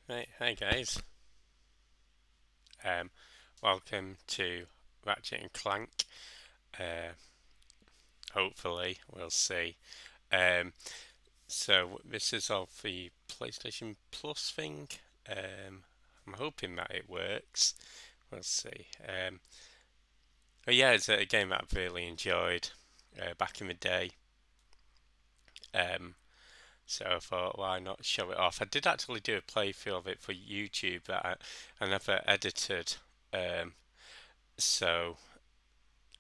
Right, hi guys. Um, Welcome to Ratchet and Clank. Uh, Hopefully, we'll see. Um, so this is of the PlayStation Plus thing. I'm hoping that it works. We'll see. But yeah, it's a game that I've really enjoyed back in the day. Um, so I thought, why not show it off? I did actually do a playthrough of it for YouTube that I never edited. Um, so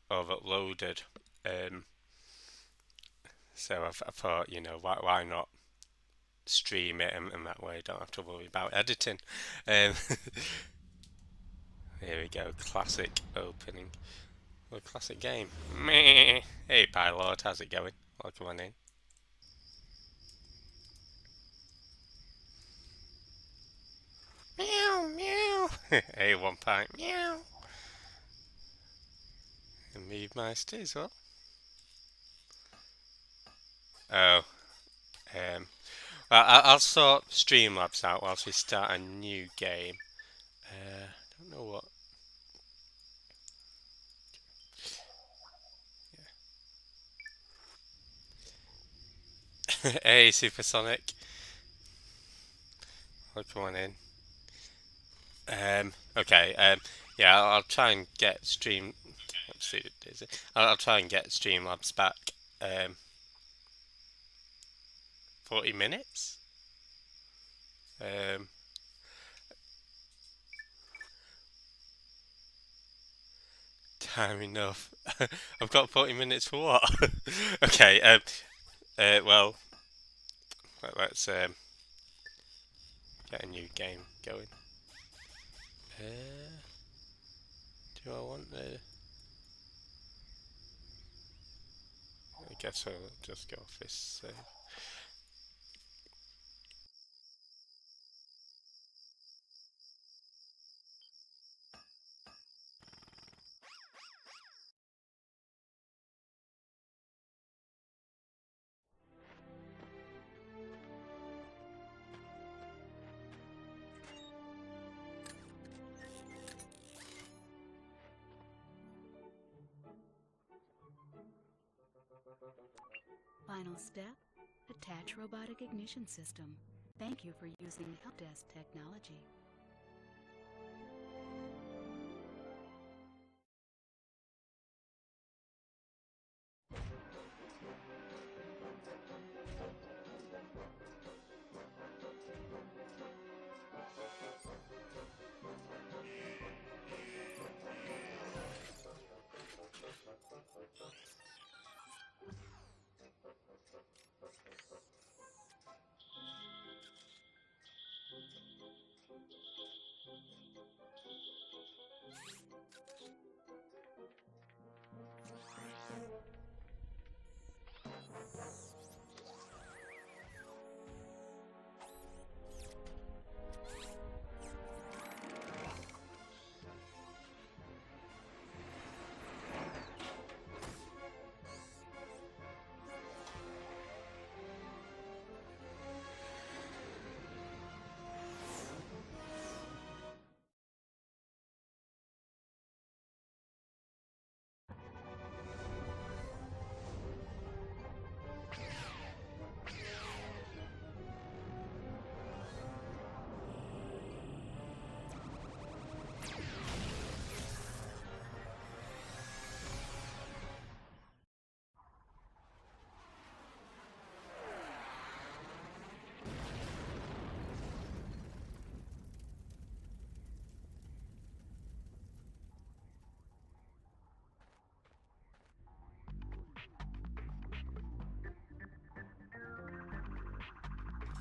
I've uploaded. Um, I thought, why not stream it and that way I don't have to worry about editing. Um, Here we go, classic opening. Well, classic game. Meh. Hey, Pilot, how's it going? Welcome on in. Meow, meow. Hey, one pint. Meow. And me, Meister as well. Oh, um, I'll sort Streamlabs out whilst we start a new game. I don't know what. Hey, Supersonic. Welcome on in. Okay. Yeah, I'll try and get Let's see, is it? I'll try and get Streamlabs back. 40 minutes. Um, Time enough. I've got 40 minutes for what? Okay. Well, let's get a new game going. Uh, do I want the? I guess I'll just go off this. Final step, attach robotic ignition system. Thank you for using help desk technology.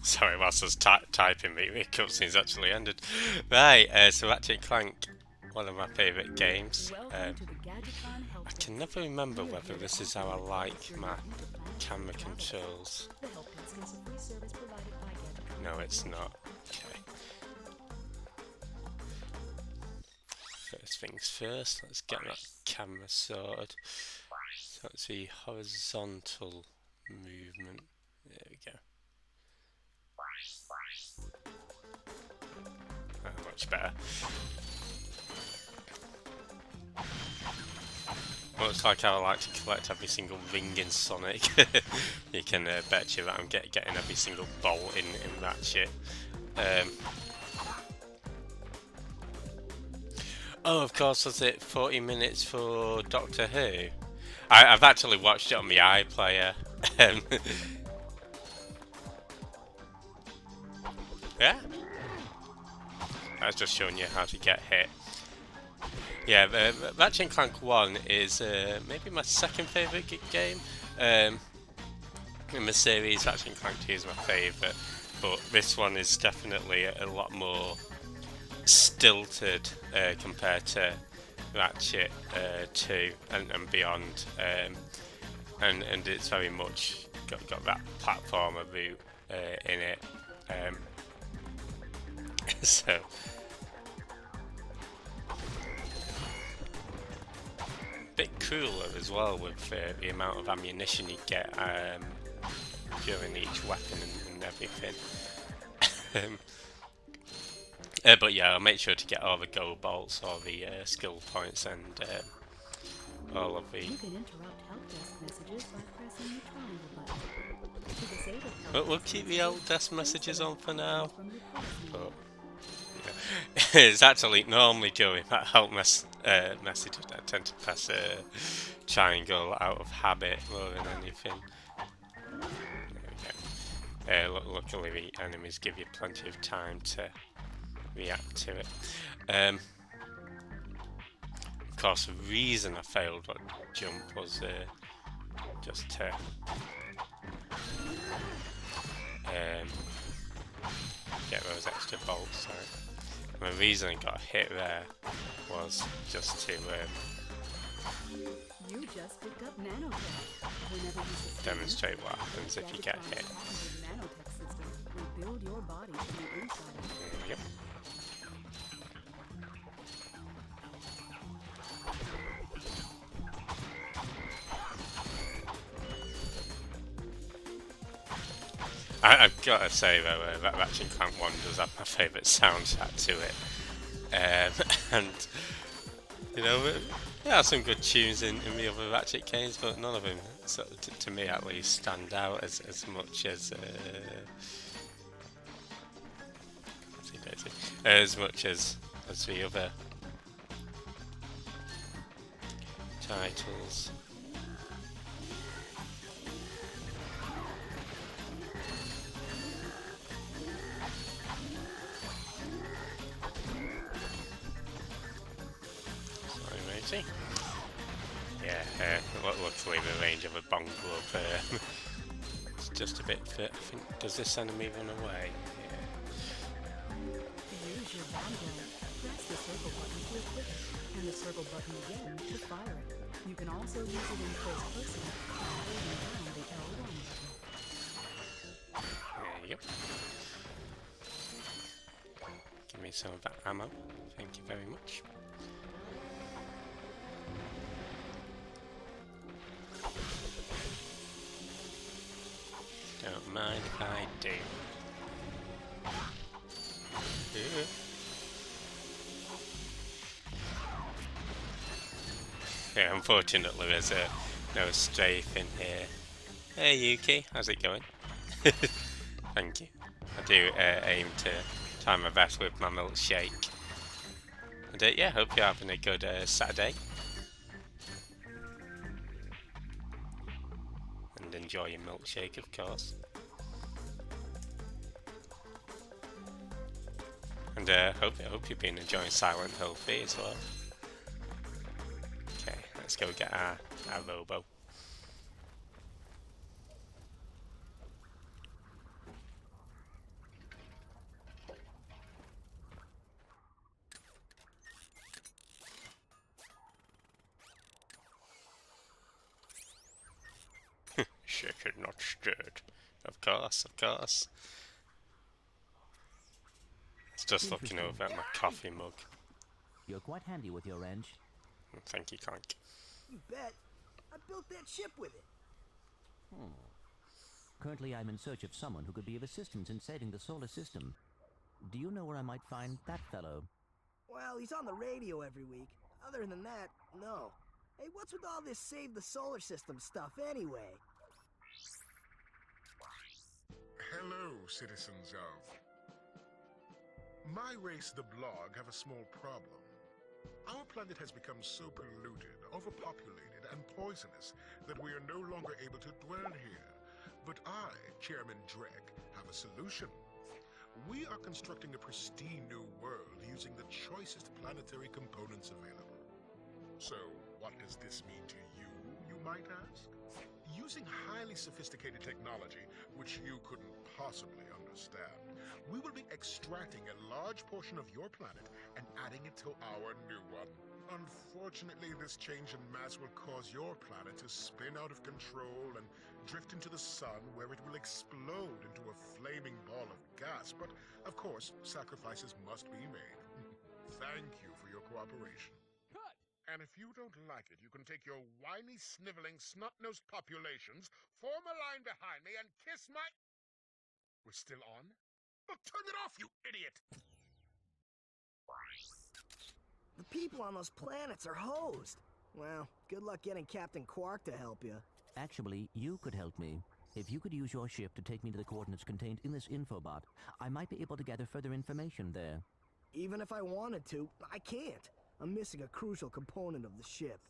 Sorry, whilst I was typing, the cutscene's actually ended. Right, so Ratchet and Clank, one of my favourite games. I can never remember whether this is how I like my camera controls. No, it's not. Okay. First things first, let's get that camera sorted. So it's the horizontal movement. There we go. much better. Looks like I would like to collect every single ring in Sonic. You can bet you that I'm getting every single bolt in Ratchet. Oh, of course, was it 40 minutes for Doctor Who? I've actually watched it on my iPlayer. Yeah, that's just showing you how to get hit. Yeah, Ratchet and Clank 1 is maybe my second favourite game. In the series, Ratchet and Clank 2 is my favourite, but this one is definitely a lot more stilted compared to Ratchet 2 and beyond, and it's very much got that platformer route in it. So bit cooler as well with the amount of ammunition you get during each weapon and everything. But yeah, I'll make sure to get all the gold bolts, all the skill points, and all of the. You can interrupt help desk messages by pressing the triangle button. To disable help But we'll desk keep the old desk messages, messages on for now. from your pause menu. But it's actually normally during that help messages I tend to press triangle out of habit more than anything. There we go. Luckily the enemies give you plenty of time to react to it. Of course, the reason I failed that jump was just to get those extra bolts. So the reason I got hit there was just to You just picked up nanotech. Whenever you succeed, demonstrate what happens if you get hit. the nanotech system will build your body from the inside out. Yep. I've got to say though, that Ratchet and Clank 1 does have my favourite soundtrack to it. And, you know, there are some good tunes in the other Ratchet games, but none of them, sort of, to me at least, stand out as much as the other titles. Yeah, luckily the range of a bong glove it's just a bit fit. I think, does this enemy run away? Yeah. To use your bomb gun, press the circle button to equip it, and the circle button again to fire it. You can also use it in first person by holding down the L1 button. There you go. Give me some of that ammo. Thank you very much. Don't mind if I do. Yeah, unfortunately there's no strafe in here. Hey Yuki, how's it going? Thank you. I do aim to try my best with my milkshake. And yeah, hope you're having a good Saturday. And enjoy your milkshake, of course. And hope you've been enjoying Silent Hill 3 as well. Okay, let's go get our robo. Shaken, not stirred. Of course, of course. It's just looking over at my coffee mug. You're quite handy with your wrench. Thank you, Clank. You bet. I built that ship with it. Currently, I'm in search of someone who could be of assistance in saving the solar system. Do you know where I might find that fellow? Well, he's on the radio every week. Other than that, no. Hey, what's with all this save the solar system stuff anyway? Hello, citizens of... My race, the Blog, have a small problem. Our planet has become so polluted, overpopulated, and poisonous that we are no longer able to dwell here. But I, Chairman Drek, have a solution. We are constructing a pristine new world using the choicest planetary components available. So, what does this mean to you, you might ask? Using highly sophisticated technology, which you couldn't possibly understand, we will be extracting a large portion of your planet and adding it to our new one. Unfortunately, this change in mass will cause your planet to spin out of control and drift into the sun, where it will explode into a flaming ball of gas. But, of course, sacrifices must be made. Thank you for your cooperation. Cut! And if you don't like it, you can take your whiny, sniveling, snot-nosed populations, form a line behind me, and kiss my... We're still on? Well, turn it off, you idiot! The people on those planets are hosed. Well, good luck getting Captain Quark to help you. Actually, you could help me. If you could use your ship to take me to the coordinates contained in this infobot, I might be able to gather further information there. Even if I wanted to, I can't. I'm missing a crucial component of the ship.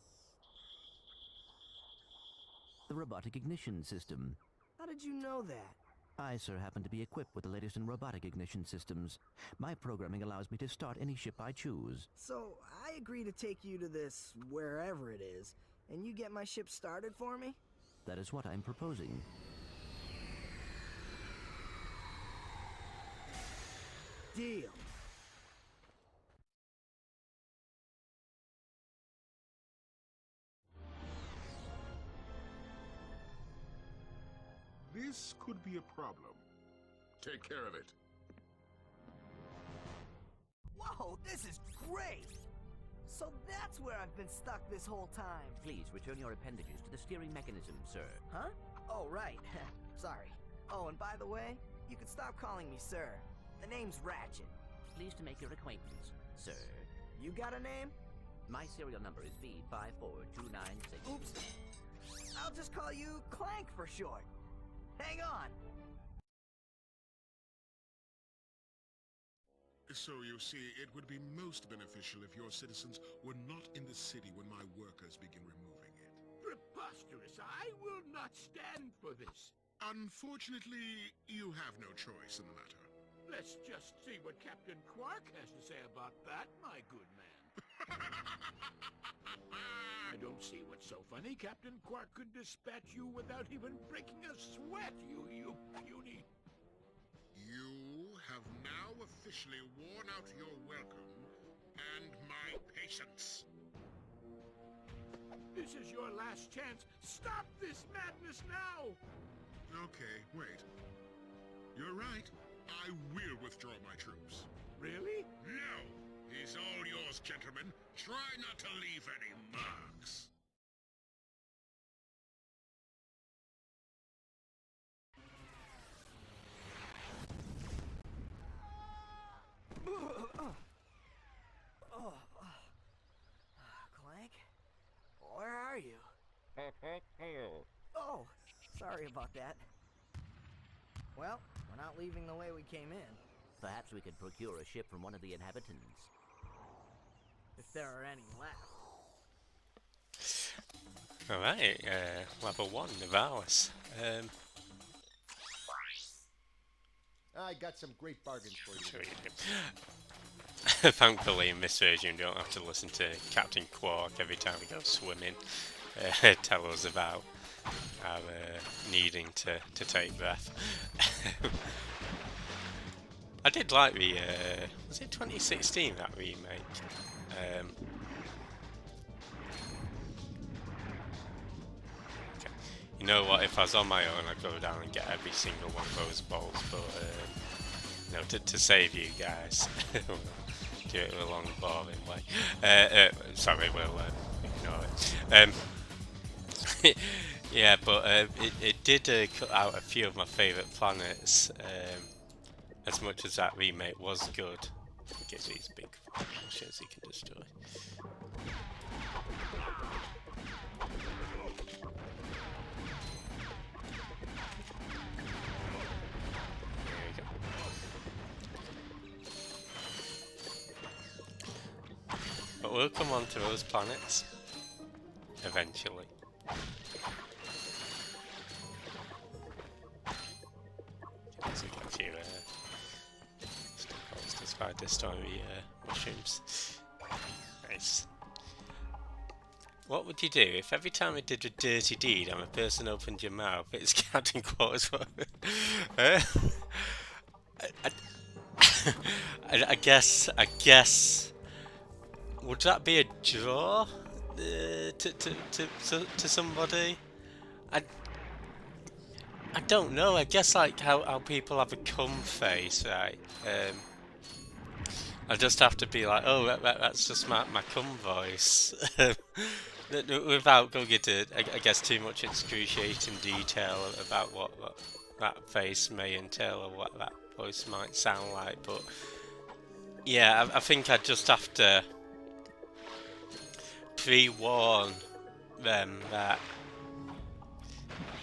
The robotic ignition system. How did you know that? I, sir, happen to be equipped with the latest in robotic ignition systems. My programming allows me to start any ship I choose. So, I agree to take you to this, wherever it is, and you get my ship started for me? That is what I'm proposing. Deal. This could be a problem. Take care of it. Whoa, this is great! So that's where I've been stuck this whole time. Please return your appendages to the steering mechanism, sir. Huh? Oh, right. Sorry. Oh, and by the way, you can stop calling me sir. The name's Ratchet. Pleased to make your acquaintance, sir. You got a name? My serial number is B54296. Oops. I'll just call you Clank for short. Hang on. So you see, it would be most beneficial if your citizens were not in the city when my workers begin removing it. Preposterous! I will not stand for this. Unfortunately, you have no choice in the matter. Let's just see what Captain Quark has to say about that, my good man. I don't see what's so funny. Captain Quark could dispatch you without even breaking a sweat, you puny... You have now officially worn out your welcome and my patience. This is your last chance. Stop this madness now! Okay, wait. You're right. I will withdraw my troops. Really? No! He's all yours, gentlemen. Try not to leave any marks. Clank? Where are you? Oh, sorry about that. Well, we're not leaving the way we came in. Perhaps we could procure a ship from one of the inhabitants. If there are any left. Alright, level 1 of ours. I got some great bargains for you. Sure you do. Thankfully in this version you don't have to listen to Captain Quark every time we go swimming. Tell us about our needing to take breath. I did like the, was it 2016 that remake? Okay. You know what, if I was on my own I'd go down and get every single one of those balls, but you know, to save you guys, do it in a long boring way. Sorry, we'll ignore it. Yeah, but it did cut out a few of my favourite planets. as much as that remake was good, it gives these big machines you can destroy. There we go. But we'll come on to those planets eventually. So get a few posters by this story mushrooms. Nice. What would you do if every time I did a dirty deed and a person opened your mouth, it's Captain Quarters? I guess. Would that be a draw to somebody? I don't know. I guess like how people have a cum face, right? I just have to be like, oh, that's just my cum voice, without going into, I guess, too much excruciating detail about what that face may entail or what that voice might sound like. But yeah, I think I'd just have to pre-warn them that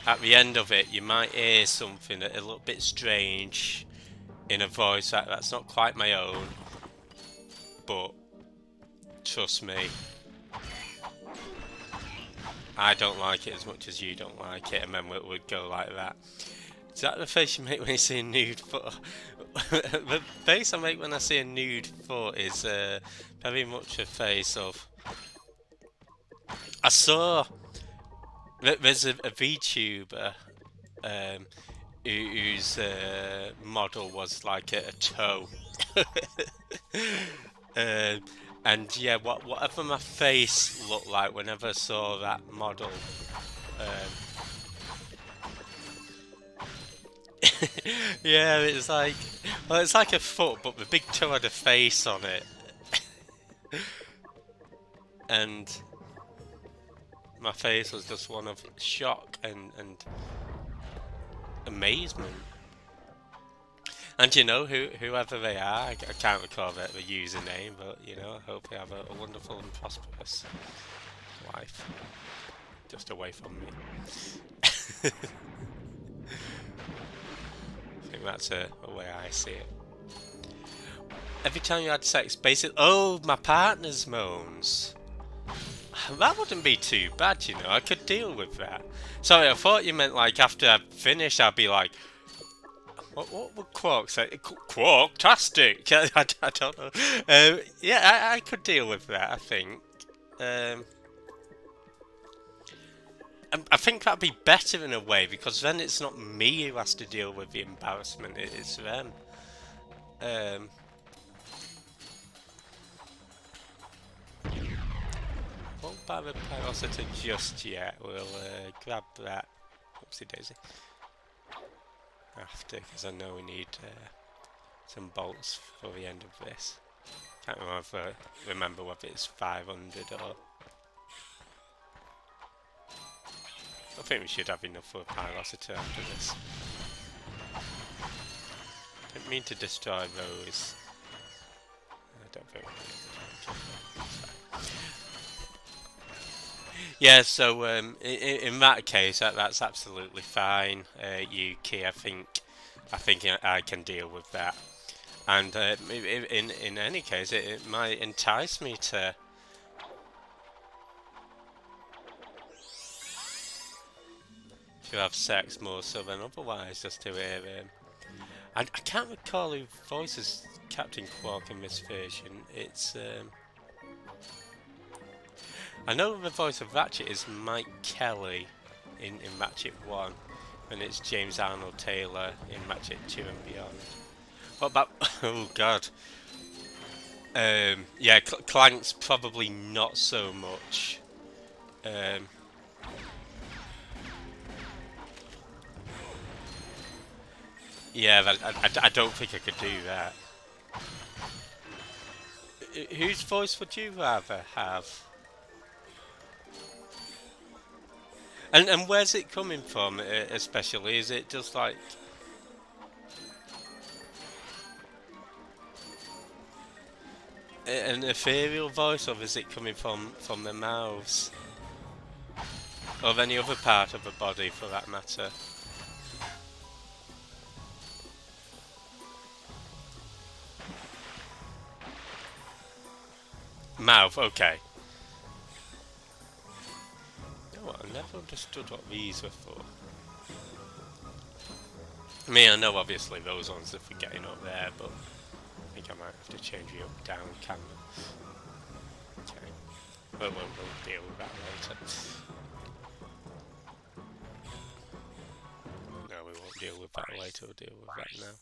at the end of it you might hear something a little bit strange in a voice that's not quite my own, but trust me, I don't like it as much as you don't like it, and then we'd go like that. Is that the face you make when you see a nude foot? The face I make when I see a nude foot is very much a face of... I saw... There's a VTuber whose model was like a toe. And yeah, whatever my face looked like whenever I saw that model... yeah, it's like... Well, it's like a foot, but the big toe had a face on it. And... my face was just one of shock and amazement. And you know, whoever they are, I can't recall the username, but you know, I hope they have a wonderful and prosperous life. Just away from me. I think that's a way I see it. Every time you had sex, basically... Oh, my partner's moans. That wouldn't be too bad, you know. I could deal with that. Sorry, I thought you meant like after I finish, I'd be like, what would Quark say? Quark-tastic! I don't know. Yeah, I could deal with that, I think. I think that'd be better in a way, because then it's not me who has to deal with the embarrassment, it's them. Won't buy the Pyrocity just yet. We'll grab that. Oopsie daisy. After, because I know we need some bolts for the end of this. Can't remember whether it's 500 or... I think we should have enough for a Pyrocity after this. Didn't mean to destroy those. I don't think we need to. Yeah, so in that case, that's absolutely fine, Yuki. I think I can deal with that. And in any case, it might entice me to have sex more so than otherwise, just to hear him. I can't recall who voices Captain Quark in this version. It's I know the voice of Ratchet is Mike Kelly in Ratchet 1, and it's James Arnold Taylor in Ratchet 2 and beyond. What about... oh god. Yeah, Clank's probably not so much. Yeah, I don't think I could do that. Whose voice would you rather have? And where's it coming from, especially? Is it just like... an ethereal voice, or is it coming from their mouths? Or any other part of the body, for that matter? Mouth, okay. You know what, I never understood what these were for. I mean, I know obviously those ones if we're getting up there, but I think I might have to change the up-down camera. Okay. We'll deal with that later. No, we won't deal with that later, we'll deal with that now.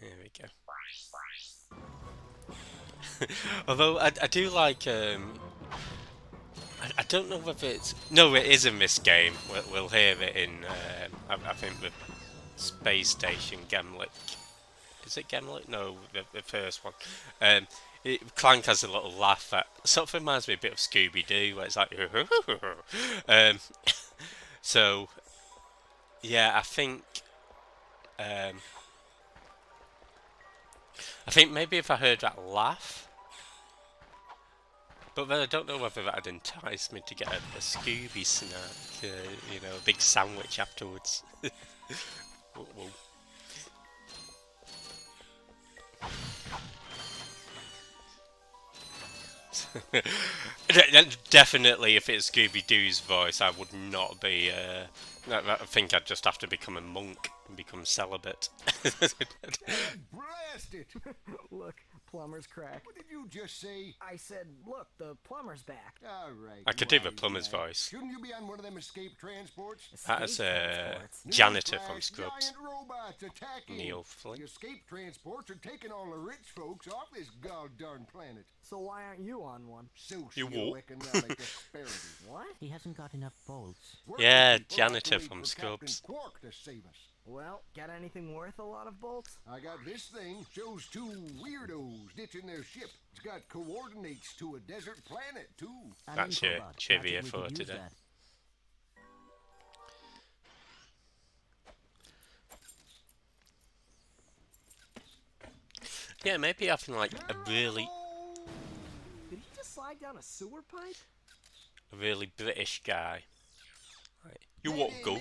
Here we go. Although, I do like, I don't know whether it's... No, it is in this game. We'll hear it in, I think, the space station, Gemlick. Is it Gemlick? No, the first one. Clank has a little laugh that sort of reminds me a bit of Scooby-Doo, where it's like... so, yeah, I think maybe if I heard that laugh... But then I don't know whether that'd entice me to get a Scooby snack, you know, a big sandwich afterwards. Whoa, whoa. Definitely, if it's Scooby-Doo's voice, I would not be. I think I'd just have to become a monk and become celibate. Blast it! Look, plumber's crack. What did you just say? I said, look, the plumber's back. All right. I could do the wise plumber's guy. voice. Shouldn't you be on one of them escape transports? That's Transports. janitor from Newsflash, Scrubs. Giant robots attacking. Neil The Flynn. escape transports are taking all the rich folks off this goddamn planet. So why aren't you on one? You what? Socioeconomic disparity. What? He hasn't got enough bolts. Working Yeah, people janitor have to from wait for Captain Scrubs. Quark to save us. Well, got anything worth a lot of bolts? I got this thing. Shows two weirdos ditching their ship. It's got coordinates to a desert planet, too. An That's your infobot. trivia I think we for could use today. that. Yeah, maybe having like a really Did he just slide down a sewer pipe? British guy. Right. You what, go?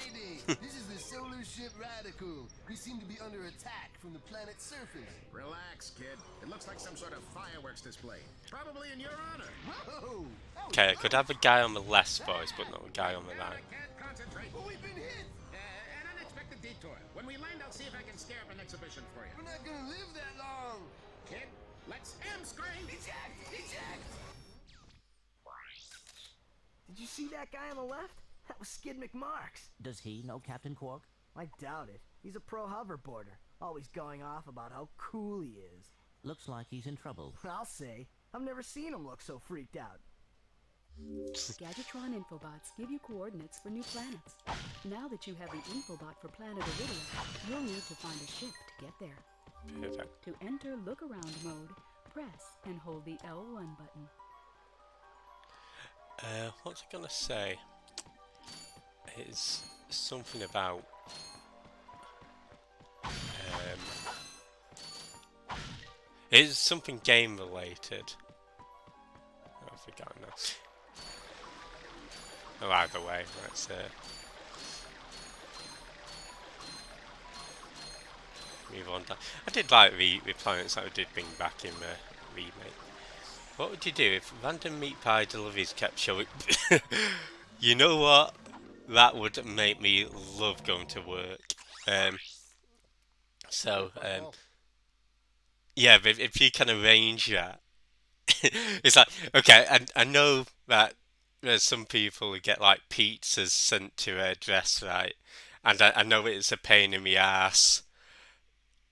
This is the solar ship Radical. We seem to be under attack from the planet's surface. Relax, kid. It looks like some sort of fireworks display. Probably in your honor. Whoa! That was Okay, I could close. have a guy on the left voice, but not a guy on the I right. can't concentrate. But we've been hit. An unexpected detour. When we land, I'll see if I can scare up an exhibition for you. We're not gonna live that long. Kid, let's scream. Eject! Eject! Did you see that guy on the left? That was Skid McMarks. Does he know Captain Quark? I doubt it. He's a pro hoverboarder, always going off about how cool he is. Looks like he's in trouble. I'll say, I've never seen him look so freaked out. Gadgetron infobots give you coordinates for new planets. Now that you have an infobot for planet Iridia, you'll need to find a ship to get there. Perfect. To enter look-around mode, press and hold the L1 button. What's I gonna say? It's something about it's something game related. Oh, I've forgotten now. Oh, either way, let's move on. I did like the planets that I did bring back in the remake. What would you do if random meat pie deliveries kept showing? You know what? That would make me love going to work. Yeah, if you can arrange that, it's like, okay, I know that there's some people who get like pizzas sent to their address, right? And I know it's a pain in the ass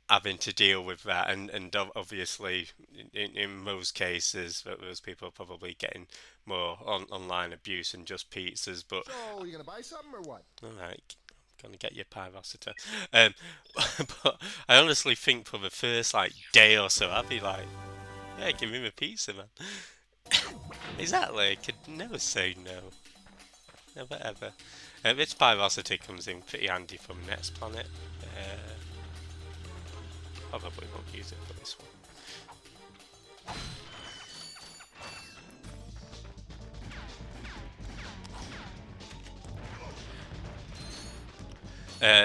having to deal with that, and obviously in most cases those people are probably getting more online abuse than just pizzas, but So, you gonna buy something or what? alright, I'm gonna get your pyrosita. But I honestly think for the first like day or so I'd be like, yeah, give me my pizza, man. Exactly, I could never say no. Never ever. This pyrosity comes in pretty handy from Next Planet. Probably won't use it for this one.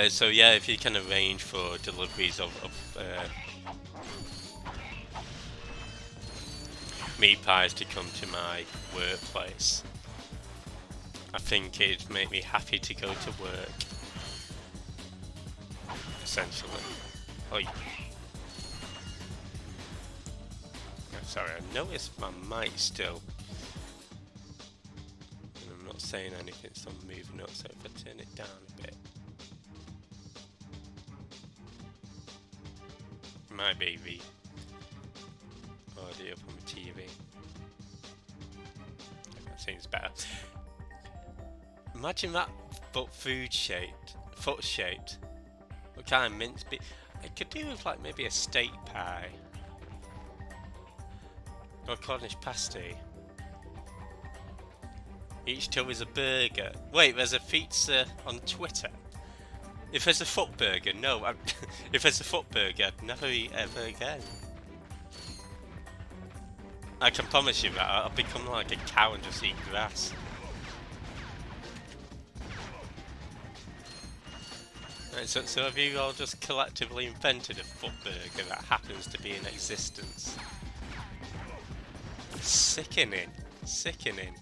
So yeah, if you can arrange for deliveries of meat pies to come to my workplace, I think it'd make me happy to go to work. Essentially. Oh, sorry, I noticed my mic still. And I'm not saying anything, so I'm moving up. So if I turn it down a bit, it might be the audio from the TV. That seems better. Imagine that, but food shaped, foot shaped. What kind of mince bit? I could do with like maybe a steak pie or Cornish pasty. Each toe is a burger. Wait, there's a pizza on Twitter. If there's a foot burger, no. If there's a foot burger, I'd never eat ever again. I can promise you that I'll become like a cow and just eat grass. Right, so have you all just collectively invented a foot burger that happens to be in existence? Sickening. Sickening.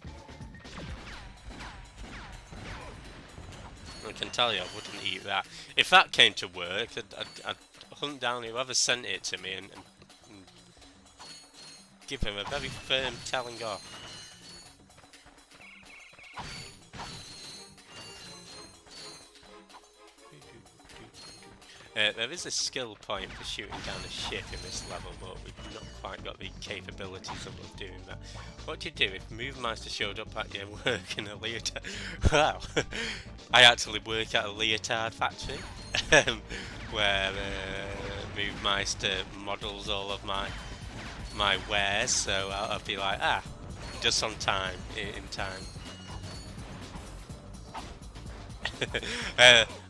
I can tell you I wouldn't eat that. If that came to work, I'd hunt down whoever sent it to me and give him a very firm telling off. There is a skill point for shooting down a ship in this level, but we've not quite got the capabilities of doing that. What do you do if Movemeister showed up at your work in a leotard? Well, I actually work at a leotard factory, where Movemeister models all of my wares, so I'll be like, just on time, in time.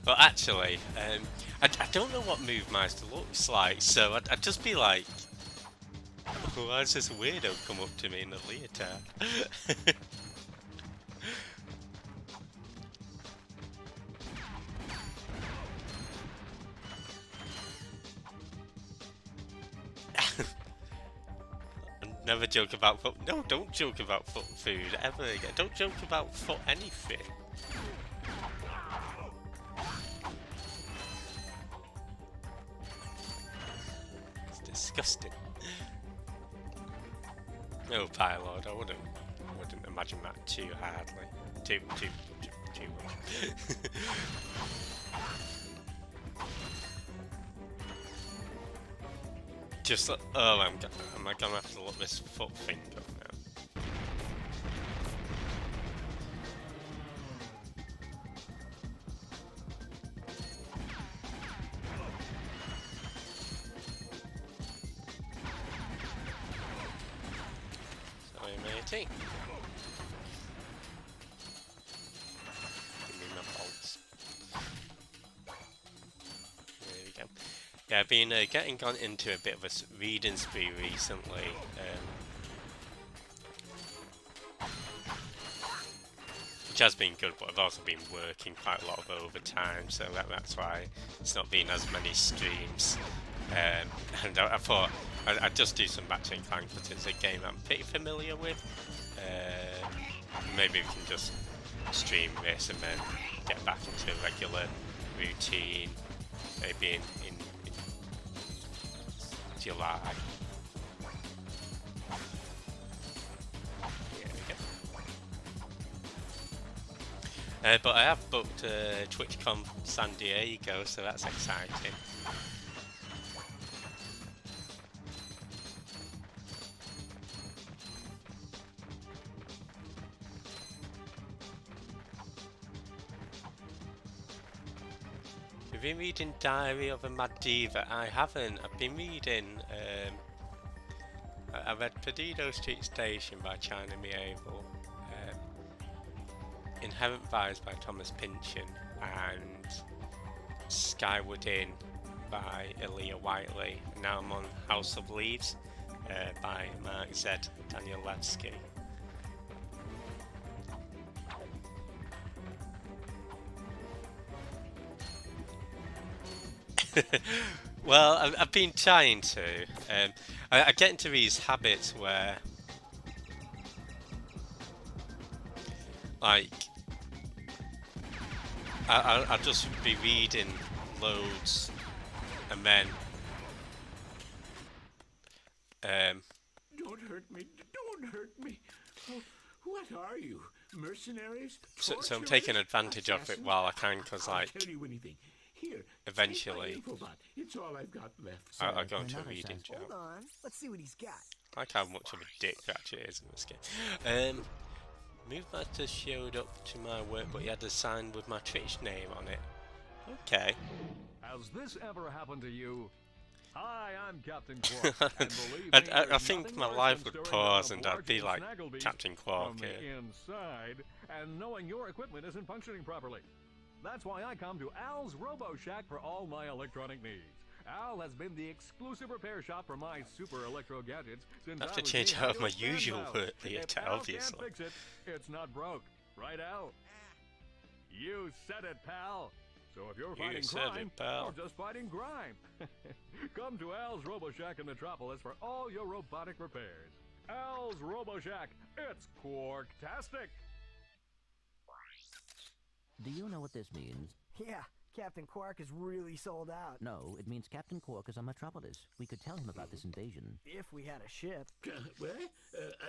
But actually, I don't know what Movemeister looks like, so I'd just be like, why does this weirdo come up to me in a leotard? Never joke about foot. No, don't joke about foot food ever again. Don't joke about foot anything. Disgusting. No, Pylord, I wouldn't imagine that too hardly. Too much. Just am I gonna have to look this foot thing up now? Give me my bolts. There we go. Yeah, I've been getting into a bit of a reading spree recently. Which has been good, but I've also been working quite a lot of overtime, so that's why it's not been as many streams. And I thought I'd just do some Ratchet and Clank, but it's a game I'm pretty familiar with. Maybe we can just stream this and then get back into a regular routine, maybe in July. Here we go. But I have booked TwitchCon San Diego, so that's exciting. Have you been reading Diary of a Mad Diva? I haven't. I've been reading. I read Perdido Street Station by China Mieville, Inherent Vice by Thomas Pynchon, and Skyward Inn by Aaliyah Whiteley. Now I'm on House of Leaves by Mark Z. Danielewski. Well, I've been trying to. I get into these habits where, like, I'll just be reading loads, and then Don't hurt me. Don't hurt me. Oh, what are you? Mercenaries? so I'm Torturers? taking advantage of it Assassins? while I can, because I'll like tell you anything. Here, eventually take my infobot. It's all I've got left. I'll go into a another reading sense. job. Hold on. Let's see what he's got. I like how much of a dick Ratchet is in this game. Move Master showed up to my work, but he had a sign with my Twitch name on it. Okay. Has this ever happened to you? Hi, I'm Captain Quark. And believe me, I there's think nothing my worse life than would stirring pause up and I'd be large like snagglebeast Captain Quark from the here. inside and knowing your equipment isn't functioning properly. That's why I come to Al's Robo Shack for all my electronic needs. Al has been the exclusive repair shop for my super electro gadgets since I have I to was change being out of my a stand usual mouse. work If theatre, Al obviously. can't fix it, it's not broke. Right, Al? You said it, pal. So if you're fighting said crime, it, pal. or just fighting grime, come to Al's Robo Shack in Metropolis for all your robotic repairs. Al's Robo Shack, it's Quarktastic. Do you know what this means? Yeah, Captain Quark is really sold out. No, it means Captain Quark is on Metropolis. We could tell him about this invasion. If we had a ship. What?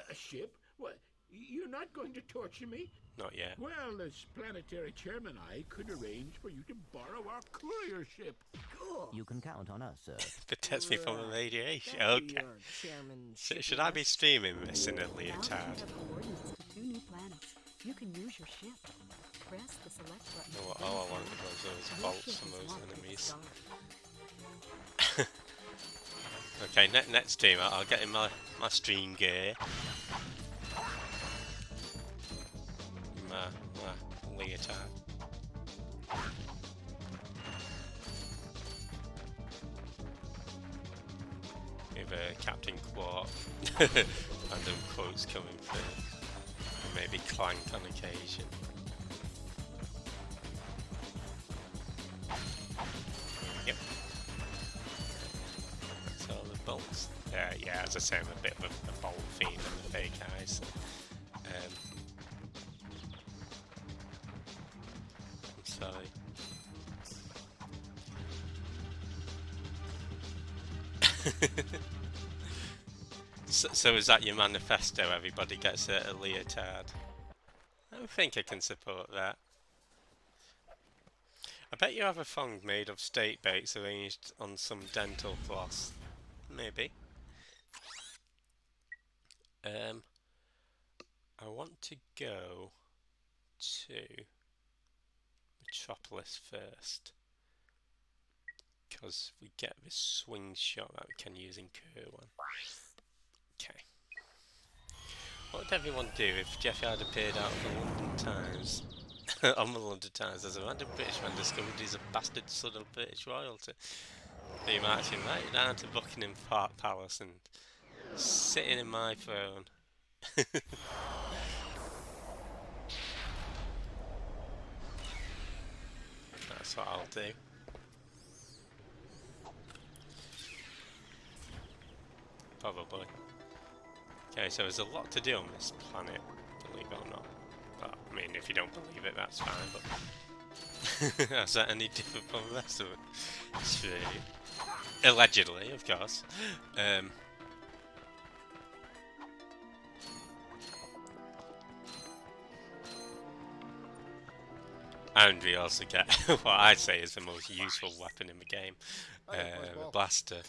A ship? What? You're not going to torture me? Not yet. Well, as planetary chairman, I could arrange for you to borrow our courier ship. Cool. You can count on us, sir. Protects me from the radiation. That'll be Okay. your chairman So, ship should with I be us. streaming this in a Now you leotard? have coordinates to 2 new planets. You can use your ship. Press the select button. No, to all I then wanted select. was those Your bolts ship from is those marked with a enemies. star. Okay, next stream I'll get in my stream gear. My leotard. With Captain Quark. Random quotes coming through. And maybe Clank on occasion. Yep. So the bolts. Yeah, as I say, I'm a bit of a bolt fiend and the fake eyes. I'm sorry. So is that your manifesto? Everybody gets a leotard. I don't think I can support that. I bet you have a thong made of steak bakes arranged on some dental floss. Maybe. I want to go to Metropolis first, because we get this swing shot that we can use in Kerwan. Okay. What would everyone do if Jeffy had appeared out of the London Times? On the London Times, as a random British man discovered he's a bastard son of British royalty. Be marching right down to Buckingham Palace and sitting in my throne. That's what I'll do. Probably. Okay, so there's a lot to do on this planet, believe it or not. Well, I mean, if you don't believe it, that's fine, but... How's that any different from the rest of it? True. Allegedly, of course. And we also get what I'd say is the most useful weapon in the game, the blaster.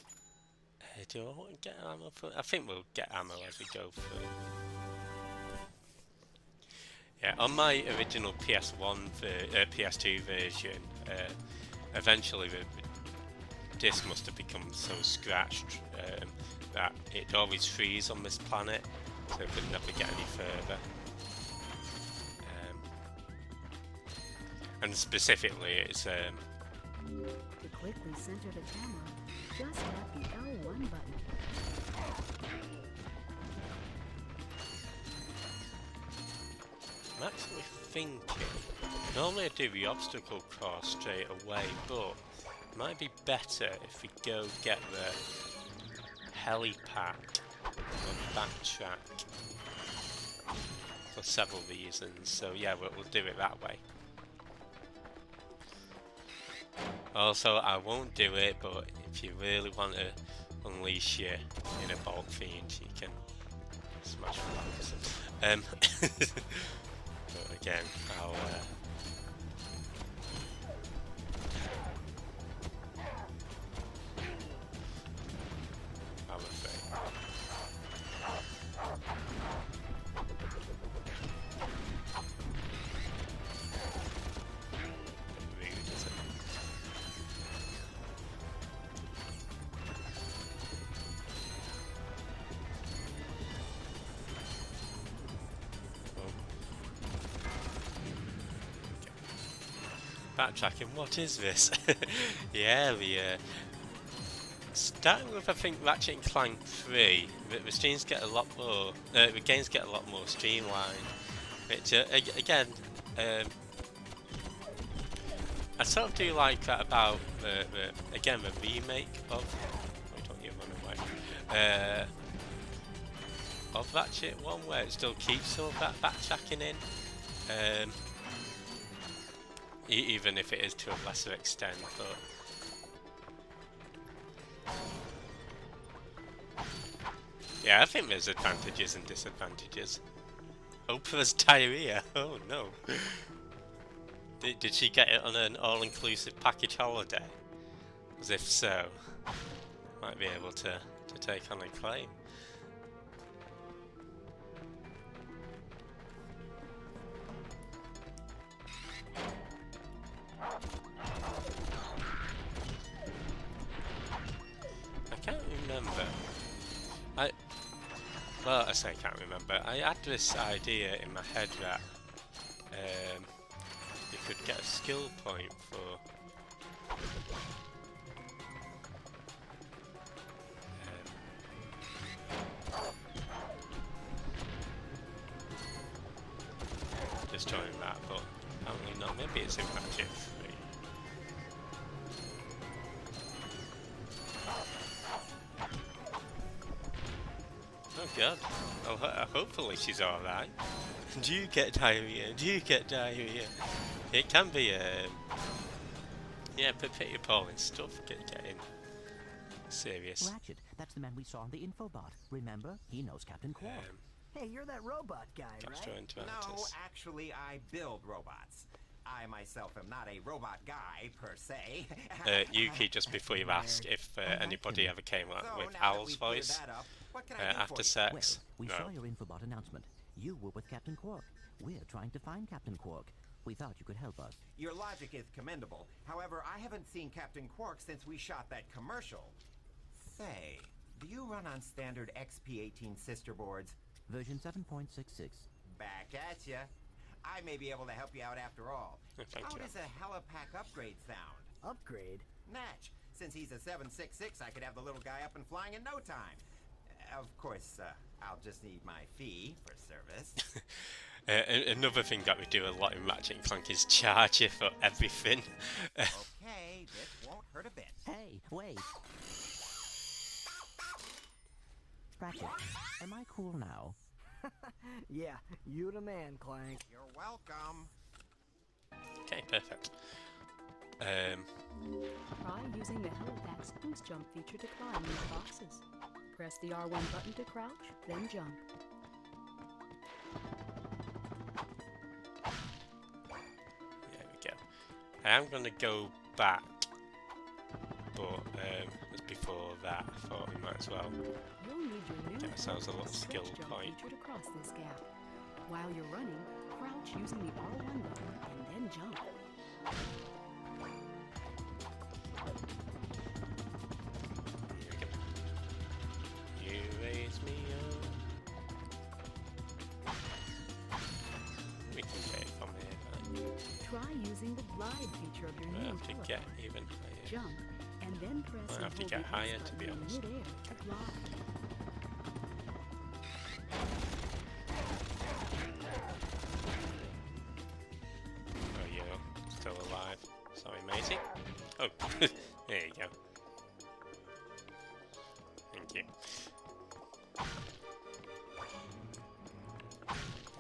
Do I want to get ammo for? I think we'll get ammo as we go through. Yeah, on my original PS2 version, eventually the disc must have become so scratched that it always freeze on this planet, so it could never get any further. And specifically, it's To quickly center the camera, just tap the L1 button. I'm actually thinking. Normally I do the obstacle course straight away, but Might be better if we go get the helipad or backtrack for several reasons. So yeah, we'll do it that way. Also, I won't do it, but if you really want to unleash your inner bulk fiend, you can smash flags. But again, I'll I'm afraid. Rude, is it? Backtracking, what is this? Yeah, starting with I think Ratchet and Clank 3, the streams get a lot more, the games get a lot more streamlined. Which again, I sort of do like that about the remake of. Oh, don't you run away? Of Ratchet 1, where it still keeps some of that backtracking in. Even if it is to a lesser extent, but yeah, I think there's advantages and disadvantages. Oprah's diarrhea. Oh no! Did she get it on an all-inclusive package holiday? As if so, might be able to take on a claim. I can't remember. Well, I say I can't remember. I had this idea in my head that you could get a skill point for destroying that, but apparently not. Maybe it's in Ratchet 3. Oh god. Oh, hopefully she's alright. Do you get diarrhea? Do you get diarrhea? It can be, yeah, pretty appalling stuff getting serious. Ratchet, that's the man we saw on the infobot. Remember? He knows Captain Quark. Hey, you're that robot guy, right? No, actually, I build robots. I myself am not a robot guy, per se. Yuki, just before you ask if anybody ever came up with Al's voice after sex. Well, we saw your infobot announcement. You were with Captain Quark. We're trying to find Captain Quark. We thought you could help us. Your logic is commendable. However, I haven't seen Captain Quark since we shot that commercial. Say, do you run on standard XP18 sister boards? Version 7.66. Back at ya. I may be able to help you out after all. How does a helipack upgrade sound? Upgrade? Natch. Since he's a 766, I could have the little guy up and flying in no time. Of course, I'll just need my fee for service. Another thing that we do a lot in Ratchet and Clank is charge you for everything. Okay, this won't hurt a bit. Hey, wait. Ratchet, am I cool now? Yeah, you the man, Clank. You're welcome. Okay, perfect. Try using the helipack's boost jump feature to climb these boxes. Press the R1 button to crouch, then jump. There we go. I am going to go back, but as before that, I thought we might as well get ourselves a little skill point. Feature to cross this gap. While you're running, crouch using the R1 button and then jump. You raise me up. We can get it from here. Try using the glide feature of your I new have to get even higher. Jump, and then press I have to and get hold the higher, X to be button in honest. midair to glide. Oh, yeah, still alive. Sorry, matey. Oh, yeah, you.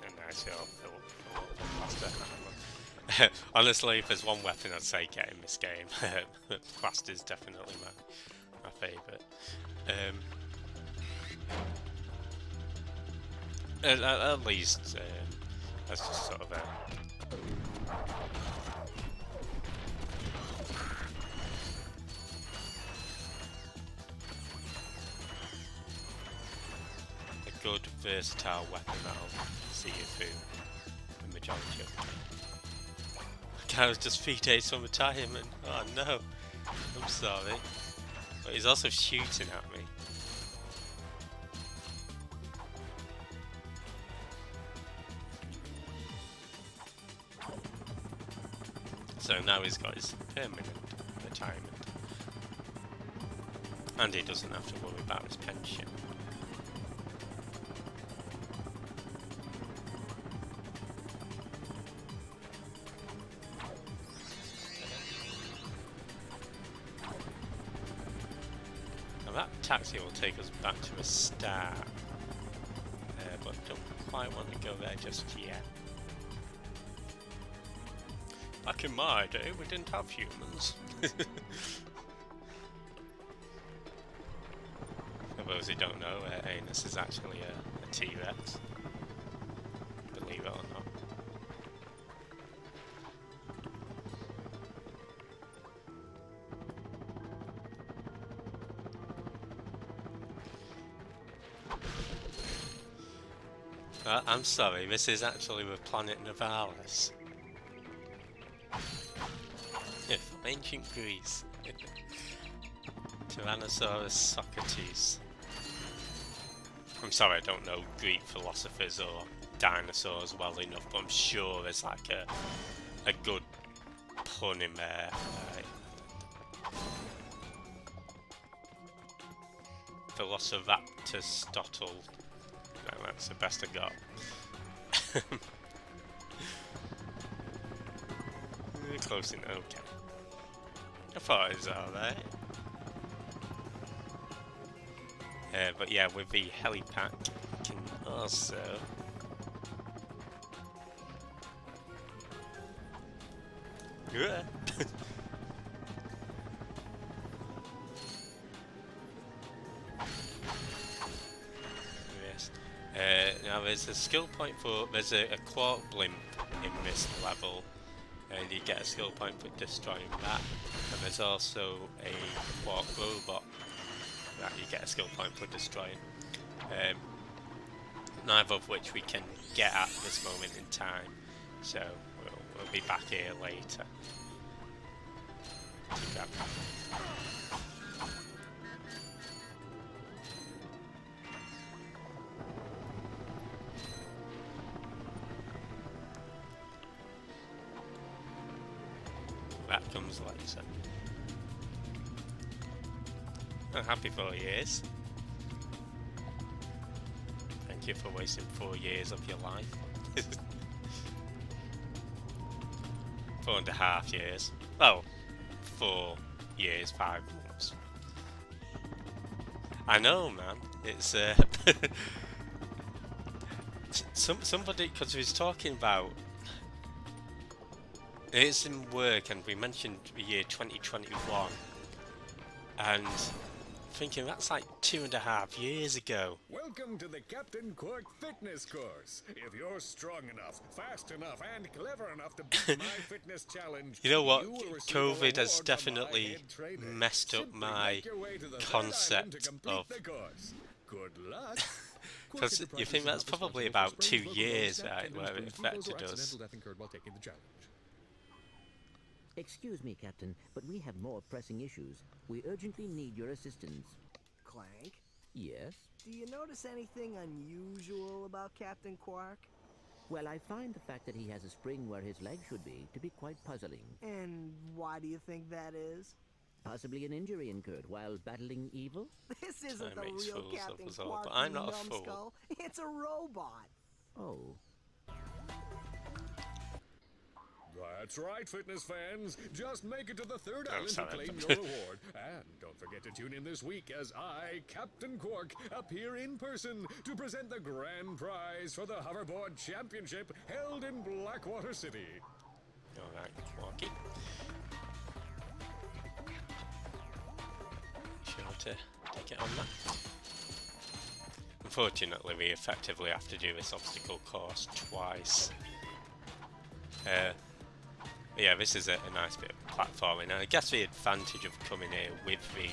And nice little blaster. Honestly, if there's one weapon I'd say get in this game, blaster is definitely my favourite. At least that's just sort of a good versatile weapon that'll see you through the majority of it. I was just 3 days from retirement. Oh no, I'm sorry. But he's also shooting at me. So now he's got his permanent retirement. And he doesn't have to worry about his pension. Now that taxi will take us back to a star. But don't quite want to go there just yet. Back in my day, we didn't have humans. For those who don't know, Anus is actually a T-Rex. Believe it or not. I'm sorry, this is actually the planet Nivalis. From ancient Greece. Tyrannosaurus Socrates. I'm sorry, I don't know Greek philosophers or dinosaurs well enough, but I'm sure there's like a good pun in there. Velociraptor. No, that's the best I got. Close enough, okay. I thought it was alright. But yeah, with the helipack, you can also yes. Now there's a skill point for there's a quark blimp in this level. And you get a skill point for destroying that, and there's also a quark robot that you get a skill point for destroying. Neither of which we can get at this moment in time, so we'll be back here later to grab that. That comes later. I'm happy 4 years. Thank you for wasting 4 years of your life. 4.5 years. Well, 4 years, 5 months. I know, man. It's somebody, because we was talking about it's in work, and we mentioned the year 2021, and thinking that's like 2.5 years ago. Welcome to the Captain Quark fitness course. If you're strong enough, fast enough, and clever enough to beat my fitness challenge, you know what? COVID has definitely messed up my concept of. Good luck. Because you think that's probably about 2 years, right, where it affected us. Excuse me, Captain, but we have more pressing issues. We urgently need your assistance. Clank? Yes? Do you notice anything unusual about Captain Quark? Well, I find the fact that he has a spring where his leg should be to be quite puzzling. And why do you think that is? Possibly an injury incurred while battling evil? This isn't the real Captain Quark, but I'm not a numbskull. fool. It's a robot. Oh. That's right, fitness fans. Just make it to the third island to sorry. claim your reward. And don't forget to tune in this week as I, Captain Quark, appear in person to present the grand prize for the Hoverboard Championship held in Blackwater City. Alright, Quarky. Sure to take it on that. Unfortunately, we effectively have to do this obstacle course twice. Yeah, this is a nice bit of platforming, and I guess the advantage of coming here with the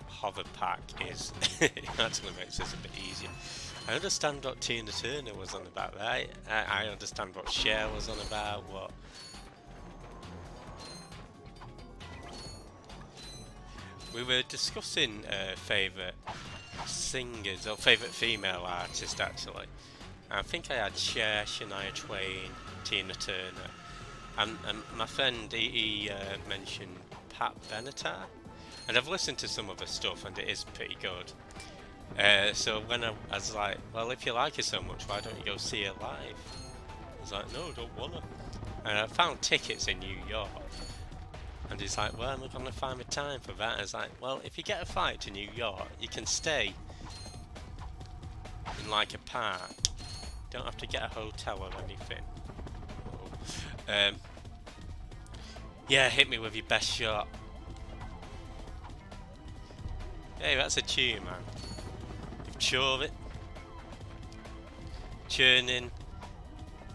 hover pack is it actually makes this a bit easier. I understand what Tina Turner was on about, right? I understand what Cher was on about, what... We were discussing favourite singers, or favourite female artist actually. I think I had Cher, Shania Twain, Tina Turner, and my friend he mentioned Pat Benatar, and I've listened to some of her stuff and it is pretty good. So when I was like, well, if you like her so much, why don't you go see her live? I was like, no, I don't wanna. And I found tickets in New York, and he's like, well, I'm not gonna find the time for that. I was like, well, if you get a flight to New York, you can stay in like a park. Don't have to get a hotel or anything. Yeah, hit me with your best shot. Hey, that's a tune, man. You've chore it. Churning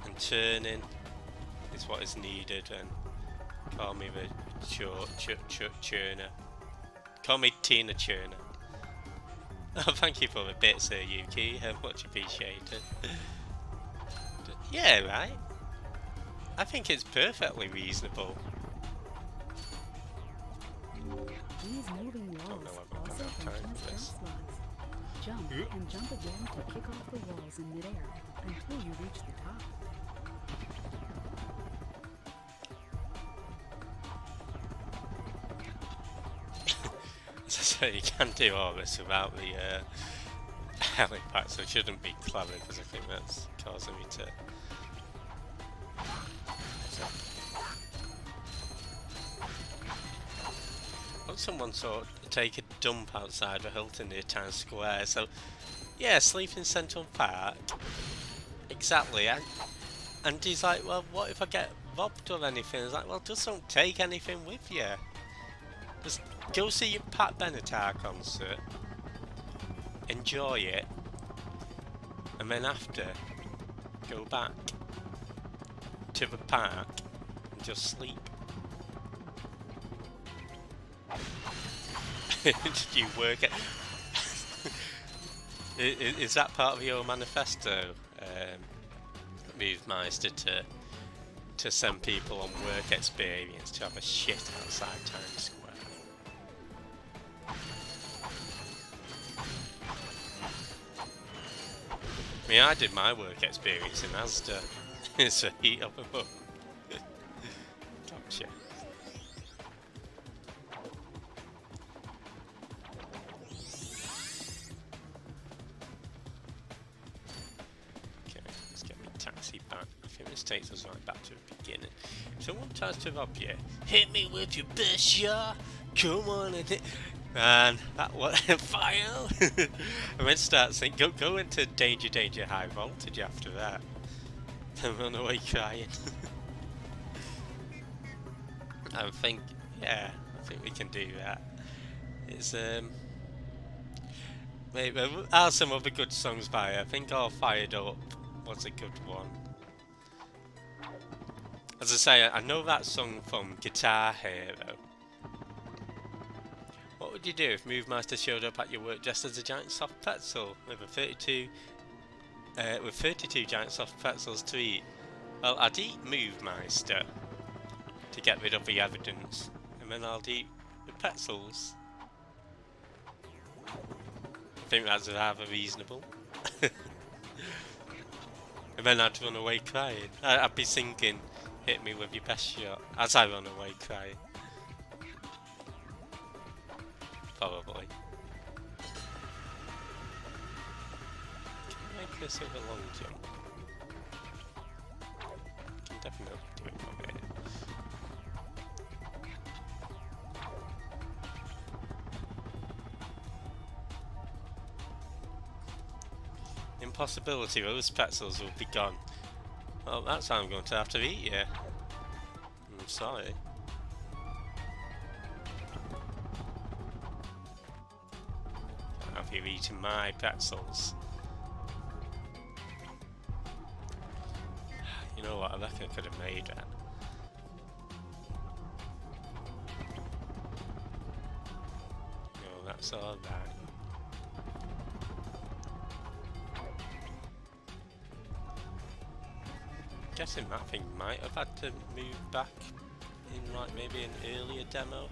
and turning is what is needed, and call me the churner. Call me Tina Turner. Oh, thank you for the bits there, Yuki. Much appreciated. Yeah, right? I think it's perfectly reasonable. These moving walls also function as jump slots. Jump and jump again to kick off the walls in midair until you reach the top. As I say, you can do all this without the helipad, so it shouldn't be clever, because I think that's causing me to... Well, someone sort of take a dump outside the Hilton near Times Square, so yeah, sleep in Central Park. Exactly, and he's like, well, what if I get robbed or anything? He's like, well, just don't take anything with you. Just go see your Pat Benatar concert, enjoy it, and then after, go back to the park and just sleep. Did you work it? Is that part of your manifesto, Movemeister, to send people on work experience to have a shit outside Times Square? I mean, I did my work experience in Asda. It's a heat up and up. Gotcha. Okay, let's get my taxi back. I think this takes us right back to the beginning. If someone tries to rob you, hit me with your best shot. Come on and hit. Man, that was fire! And then start saying, go into danger, danger, high voltage after that. And run away crying. I think we can do that. It's maybe there are some other good songs by her. I think All Fired Up was a good one. As I say, I know that song from Guitar Hero. What would you do if Movemeister showed up at your work dressed as a giant soft pretzel with 32 giant soft pretzels to eat? Well, I'd eat Movemeister to get rid of the evidence, and then I'll eat the pretzels. I think that's rather reasonable. And then I'd run away crying. I'd be singing "Hit Me With Your Best Shot" as I run away crying. Probably. Can I make this over long jump? Can do it from here. Impossibility, those pretzels will be gone. Well, that's how I'm going to have to eat you. I'm sorry. Can't have you eating my pretzels. You know what, I reckon I could have made that. No, that's alright. Guessing that thing might have had to move back in like maybe an earlier demo.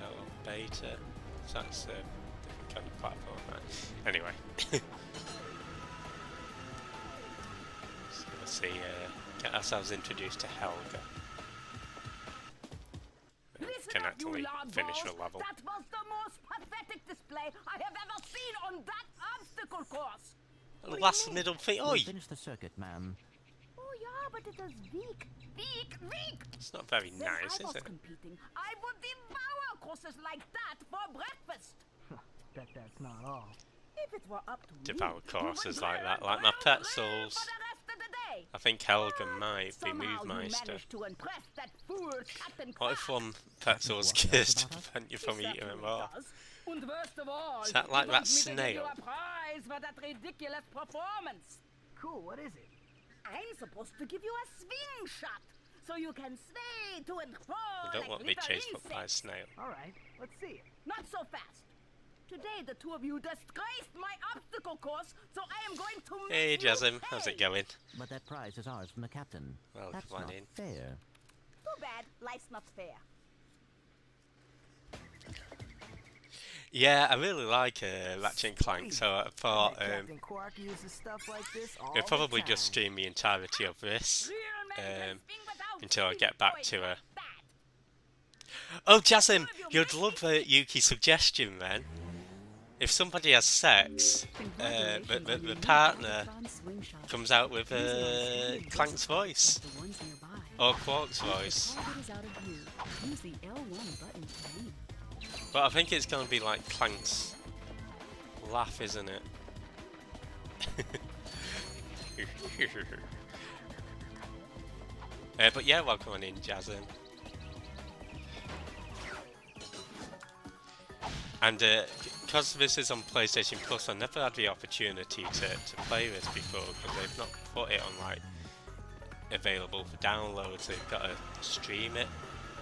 Or beta. So that's a different kind of platform, right? Anyway. So let's see, get ourselves introduced to Helga. Can actually finish the level. That was the most pathetic display I have ever seen on that obstacle course. Last middle thing. Oi! Finish the circuit, ma'am. Oh yeah, but it is weak. Weak! It's not very nice, is it? Competing, I would devour courses like that for breakfast. Bet that's not all. If it were up to me, Devour courses like that, like my pretzels. I think Helga might be Move Meister. What if one pretzel's cursed to prevent you from eating them all? Is that like that snail? Cool, what is it? I'm supposed to give you a swing shot, so you can sway to and fro. I don't want to be chased up by a snail. Alright, let's see it. Not so fast. Today the two of you disgraced my obstacle course, so I am going to make Hey you Jasmine, pay. how's it going? But that prize is ours from the captain. Well, That's come on not in. fair. Too bad, life's not fair. Yeah, I really like Ratchet and Clank, so I thought Captain Quark uses stuff like this all I'll probably the just time. stream the entirety of this until I get back to her. Oh, Jasmine, you'd love Yuki's suggestion then. If somebody has sex, the partner comes out with Clank's voice or Quark's voice. But I think it's going to be like Clank's laugh, isn't it? But yeah, welcome on in, Jasmine. And because this is on PlayStation Plus, I never had the opportunity to play this before because they've not put it on like available for download, so you've got to stream it.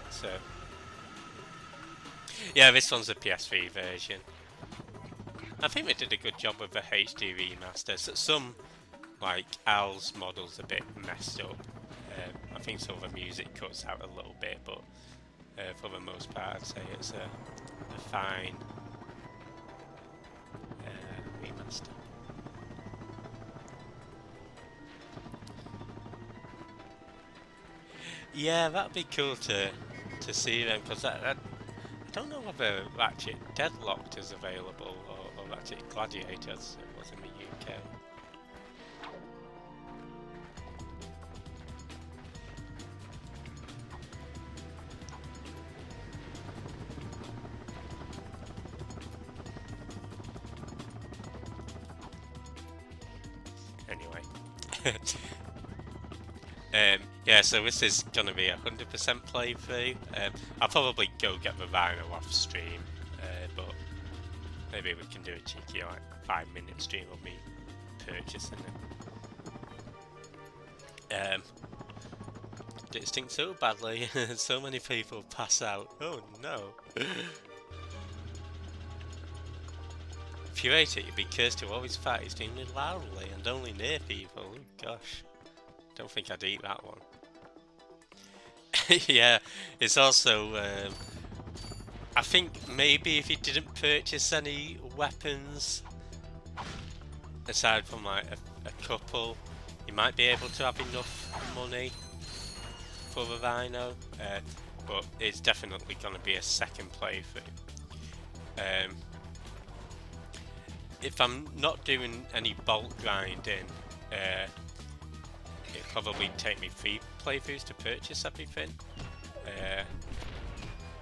So yeah, this one's a PS3 version. I think they did a good job with the HD remaster. So some like Al's model's a bit messed up. I think some of the music cuts out a little bit, but for the most part, I'd say it's a fine remaster. Yeah, that'd be cool to see them, because I don't know whether Ratchet Deadlocked is available or Ratchet Gladiator as it was in the UK. Anyway. Yeah, so this is going to be 100% playthrough. I'll probably go get the vinyl off stream, but maybe we can do a cheeky like 5-minute stream of me purchasing it. It stinks so badly, so many people pass out. Oh no. If you ate it, you'd be cursed to always fart extremely loudly and only near people. Oh gosh. Don't think I'd eat that one. Yeah, it's also I think maybe if you didn't purchase any weapons aside from like a couple, you might be able to have enough money for the Rhino, but it's definitely going to be a second playthrough. If I'm not doing any bulk grinding, it'd probably take me 3 playthroughs to purchase everything.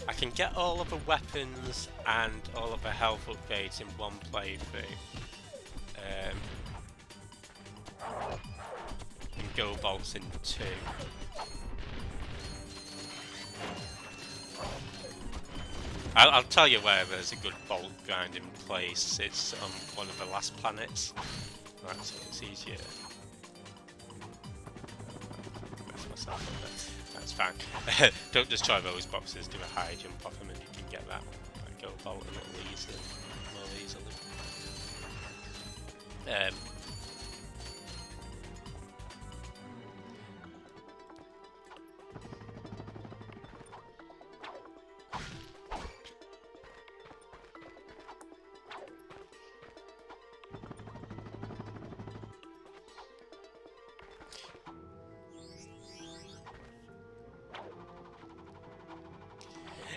I can get all of the weapons and all of the health upgrades in 1 playthrough. And go bolts in 2. I'll tell you where there's a good bolt grinding place. It's on one of the last planets. Right, so it's easier. Mess myself up. That's fine. Don't destroy those boxes, do a high jump off them and you can get that go bolt a little easier, more easily.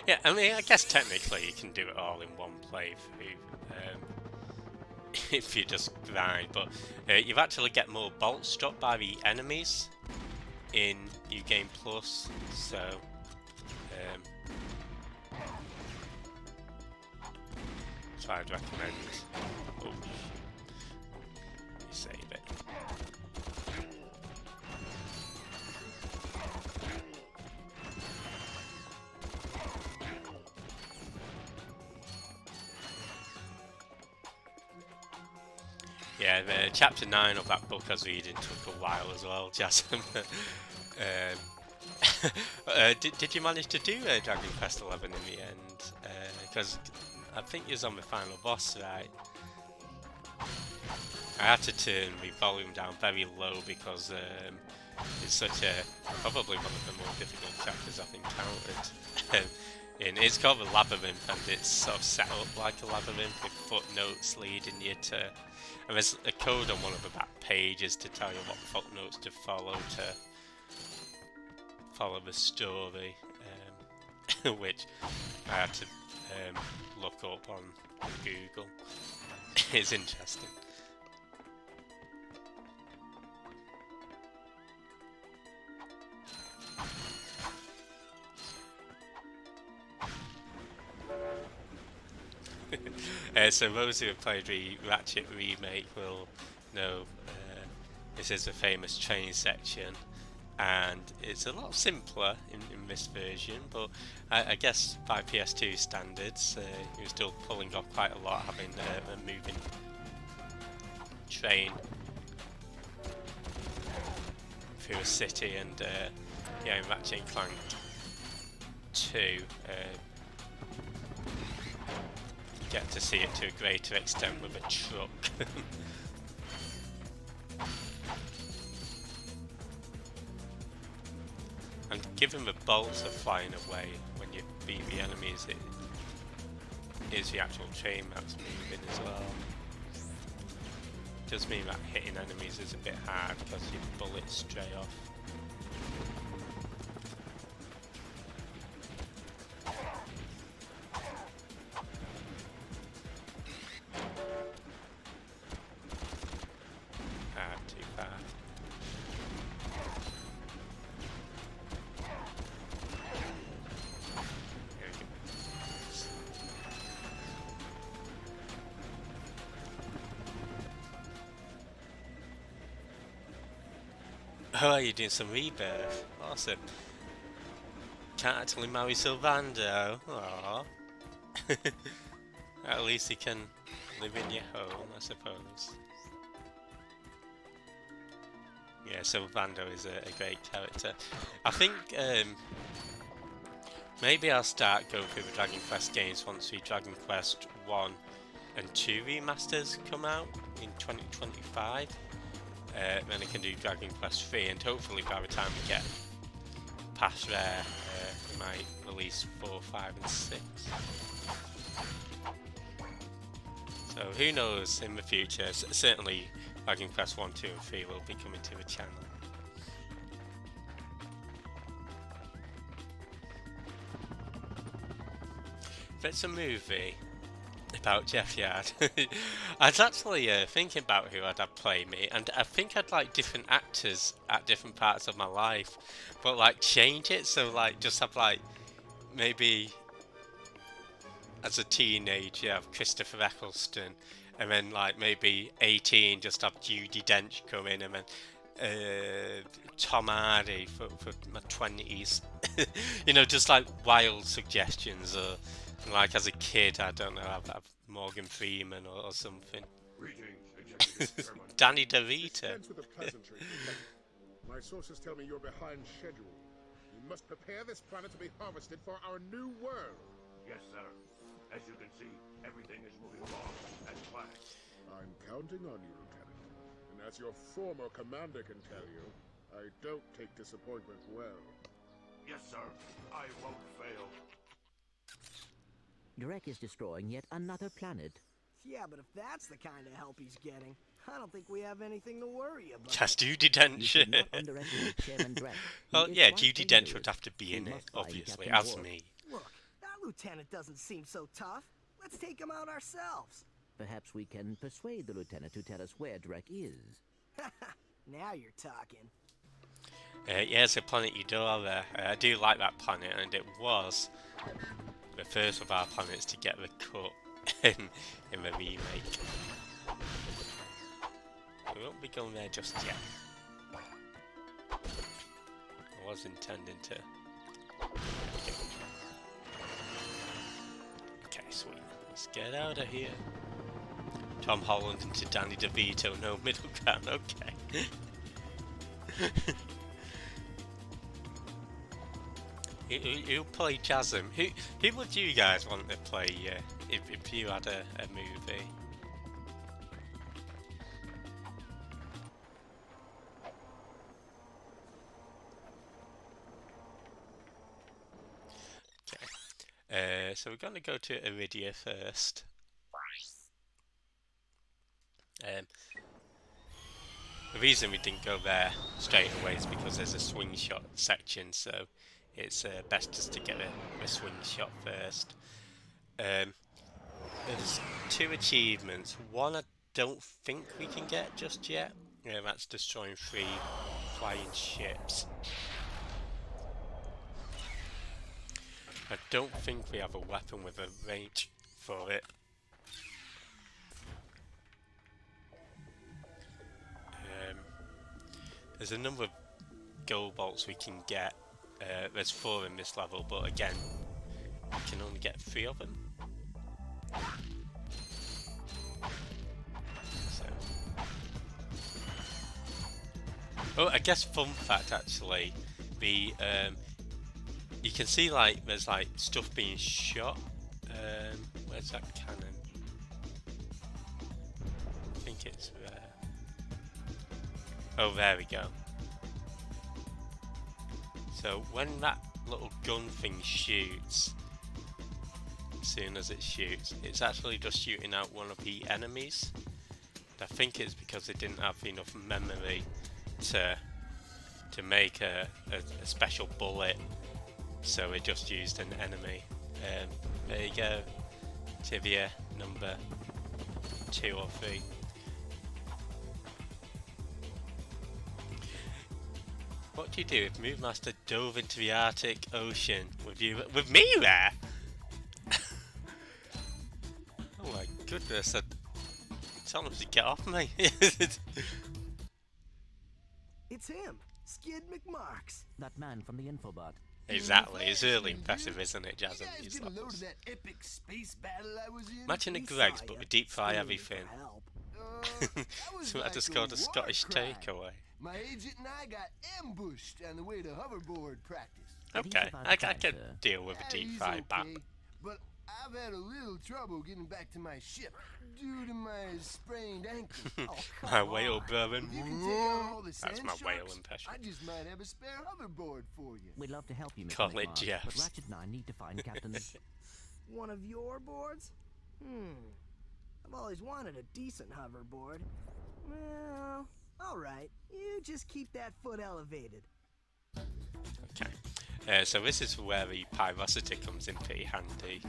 Yeah, I mean, I guess technically you can do it all in 1 playthrough if you just grind, but you actually get more bolts dropped by the enemies in New Game Plus, so I'd recommend. Oh, save it. Yeah, the chapter 9 of that book I was reading took a while as well, Jasmine. Did you manage to do Dragon Quest 11 in the end? Because I think you was on the final boss, right? I had to turn the volume down very low because it's such a probably one of the more difficult chapters I've encountered. And it's called the labyrinth, and it's sort of set up like a labyrinth with footnotes leading you to. And there's a code on one of the back pages to tell you what footnotes to follow the story, which I had to look up on Google. It's interesting. So those who have played the Ratchet remake will know this is a famous train section, and it's a lot simpler in this version, but I guess by PS2 standards you're still pulling off quite a lot, having a moving train through a city. And yeah, in Ratchet and Clank 2 get to see it to a greater extent with a truck. And given the bolts are flying away when you beat the enemies, it is the actual train that's moving as well. It does mean that hitting enemies is a bit hard because your bullets stray off. Oh, you're doing some rebirth. Awesome. Can't actually marry Sylvando. Aww. At least he can live in your home, I suppose. Yeah, Sylvando is a great character. I think maybe I'll start going through the Dragon Quest games once the Dragon Quest 1 and 2 remasters come out in 2025. Then I can do Dragon Quest 3, and hopefully by the time we get past there, we might release 4, 5 and 6. So who knows in the future. Certainly Dragon Quest 1, 2 and 3 will be coming to the channel. If it's a movie, About Jeff Yard. I was actually thinking about who I'd have play me, and I think I'd like different actors at different parts of my life, but like change it so like just have like maybe as a teenager you have Christopher Eccleston, and then like maybe 18 just have Judi Dench come in, and then Tom Hardy for my 20s. You know, just like wild suggestions, or like as a kid, I don't know, have Morgan Freeman or something. Danny DeVito. Dispense with the pleasantries, Lieutenant. My sources tell me you're behind schedule. You must prepare this planet to be harvested for our new world. Yes, sir. As you can see, everything is moving along as planned. I'm counting on you, Lieutenant. And as your former commander can tell you, I don't take disappointment well. Yes, sir. I won't fail. Drek is destroying yet another planet. Yeah, but if that's the kind of help he's getting, I don't think we have anything to worry about. Just Judi Dench. Well, yeah, Judi Dench would have to be in it, obviously, as me. Look, that lieutenant doesn't seem so tough. Let's take him out ourselves. Perhaps we can persuade the lieutenant to tell us where Drek is. Now you're talking. Yeah, it's a planet Eudora. I do like that planet, and it was the first of our planets to get the cut in the remake. We won't be going there just yet. I was intending to. Okay, sweet. Let's get out of here. Tom Holland into Danny DeVito, no middle ground. Okay. Who play Jasm? Who would you guys want to play if you had a movie? Okay. So we're going to go to Iridia first. The reason we didn't go there straight away is because there's a swing shot section, so it's best just to get a swing shot first. There's 2 achievements. One I don't think we can get just yet. That's destroying 3 flying ships. I don't think we have a weapon with a range for it. There's a number of gold bolts we can get. There's 4 in this level, but again, we can only get 3 of them. So. Oh, I guess fun fact actually, the you can see like there's like stuff being shot. Where's that cannon? I think it's there. Oh, there we go. So when that little gun thing shoots, as soon as it shoots, it's actually just shooting out one of the enemies. And I think it's because they didn't have enough memory to make a special bullet, so it just used an enemy. There you go, Tibia number 2 or 3. What do you do if Move Master dove into the Arctic Ocean with me there? Oh my goodness! Tell him to get off me. It's him, Skid McMarks. That man from the infobot. Exactly, it's really impressive, isn't it, Jazz? These levels. Imagine the Gregs, but we deep fry everything. So I just got a Scottish takeaway. My agent and I got ambushed on the way to hoverboard practice. Okay, I can deal with a deep fry bat. But I've had a little trouble getting back to my ship due to my sprained ankle. My whale brother. That's my whale impression. I just might have a spare hoverboard for you. We'd love to help you, Mr. Call it McMahon, Jeff. but Ratchet and I need to find Captain... One of your boards? I've always wanted a decent hoverboard. Well, alright. You just keep that foot elevated. Okay. So this is where the pyrosity comes in pretty handy.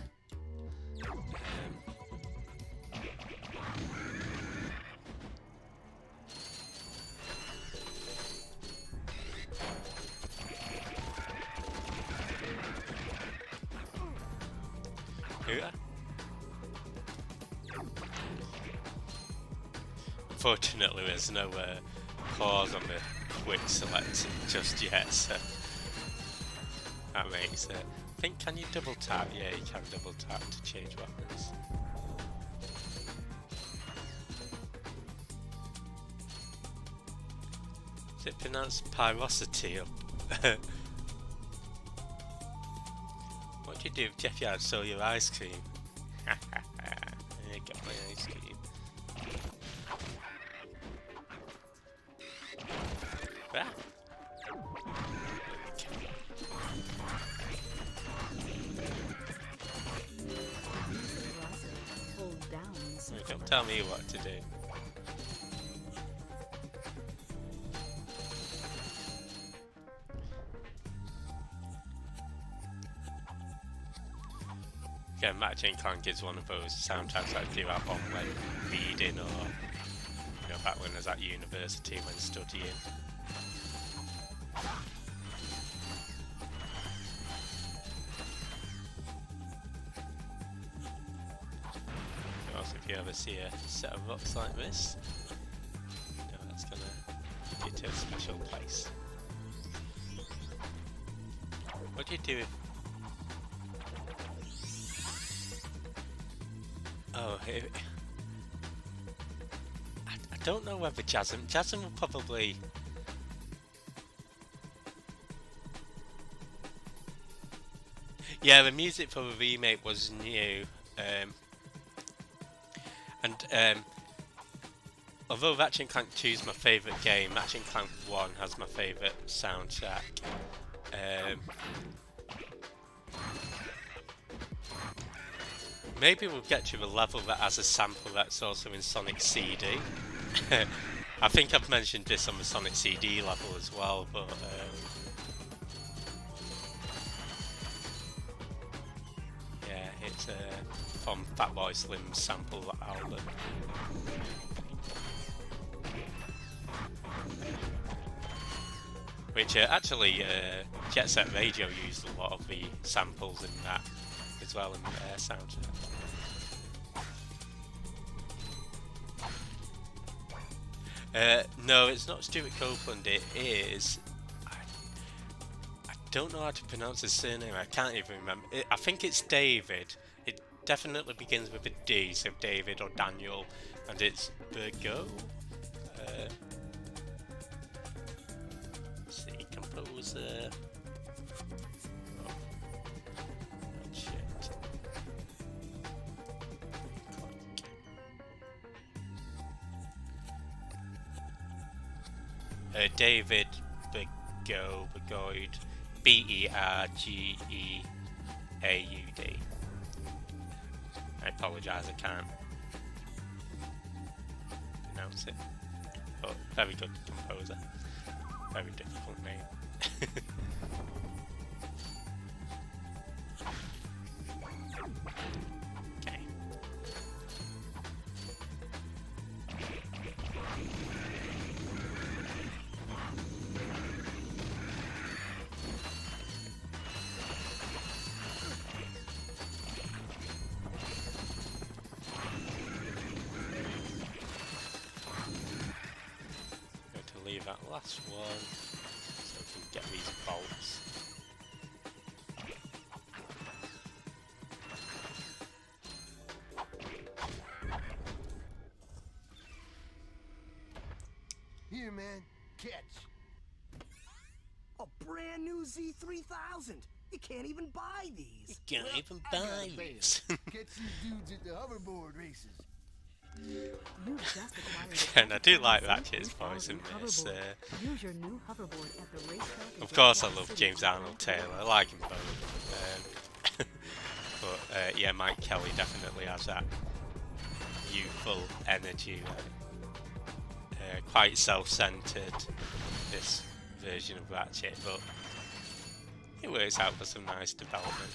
unfortunately there's no pause on the quick select just yet, so that makes it. I think, can you double tap? Yeah, you can double tap to change weapons. Is it pronounced pyrosity? Or what do you do if Jeff Yard stole your ice cream? Get my ice cream. Ah. Don't tell me what to do. Yeah, Ratchet and Clank is one of those soundtracks I do have on when reading, or you know, back when I was at university when studying. Also, if you ever see a set of rocks like this, you know, that's gonna take you to a special place. What do you do if... Oh, I don't know whether Jasmine will probably... Yeah, the music for the remake was new, and although Ratchet and Clank 2 is my favourite game, Ratchet and Clank 1 has my favourite soundtrack. Maybe we'll get to a level that has a sample that's also in Sonic CD. I think I've mentioned this on the Sonic CD level as well, but yeah, it's from Fatboy Slim's sample album. Which actually Jet Set Radio used a lot of the samples in that as well in their soundtrack. No, it's not Stuart Copeland, it is... I don't know how to pronounce his surname, I can't even remember. I think it's David. It definitely begins with a D, so David or Daniel, and it's Virgo. Let's see, composer... Oh, shit. David Bergoud, Bergeaud. I apologise, I can't pronounce it. But very good composer. Very difficult name. Okay. That last one so we can get these bolts. Here, man, catch. A brand new Z3000. You can't even buy these. You can't even buy these. Catch these dudes at the hoverboard races. And I do like Ratchet's voice in this. Use your new hoverboard at the racetrack. Of course, I love James Arnold Taylor. I like him both. But yeah, Mike Kelly definitely has that youthful energy. Quite self-centered, this version of Ratchet, but it works out for some nice development.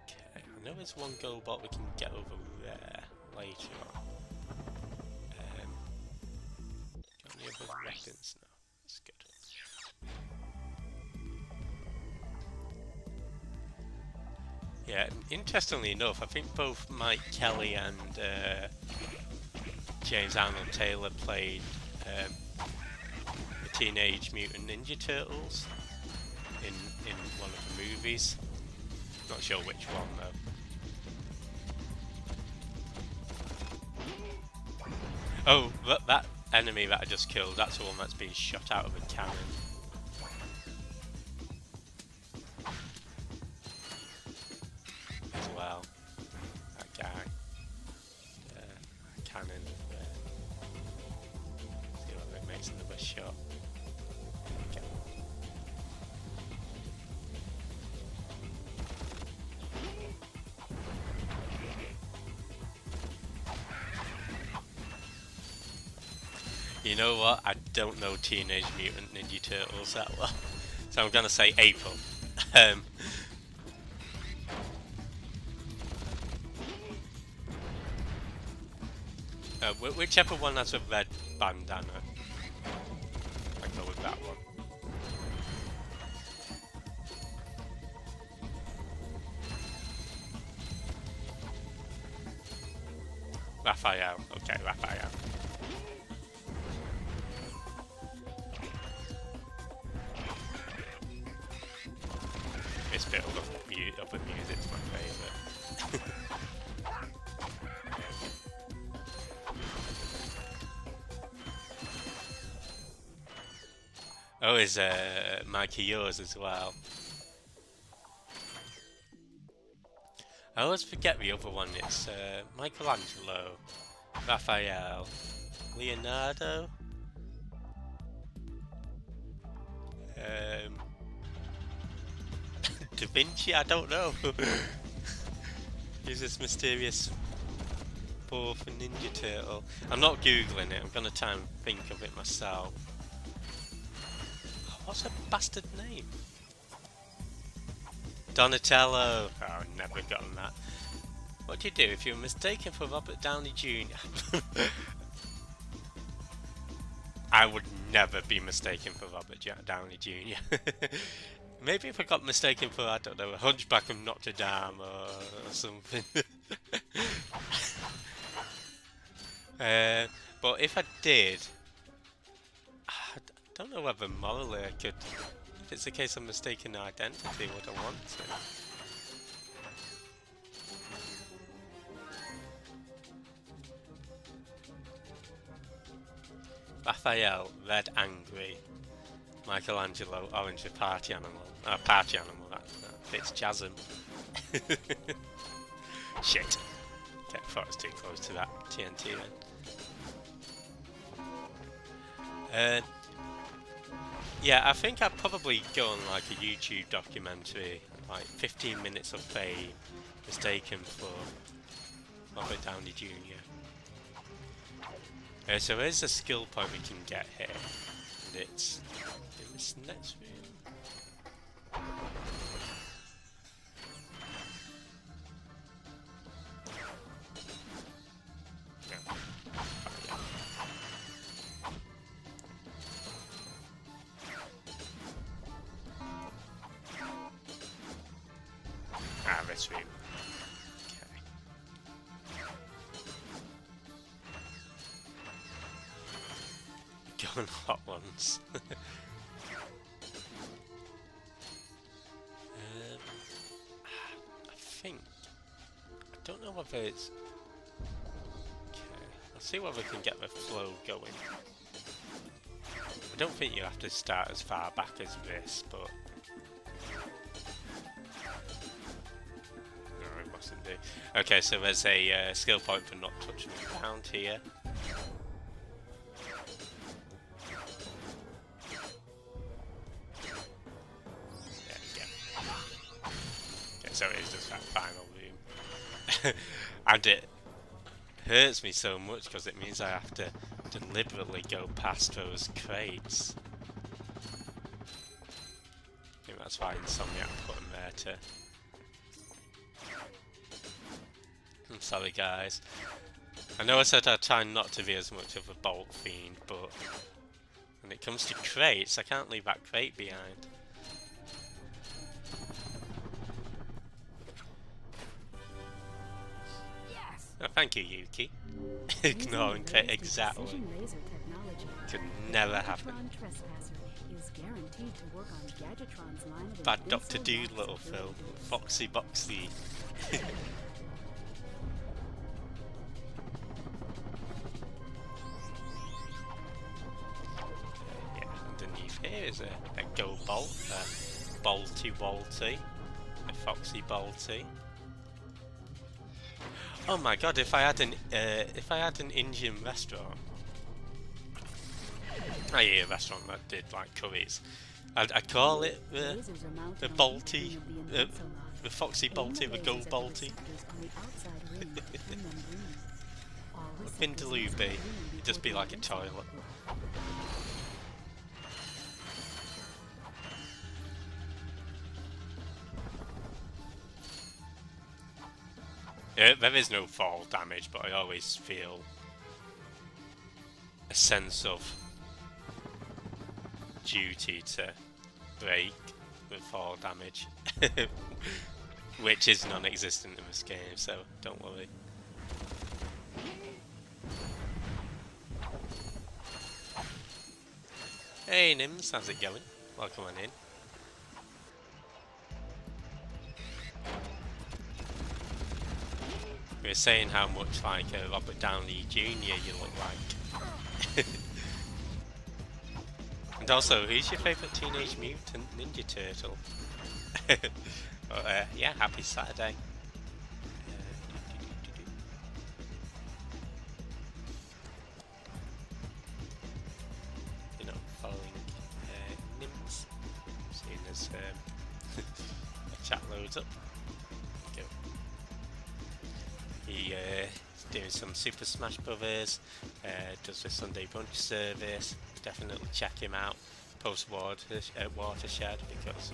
Okay, I know there's one gold bot we can get over there later on. Got any other weapons? No, that's good. Yeah, interestingly enough, I think both Mike Kelly and James Arnold Taylor played the Teenage Mutant Ninja Turtles in one of the movies. Not sure which one though. Oh, that enemy that I just killed, that's the one that's being shot out of a cannon. As well. That guy. Cannon. See whether it makes another shot. Okay. You know what? I don't know Teenage Mutant Ninja Turtles that well, so I'm gonna say April. Whichever one has a red bandana, I go with that one. Raphael. Okay, Raphael. This bit of the music's my favourite. Oh, is Mikey yours as well? I always forget the other one. It's Michelangelo, Raphael, Leonardo, Da Vinci. I don't know. Who's this mysterious fourth Ninja Turtle? I'm not googling it. I'm gonna try and think of it myself. What's her bastard name? Donatello! Oh, never gotten that. What do you do if you're mistaken for Robert Downey Jr.? I would never be mistaken for Robert Downey Jr. Maybe if I got mistaken for, I don't know, a Hunchback of Notre Dame or something. But if I did, I don't know whether morally I could. If it's a case of mistaken identity, would I want to? Raphael, red angry. Michelangelo, orange a party animal. Party animal, that fits Jasm. Shit. Okay, I thought I was too close to that TNT then. Yeah, I think I'd probably go on like a YouTube documentary, like 15 minutes of fame, mistaken for Robert Downey Jr. So there's a skill point we can get here, and it's in this next room. This room. Okay. Going hot ones. I think. I don't know whether it's. Okay. I'll see whether we can get the flow going. I don't think you have to start as far back as this, but. Okay, so there's a skill point for not touching the ground here. There we go. Okay, so it is just that final room. And it hurts me so much because it means I have to deliberately go past those crates. I think that's why Insomniac put them there to... I'm sorry guys. I know I said I'd try not to be as much of a bolt fiend, but when it comes to crates, I can't leave that crate behind. Yes. Oh, Thank you, Yuki. Ignoring Pit exactly. Precision laser technology, Could never happen. Gadgetron Trespasser is guaranteed to work on Gadgetron's line of Bad Dr. invincible Doolittle, lapse Phil. abilities. Foxy Boxy. Yeah, underneath here is a Go Bolt, a Bolty Bolty, a Foxy Bolty. Oh my god! If I had an Indian restaurant, I eat a restaurant that did like curries, I'd call it the Bolty, the Foxy Bolty, the Go Bolty. Vindaloo be, it'd just be like a toilet. There is no fall damage, but I always feel a sense of duty to break the fall damage, which is non-existent in this game, so don't worry. Hey Nims, how's it going? Welcome on in. We were saying how much like Robert Downey Jr. you look like. And also, who's your favourite Teenage Mutant Ninja Turtle? But, yeah, happy Saturday. You know, following Nims. Seeing as the chat loads up. Go. He is doing some Super Smash Brothers, does the Sunday brunch service. Definitely check him out. Post Watershed because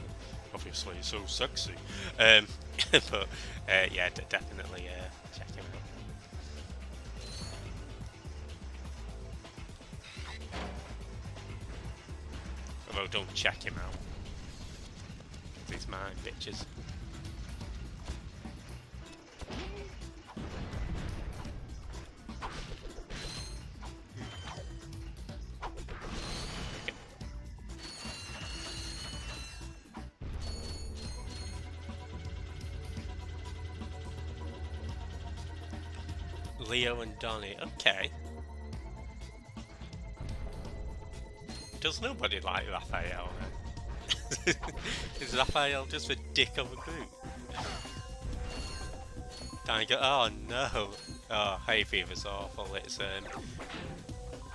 obviously he's so sexy. But yeah, definitely check him out. Although don't check him out. He's mine, bitches. Leo and Donnie, okay. Does nobody like Raphael then? Is Raphael just a dick of a group? Danny go, oh no. Oh, hay fever's awful. It's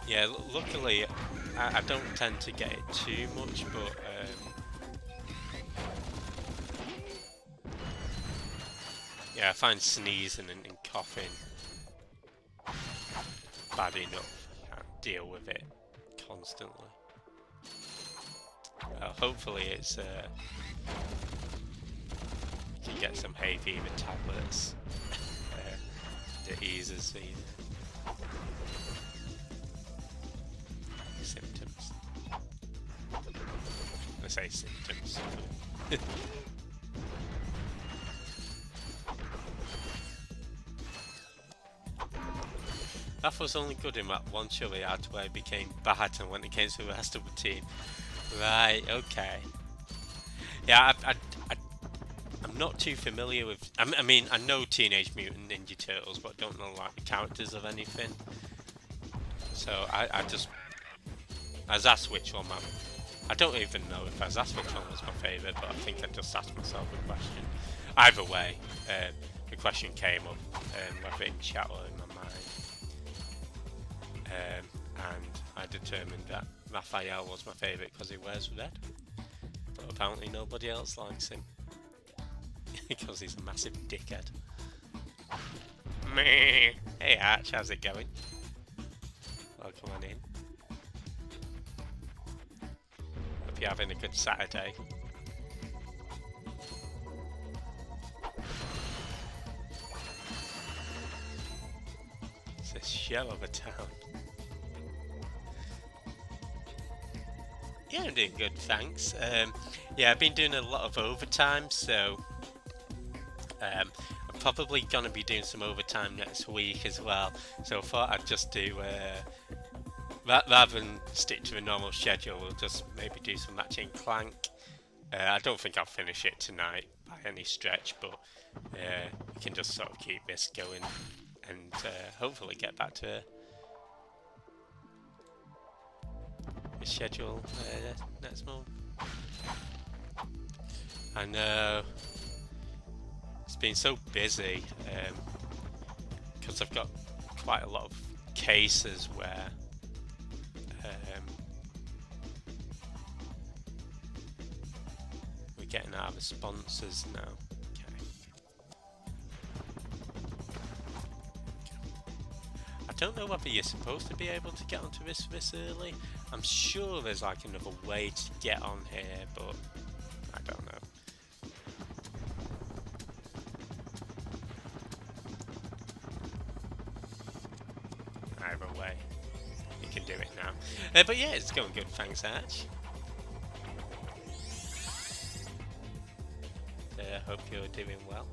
yeah, luckily I don't tend to get it too much, but yeah, I find sneezing and coughing bad enough. I can't deal with it constantly. Hopefully it's you can get some hay fever tablets that eases the symptoms. I say symptoms. That was only good in that one show he had where he became bad, and when it came to the rest of the team. Right, okay. Yeah, I'm not too familiar with... I mean, I know Teenage Mutant Ninja Turtles, but I don't know, like, the characters of anything. So, I just... I was asked which one I don't even know if I was asked which one was my favourite, but I think I just asked myself a question. Either way, the question came up, whether in chat or in my mind. And I determined that Raphael was my favourite because he wears red, but apparently nobody else likes him because he's a massive dickhead. Meh. Hey Arch, how's it going? Welcome on in. Hope you're having a good Saturday. It's a shell of a town. Yeah, I'm doing good, thanks. Yeah, I've been doing a lot of overtime, so I've probably going to be doing some overtime next week as well, so I thought I'd just do, rather than stick to a normal schedule, we'll just maybe do some Ratchet and Clank. I don't think I'll finish it tonight by any stretch, but we can just sort of keep this going and hopefully get back to a schedule next month. I know it's been so busy because I've got quite a lot of cases where we're getting our responses now. I don't know whether you're supposed to be able to get onto this early. I'm sure there's like another way to get on here, but I don't know. Either way, you can do it now. But yeah, it's going good, thanks Arch. Hope you're doing well.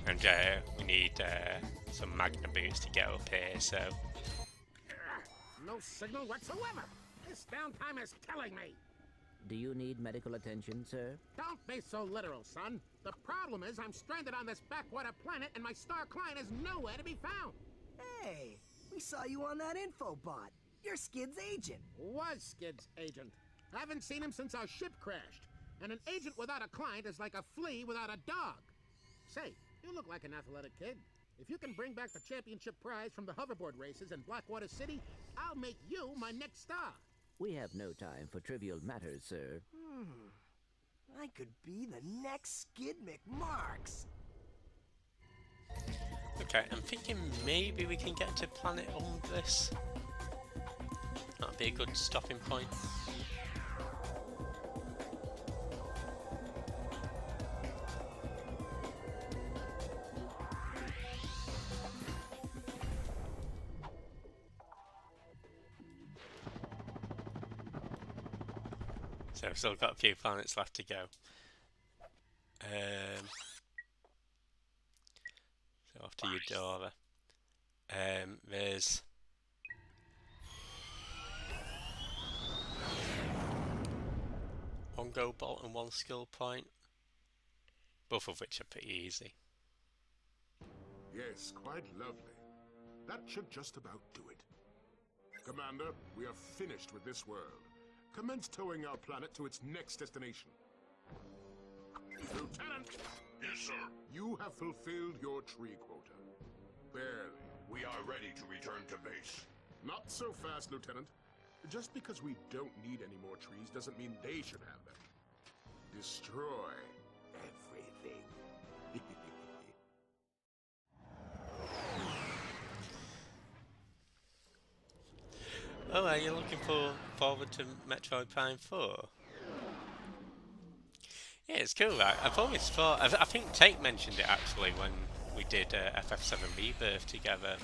And we need some Magna boots to get up here, so... No signal whatsoever! This downtime is killing me! Do you need medical attention, sir? Don't be so literal, son. The problem is I'm stranded on this backwater planet and my star client is nowhere to be found. Hey, we saw you on that info bot. You're Skid's agent. Was Skid's agent. Haven't seen him since our ship crashed. And an agent without a client is like a flea without a dog. Say, you look like an athletic kid. If you can bring back the championship prize from the hoverboard races in Blackwater City, I'll make you my next star. We have no time for trivial matters, sir. I could be the next Skid McMarks. Okay, I'm thinking maybe we can get to Planet Umbris. That'd be a good stopping point. So we've still got a few planets left to go. So off to Eudora. There's one go bolt and one skill point, both of which are pretty easy. Yes, quite lovely. That should just about do it. Commander, we are finished with this world. Commence towing our planet to its next destination. Lieutenant! Yes, sir. You have fulfilled your tree quota. Barely. We are ready to return to base. Not so fast, Lieutenant. Just because we don't need any more trees doesn't mean they should have them. Destroy everything. Oh, are you looking forward to Metroid Prime 4? Yeah, it's cool, right? I've always thought... I think Tate mentioned it, actually, when we did FF7 Rebirth together,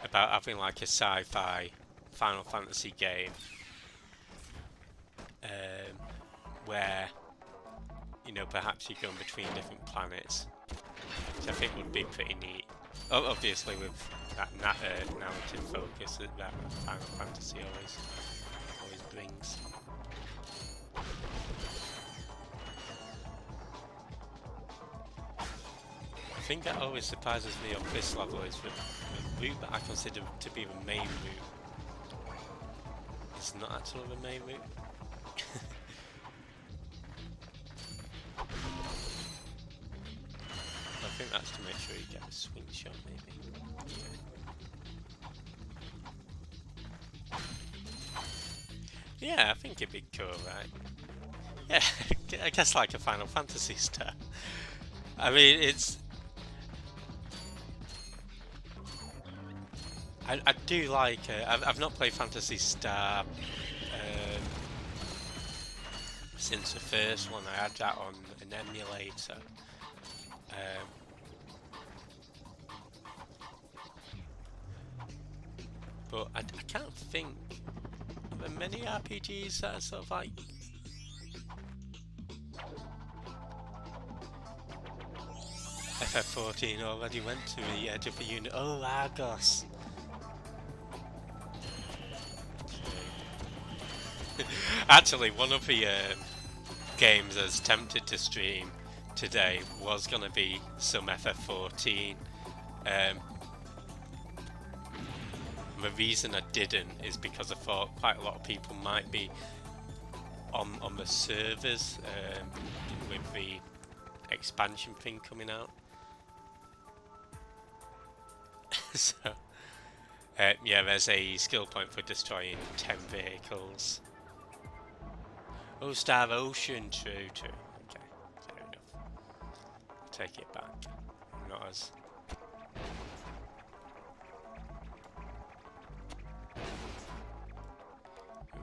about having, like, a sci-fi Final Fantasy game where, you know, perhaps you're going between different planets, which I think would be pretty neat. Obviously, with that narrative focus that Final Fantasy always brings. The thing that always surprises me on this level is the route that I consider to be the main route. It's not actually the main route. I think that's to make sure you get a swing shot, maybe. Yeah, I think it'd be cool, right? Yeah, I guess like a Final Fantasy star. I mean, it's I do like. I've not played Phantasy Star since the first one. I had that on an emulator. But I can't think. Are there many RPGs that are sort of like. FF14 already went to the edge of the unit. Oh, Argos! Actually, one of the games I was tempted to stream today was going to be some FF14. The reason I didn't is because I thought quite a lot of people might be on the servers with the expansion thing coming out. So, yeah, there's a skill point for destroying 10 vehicles. Oh, Star Ocean, true. Okay, fair enough. Take it back. I'm not as...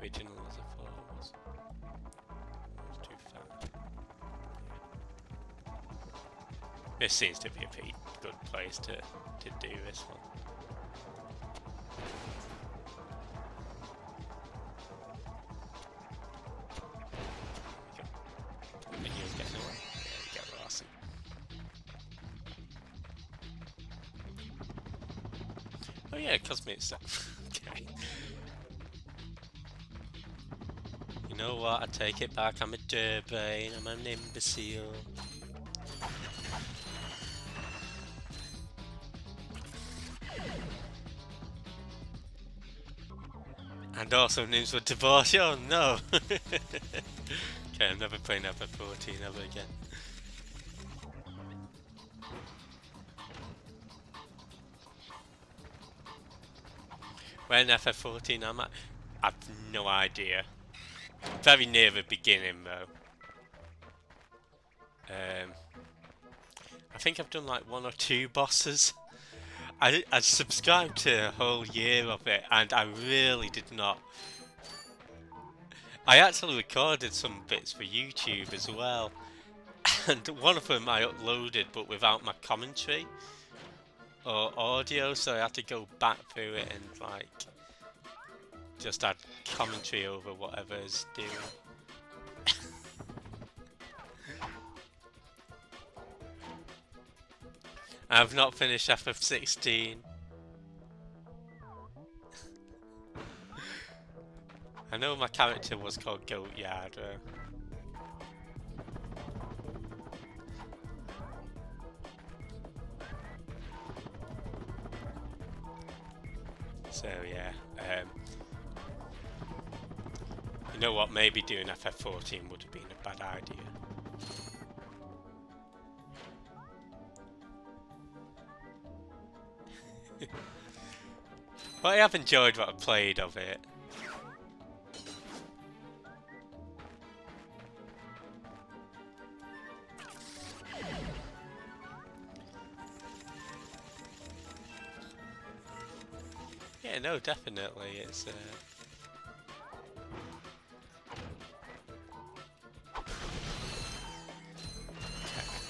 original as I thought it was. It was too far. This seems to be a pretty good place to do this one. Oh yeah, cosmic stuff. Okay. You know what? I take it back. I'm a dirtbrain. I'm an imbecile. And also names were divorce. Oh no! Okay, I'm never playing FF14 ever again. Where in FF14 am I? I've no idea. I'm very near the beginning though. I think I've done like 1 or 2 bosses. I subscribed to a whole year of it and I really did not. I actually recorded some bits for YouTube as well. And one of them I uploaded but without my commentary or audio, so I had to go back through it and like just add commentary over whatever's doing. I've not finished FF16. I know my character was called Goat Yard. So yeah, you know what? Maybe doing FF14 would have been a bad idea. But I have enjoyed what I've played of it. Yeah, no, definitely. It's I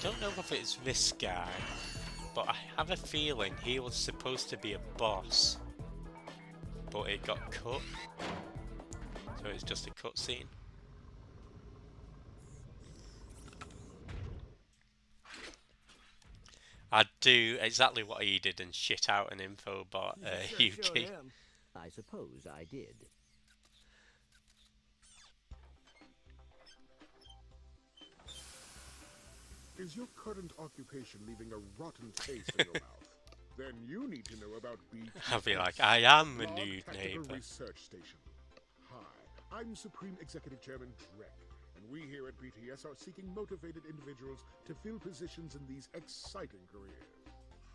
don't know if it's this guy, but I have a feeling he was supposed to be a boss, but it got cut, so it's just a cutscene. I'd do exactly what he did and shit out an infobot, Yuki. I suppose I did. Is your current occupation leaving a rotten taste in your mouth? Then you need to know about BTS. I'll be like, I am a Blog nude Tactical neighbor. Research Station. Hi, I'm Supreme Executive Chairman Drek, and we here at BTS are seeking motivated individuals to fill positions in these exciting careers.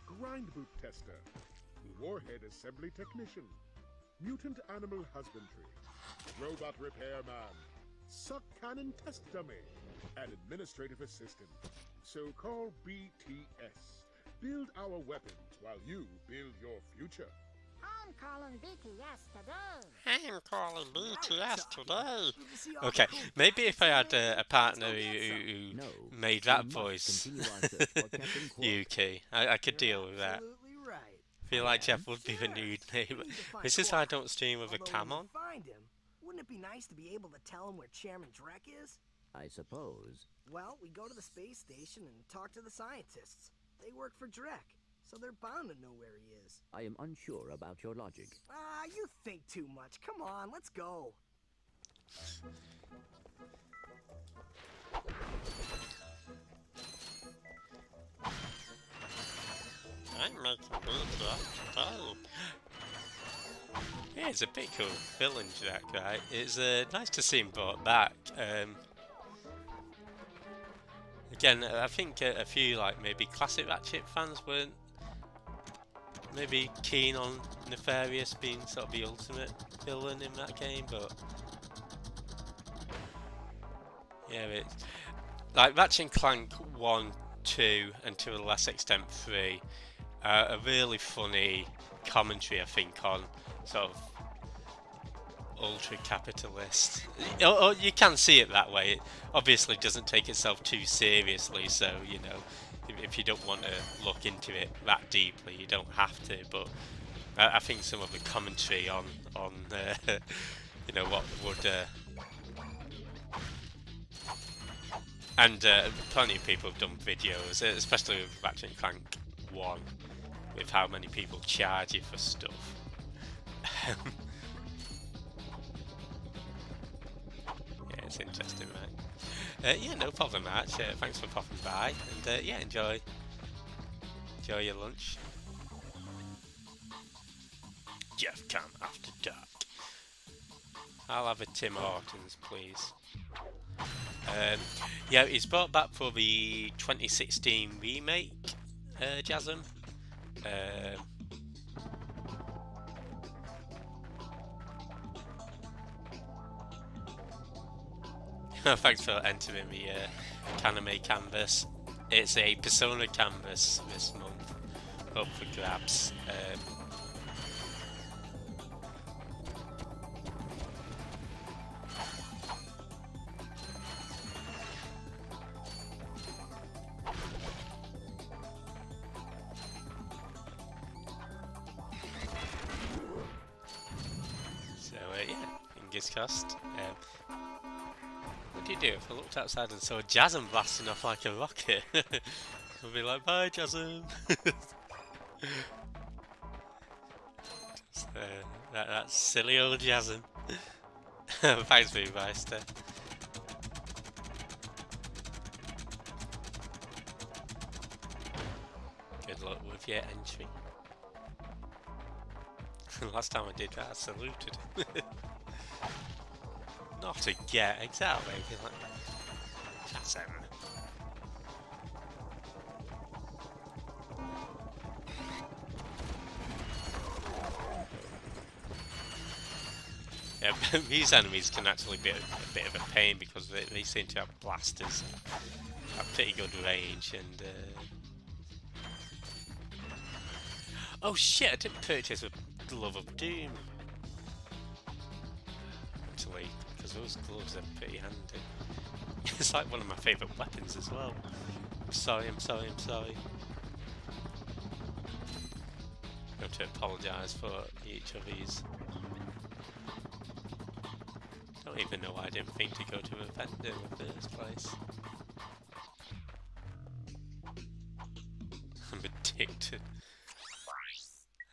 Grind boot tester, warhead assembly technician, mutant animal husbandry, robot repairman, suck cannon test dummy, and administrative assistant. So call BTS. Build our weapons while you build your future. I'm calling BTS today. I'm calling BTS today. Okay, maybe if I had a partner who made that voice, Yuki, I could deal with that. I feel like Jeff would be the nude neighbor. This is why I don't stream with a cam on. Find him. Wouldn't it be nice to be able to tell him where Chairman Drek is? I suppose. Well, we go to the space station and talk to the scientists. They work for Drek, so they're bound to know where he is. I am unsure about your logic. Ah, you think too much. Come on, let's go. I'm making BTS today. Yeah, it's a bit cool villain, Jack, right? It's nice to see him brought back. Again, I think a few like maybe classic Ratchet fans weren't maybe keen on Nefarious being sort of the ultimate villain in that game, but yeah, it's like Ratchet and Clank 1, 2, and to a less extent 3. A really funny commentary, I think, on sort of ultra-capitalist. Or you can see it that way. It obviously doesn't take itself too seriously, so, you know, if you don't want to look into it that deeply, you don't have to, but I think some of the commentary on you know, what would... and plenty of people have done videos, especially with Ratchet and Clank 1, with how many people charge you for stuff. Yeah, it's interesting, right? Yeah, no problem, Arch. Thanks for popping by, and yeah, enjoy your lunch. Jeff Cam After Dark. I'll have a Tim Hortons, please. Yeah, it's brought back for the 2016 remake, Jasm. Thanks for entering the Kaname canvas. It's a Persona canvas this month, up for grabs. Yeah, fingers crossed. What do you do if I looked outside and saw Jasm blasting off like a rocket? I'll be like, bye Jasm! That silly old Jasm. Thanks for your advice, Good luck with your entry. Last time I did that, I saluted him. Not again, exactly. Like, Jasm. Yeah, these enemies can actually be a bit of a pain because they seem to have blasters, have pretty good range, and oh shit! I didn't purchase a Glove of Doom. Actually, because those gloves are pretty handy. It's like one of my favourite weapons as well. I'm sorry. I have to apologise for each of these. I don't even know why I didn't think to go to a vendor in the first place. I'm addicted.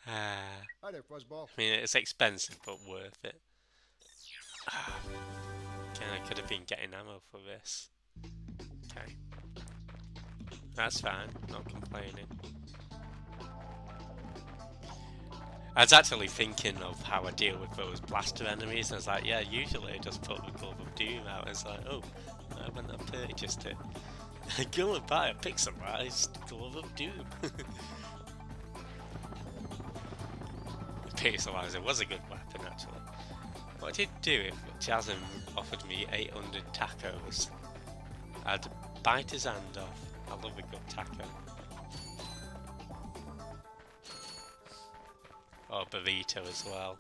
Hi there, Fuzzball. I mean, it's expensive, but worth it. Again, I could have been getting ammo for this. Okay. That's fine, not complaining. I was actually thinking of how I deal with those blaster enemies, and I was like, yeah, usually I just put the Glove of Doom out. It's like, oh, I went and purchased it. Go and buy a pixelized Glove of Doom. Pixelizer was a good weapon, actually. What I'd do if Jasm offered me 800 tacos, I'd bite his hand off. I love a good taco. or burrito as well.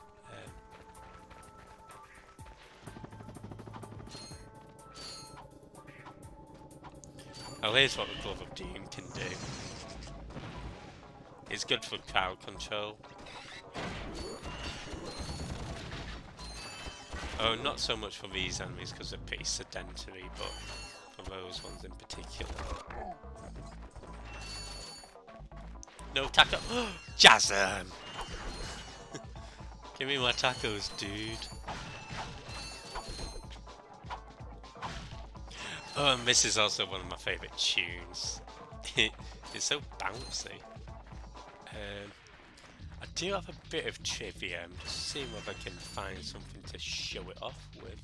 Oh, here's what the Glove of Doom can do. It's good for crowd control. Oh, not so much for these enemies because they're pretty sedentary, but for those ones in particular. No taco. Jasm! Give me my tacos, dude. Oh, and this is also one of my favourite tunes. It's so bouncy. I do have a bit of trivia. I'm just seeing whether I can find something to show it off with.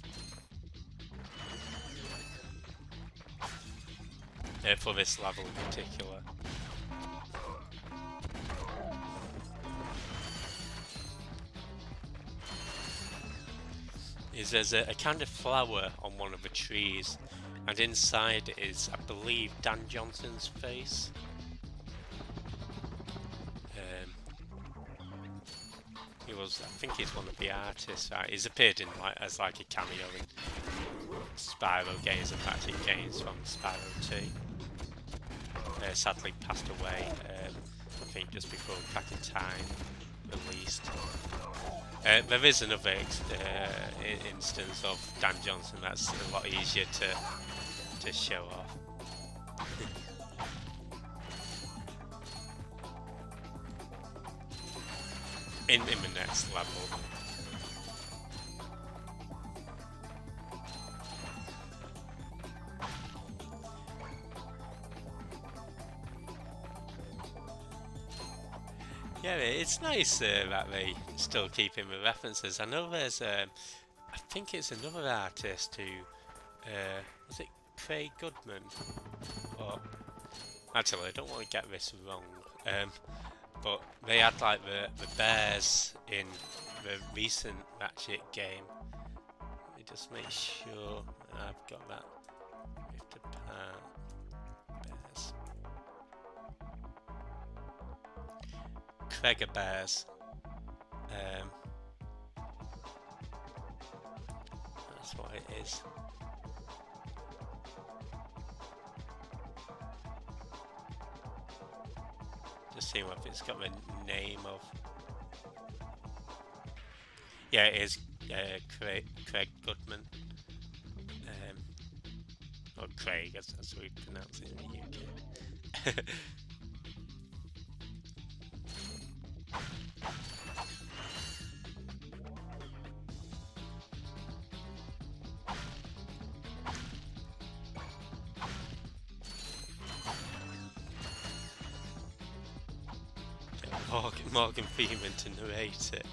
For this level in particular. There's a kind of flower on one of the trees, and inside it is, I believe, Dan Johnson's face. I think he's one of the artists. Right? He's appeared in as like a cameo in Spyro games and Ratchet games from Spyro 2. Sadly passed away, I think just before Crack in Time released. There is another instance of Dan Johnson that's a lot easier to show off. In the next level. Yeah, it's nice that they still keep in the references. I know there's, I think it's another artist who, was it Craig Goodman? Or, actually, I don't want to get this wrong. But they had like the bears in the recent Ratchet game. Let me just make sure I've got that ripped apart. Bears. Krieger bears. That's what it is. Just seeing if it's got the name of. Yeah, it is Craig Goodman. Or Craig, as we pronounce it in the UK. Morgan Freeman to narrate it.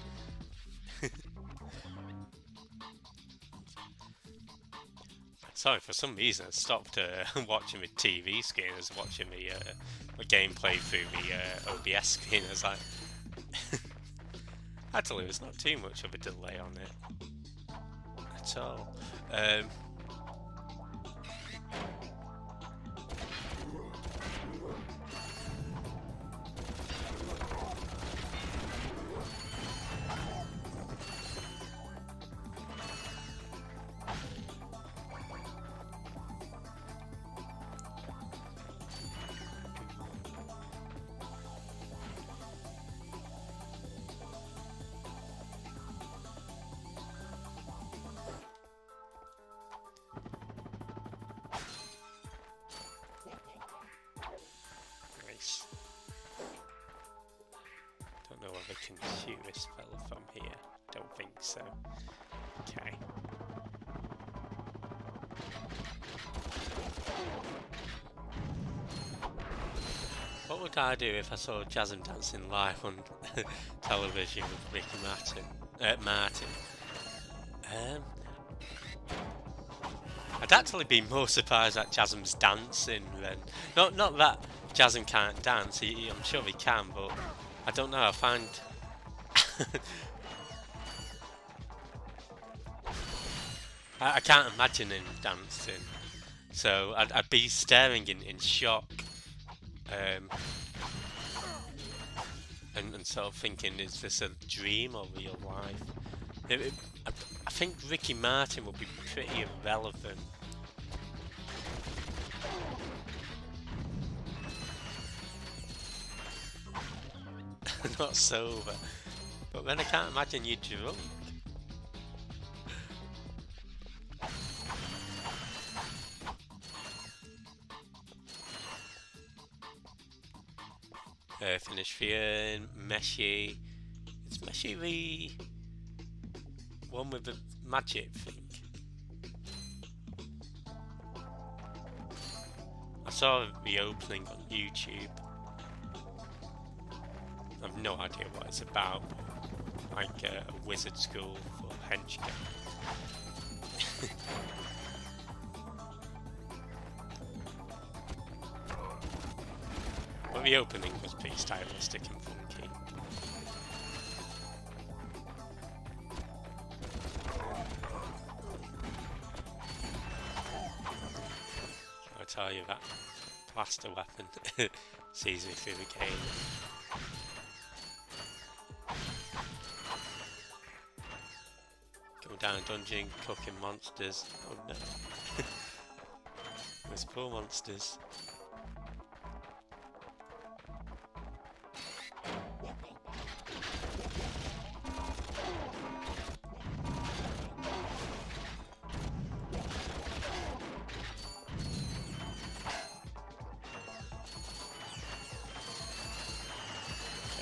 Sorry, for some reason I stopped watching the TV screen. I was watching the gameplay through the OBS screen. I was like, actually, there's not too much of a delay on it at all. Can shoot this fella from here? Don't think so. Okay. What would I do if I saw Jasm dancing live on television with Ricky Martin? I'd actually be more surprised at Jasm's dancing than not that Jasm can't dance. I'm sure he can, but I don't know. I find I can't imagine him dancing, so I'd be staring in shock, and and sort of thinking, is this a dream or real life? I think Ricky Martin would be pretty irrelevant. Not sober. But then I can't imagine you drunk. Finish Fian, Meshi. Is Meshi the one with the magic thing? I saw the opening on YouTube. I have no idea what it's about. Like a wizard school for henchmen. But the opening was pretty stylistic and funky. I tell you, that blaster weapon sees me through the game. Go down a dungeon, cooking monsters. Oh no. Those poor monsters.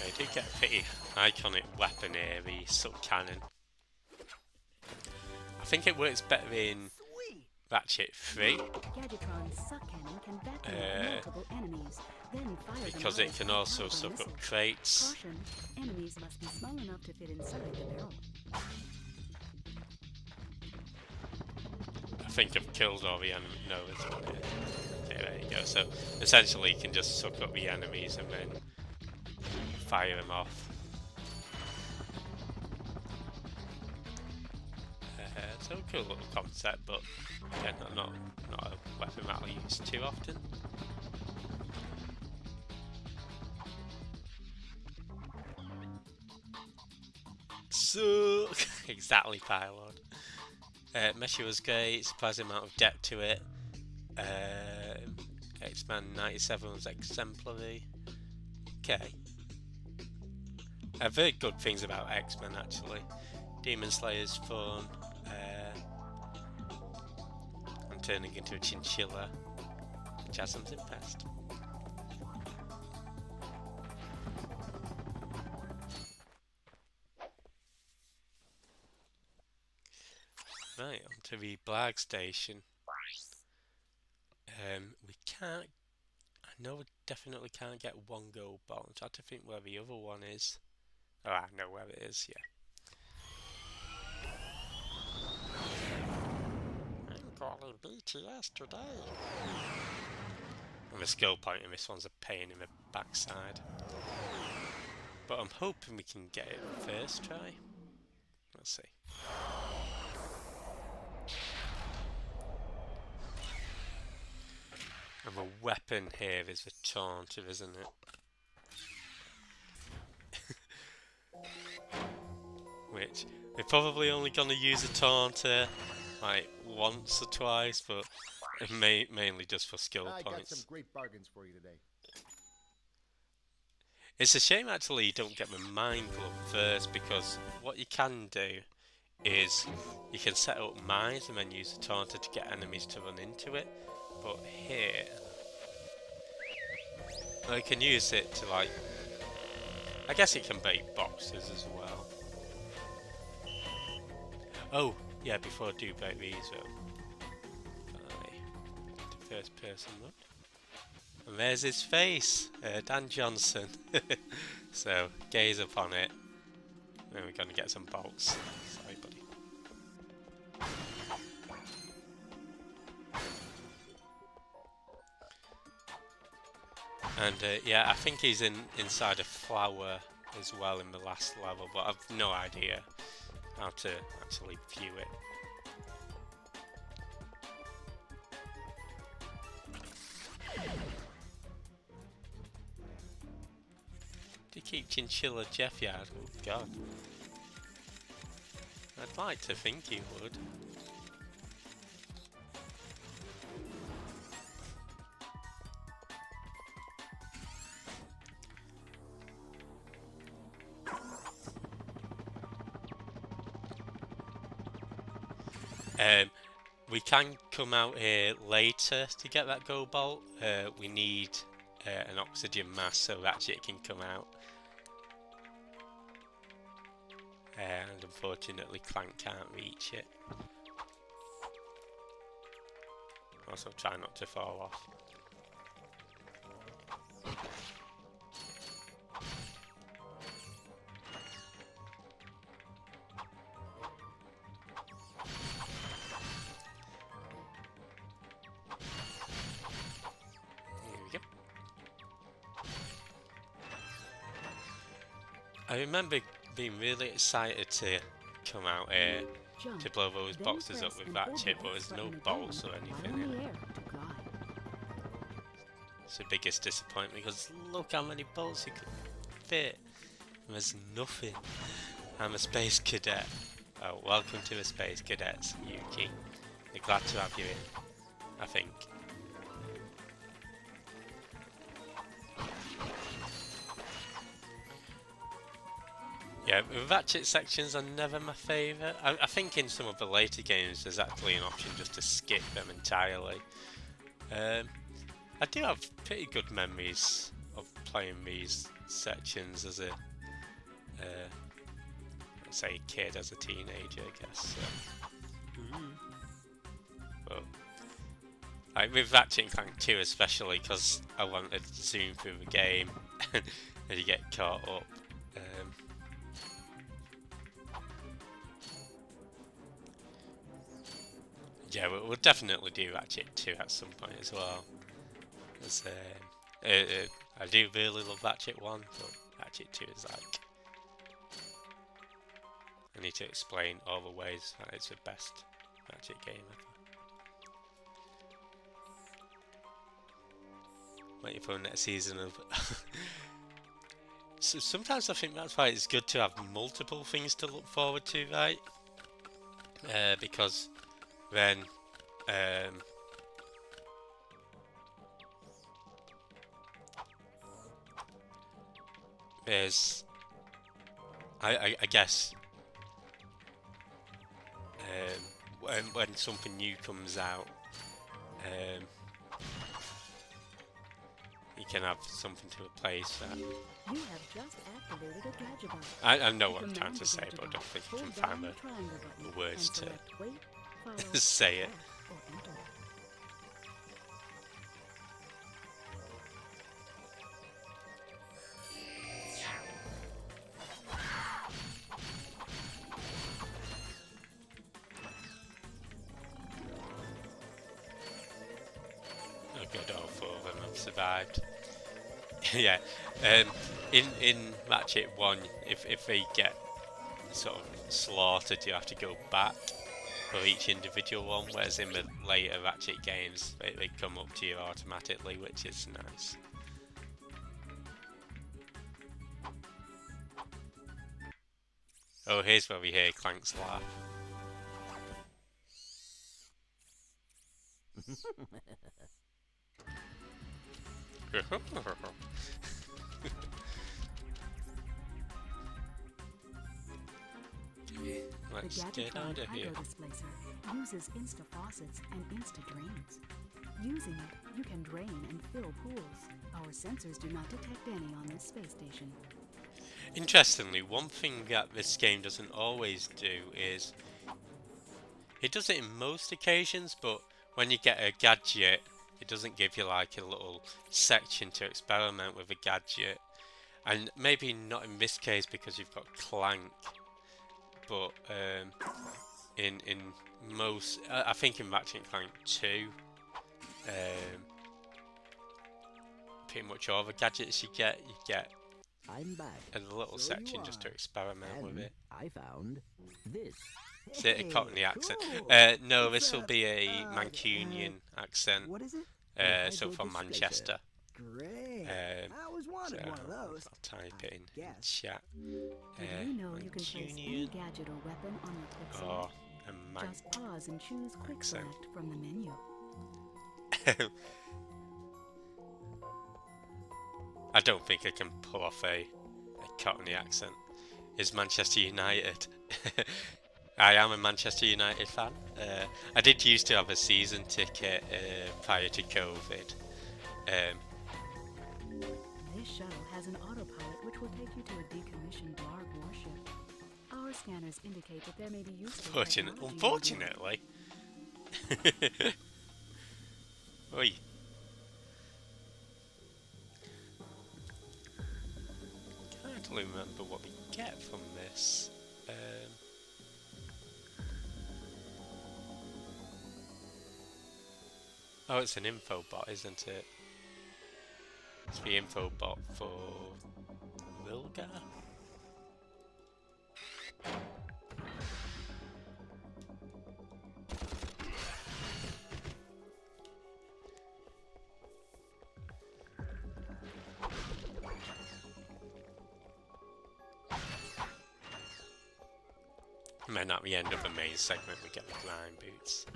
I did get a pretty iconic weapon here, the sub cannon. I think it works better in Ratchet 3 because it can also suck up crates. Enemies must be small enough to fit inside the barrel. I think I've killed all the enemies. No, it's not it. Okay, there you go. So essentially, you can just suck up the enemies and then fire them off. So cool little concept, but again, not a weapon that I'll use too often. Suck! Exactly, Pylon. Meshi was great, surprising amount of depth to it. X-Men 97 was exemplary. Okay. I've heard good things about X-Men actually. Demon Slayer's fun. I'm turning into a chinchilla, which has something past. Right, on to the Blag Station. We can't... I know we definitely can't get one gold ball. I'm trying to think where the other one is. Oh, I know where it is, yeah. I'm calling BTS today. And the skill point in this one's a pain in the backside. But I'm hoping we can get it first try. Let's see. And the weapon here is the taunter, isn't it? Which we're probably only gonna use a taunter like once or twice, but mainly just for skill points. I got some great bargains for you today. It's a shame actually you don't get the mind glove first, because what you can do is you can set up mines and then use the taunter to get enemies to run into it. But here, I can use it to like, I guess it can bait boxes as well. Oh, yeah, before I do bait these up, to first person mode. And there's his face, Dan Johnson. So, gaze upon it. Then we're going to get some bolts. Sorry, buddy. And yeah, I think he's inside a flower as well in the last level, but I've no idea how to actually view it. keep Chinchilla Jeff Yard? Oh god. I'd like to think he would. We can come out here later to get that gold bolt. We need an oxygen mask so Ratchet can come out. And unfortunately Clank can't reach it. Also try not to fall off. I remember being really excited to come out here to blow those boxes up with Ratchet, but there's no bolts or anything in it. It's the biggest disappointment because look how many bolts you could fit. And there's nothing. I'm a space cadet. Oh, welcome to the Space Cadets, Yuki. We're glad to have you in, I think. Yeah, Ratchet sections are never my favourite. I think in some of the later games there's actually an option just to skip them entirely. I do have pretty good memories of playing these sections as a, let's say, kid, as a teenager, I guess. But like with Ratchet and Clank 2 especially, because I wanted to zoom through the game and you get caught up. Yeah, we'll definitely do Ratchet 2 at some point as well. As, I do really love Ratchet 1, but Ratchet 2 is like... I need to explain all the ways that it's the best Ratchet game ever. Waiting for the next season of... So sometimes I think that's why it's good to have multiple things to look forward to, right? Because... then there's I guess when something new comes out, you can have something to replace that. You have just activated a gadget box. I know what I'm trying to say, but I don't think I can find the words to say it. Oh good, all four of them have survived. Yeah, in Ratchet 1, if they get sort of slaughtered, you have to go back for each individual one, whereas in the later Ratchet games they come up to you automatically, which is nice. Oh, here's where we hear Clank's laugh. Let's get out of here. Displacer uses insta faucets and insta drains. Using it, you can drain and fill pools. Our sensors do not detect any on this space station. Interestingly, one thing that this game doesn't always do is, it does it in most occasions, but when you get a gadget, it doesn't give you like a little section to experiment with a gadget. And maybe not in this case because you've got Clank, but in most, I think in Ratchet and Clank 2, pretty much all the gadgets you get I'm back. a little So section you just to are. experiment with And it. I found this. Is it a Cockney accent? cool. No, What's this will that? be a Mancunian accent. What is it? So from Manchester. Great. I always wanted one of those. I'll type it in Guess. chat. Did you know you can place any gadget or weapon on your quick select? Just pause and choose quick select from the menu. I don't think I can pull off a Cockney accent. Is Manchester United? I am a Manchester United fan. I did used to have a season ticket prior to COVID. This shuttle has an autopilot which will take you to a decommissioned Blarg warship. Our scanners indicate that there may be useful Unfortunately. Oi. Can't really remember what we get from this. Oh, it's an info bot, isn't it? It's the info bot for Vilga. And then at the end of the main segment we get the blind boots.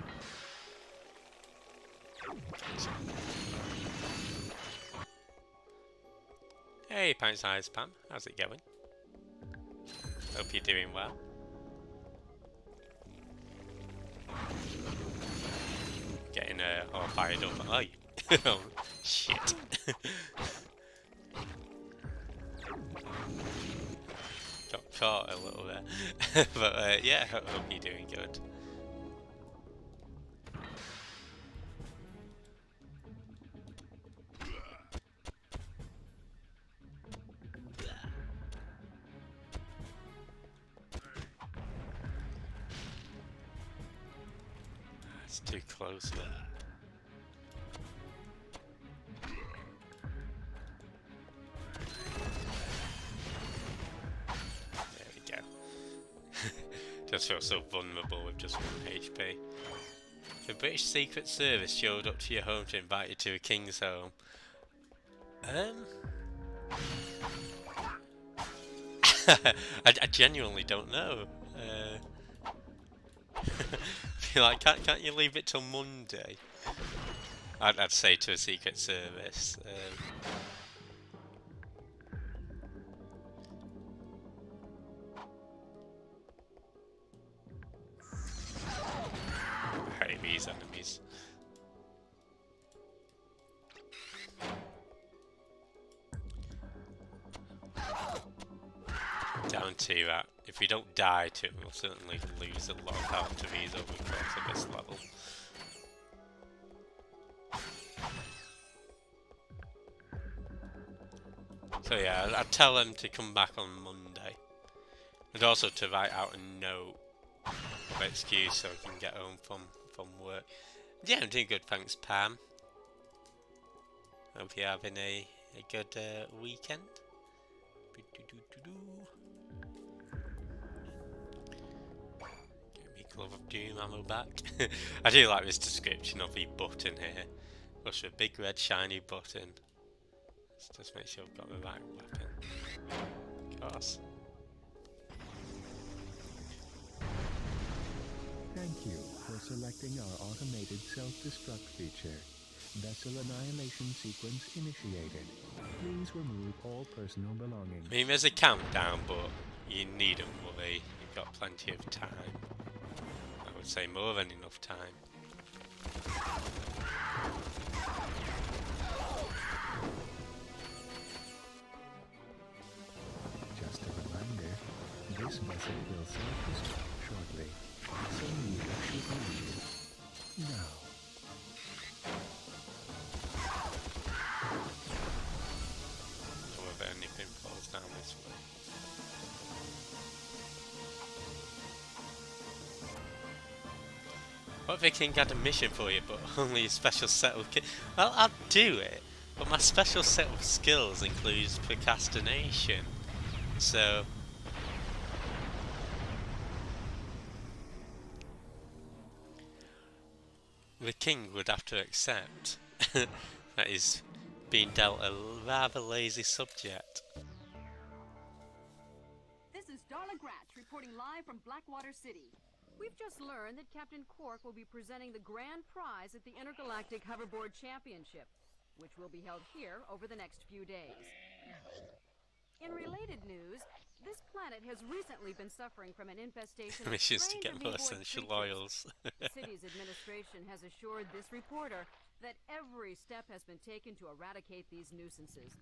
Hey, Pint Size Pam, how's it going? Hope you're doing well. Getting all fired up. Oh, oh shit. Got caught a little bit. But yeah, hope you're doing good. It's too close. There we go. Just feel so vulnerable with just 1 HP. The British Secret Service showed up to your home to invite you to a king's home. I genuinely don't know. Feel like can't you leave it till Monday? I'd say to a Secret Service. I hate these enemies. Down to that. If we don't die to them, we'll certainly lose a lot of health to these over the course of this level. So yeah, I'd tell them to come back on Monday. And also to write out a note of excuse so I can get home from work. Yeah, I'm doing good, thanks Pam. Hope you're having a good weekend. Glove of Doom ammo back. I do like this description of the button here. Push a big red shiny button. Let's just make sure I've got the right weapon. Of course. Thank you for selecting our automated self-destruct feature. Vessel annihilation sequence initiated. Please remove all personal belongings. I mean, there's a countdown, but you needn't worry. You've got plenty of time. I would say more than enough time. Just a reminder, this vessel will self-destruct shortly, so you should leave now. Or whether anything falls down this way. What if the king had a mission for you, but only a special set of well, I'd do it, but my special set of skills includes procrastination, so the king would have to accept that his been dealt a rather lazy subject. This is Darla Gratch reporting live from Blackwater City. We've just learned that Captain Quark will be presenting the grand prize at the Intergalactic Hoverboard Championship, which will be held here over the next few days. In related news, this planet has recently been suffering from an infestation of Missions to strange get more amoeboid essential creatures. oils. The city's administration has assured this reporter that every step has been taken to eradicate these nuisances.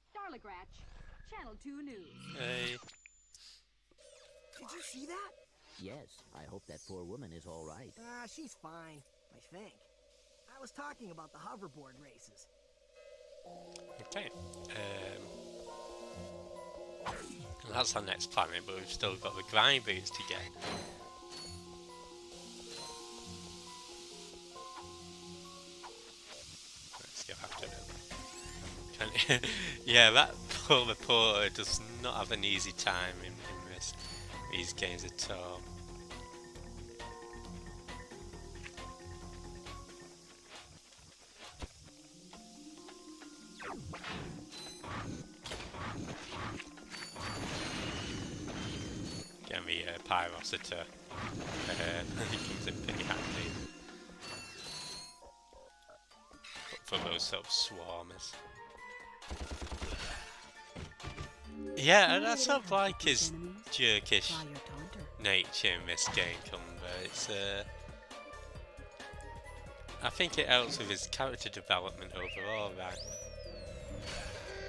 Darla Gratch, Channel 2 News. Hey. Did you see that? Yes, I hope that poor woman is all right. She's fine, I think. I was talking about the hoverboard races. Okay. That's our next planet, but we've still got the grind boots to get. Let's go after them. Yeah, that poor reporter does not have an easy time in these games at all. Get me a pyrociter. Comes in pretty handy for those sort of swarmers. Yeah, and I sort of like his jerkish nature in this game, Cumber. It's I think it helps with his character development overall, right?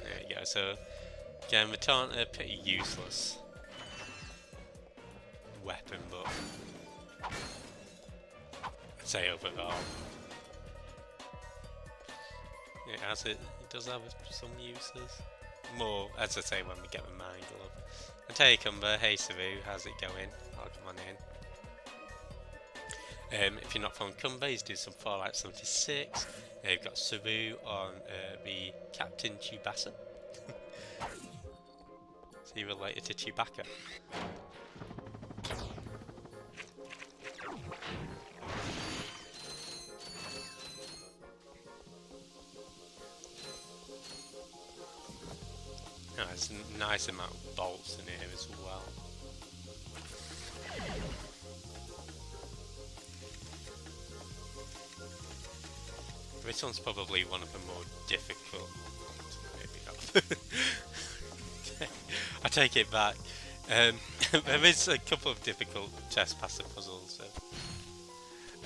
There you go. So again, the taunt are pretty useless weapon, but I'd say overall it does have some uses. More, as I say, when we get the mind glove. I tell you, Cumber, hey Saru, how's it going? I'll come on in. If you're not from Cumber, he's doing some Fallout 76. You've got Saru on the Captain Chewbacca. Is he related to Chewbacca? Oh, there's a nice amount of bolts in here as well. This one's probably one of the more difficult. Maybe not. I take it back. There is a couple of difficult Trespasser puzzles.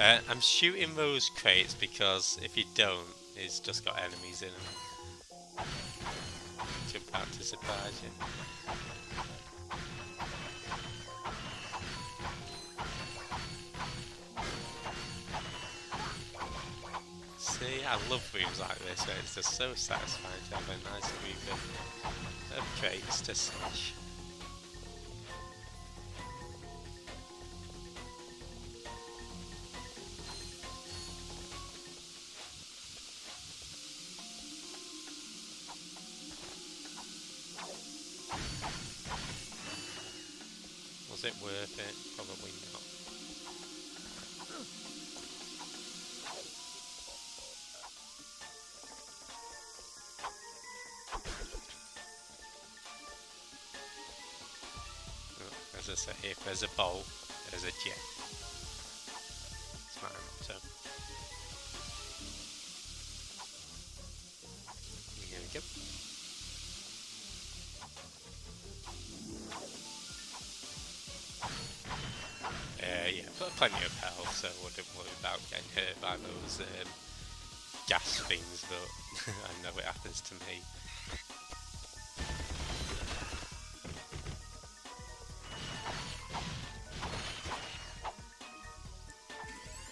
I'm shooting those crates because if you don't, it's just got enemies in them. Jump out to surprise you. See, I love rooms like this where it's just so satisfying to have a nice group of crates to smash. Was it worth it? Probably not. Oh, as I say, if there's a bolt, there's a jet. That's my motto. Here we go. Yeah, but plenty of health, so I wouldn't worry about getting hurt by those gas things, but I know it happens to me.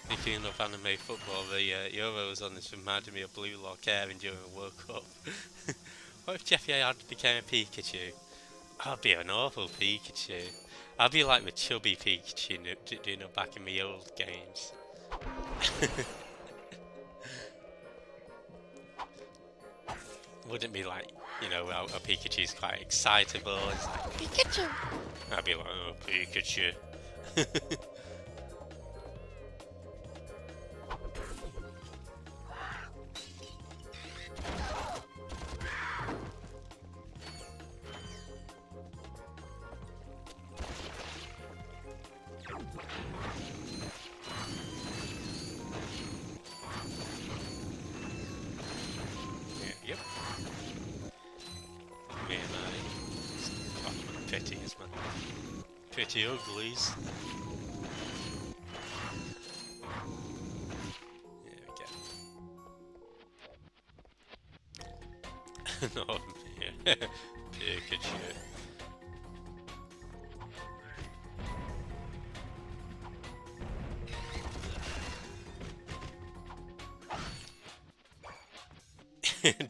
Thinking of anime football, the Euros on this reminded me of Blue Lock Airing during the World Cup. What if Jeffy had became a Pikachu? I'd be an awful Pikachu. I'd be like the chubby Pikachu, you know, back in the old games. Wouldn't be like, you know, a Pikachu's quite excitable. It's like, Pikachu! I'd be like, oh, Pikachu. guys, man. Pretty uglies. There we go. No, yeah. Pikachu.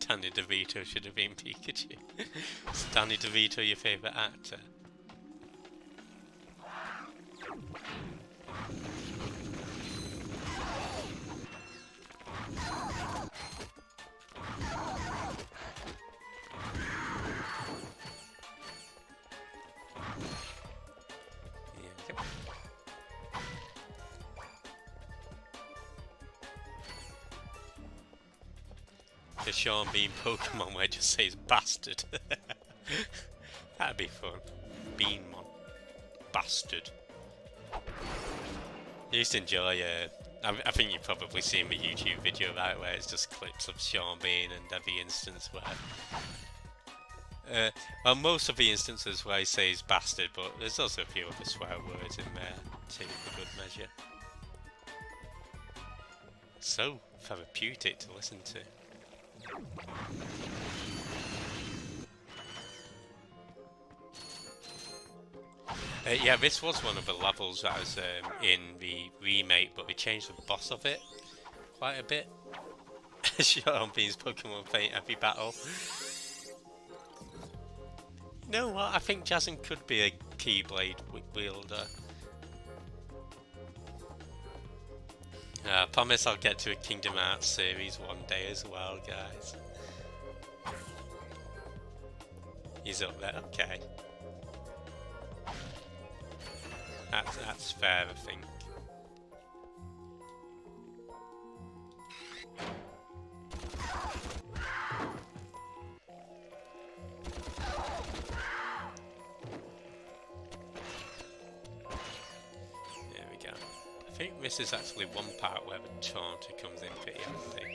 Danny DeVito should have been Pikachu. Is Danny DeVito your favourite actor? The Sean Bean Pokemon where it just says bastard. That'd be fun. Beanmon. Bastard. I used to enjoy, I think you've probably seen my YouTube video about it where it's just clips of Sean Bean and every instance where... well, most of the instances where he says bastard, but there's also a few other swear words in there too for good measure. So therapeutic to listen to. Yeah, this was one of the levels that was in the remake, but they changed the boss of it quite a bit. Sean Bean's Pokemon Fate every battle. You know what? I think Jason could be a Keyblade wielder. I promise I'll get to a Kingdom Hearts series one day as well, guys. He's up there, okay. That's fair, I think. There we go. I think this is actually one part where the taunter comes in pretty handy.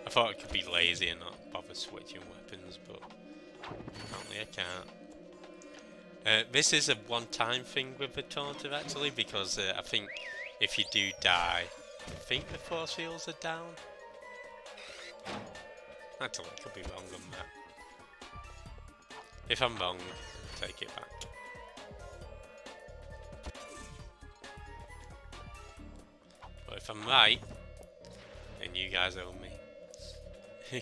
I thought I could be lazy and not bother switching weapons, but apparently I can't. This is a one-time thing with the taunter actually, because I think if you do die, I think the force fields are down. Actually, I could be wrong on that. If I'm wrong, take it back. But if I'm right, then you guys owe me.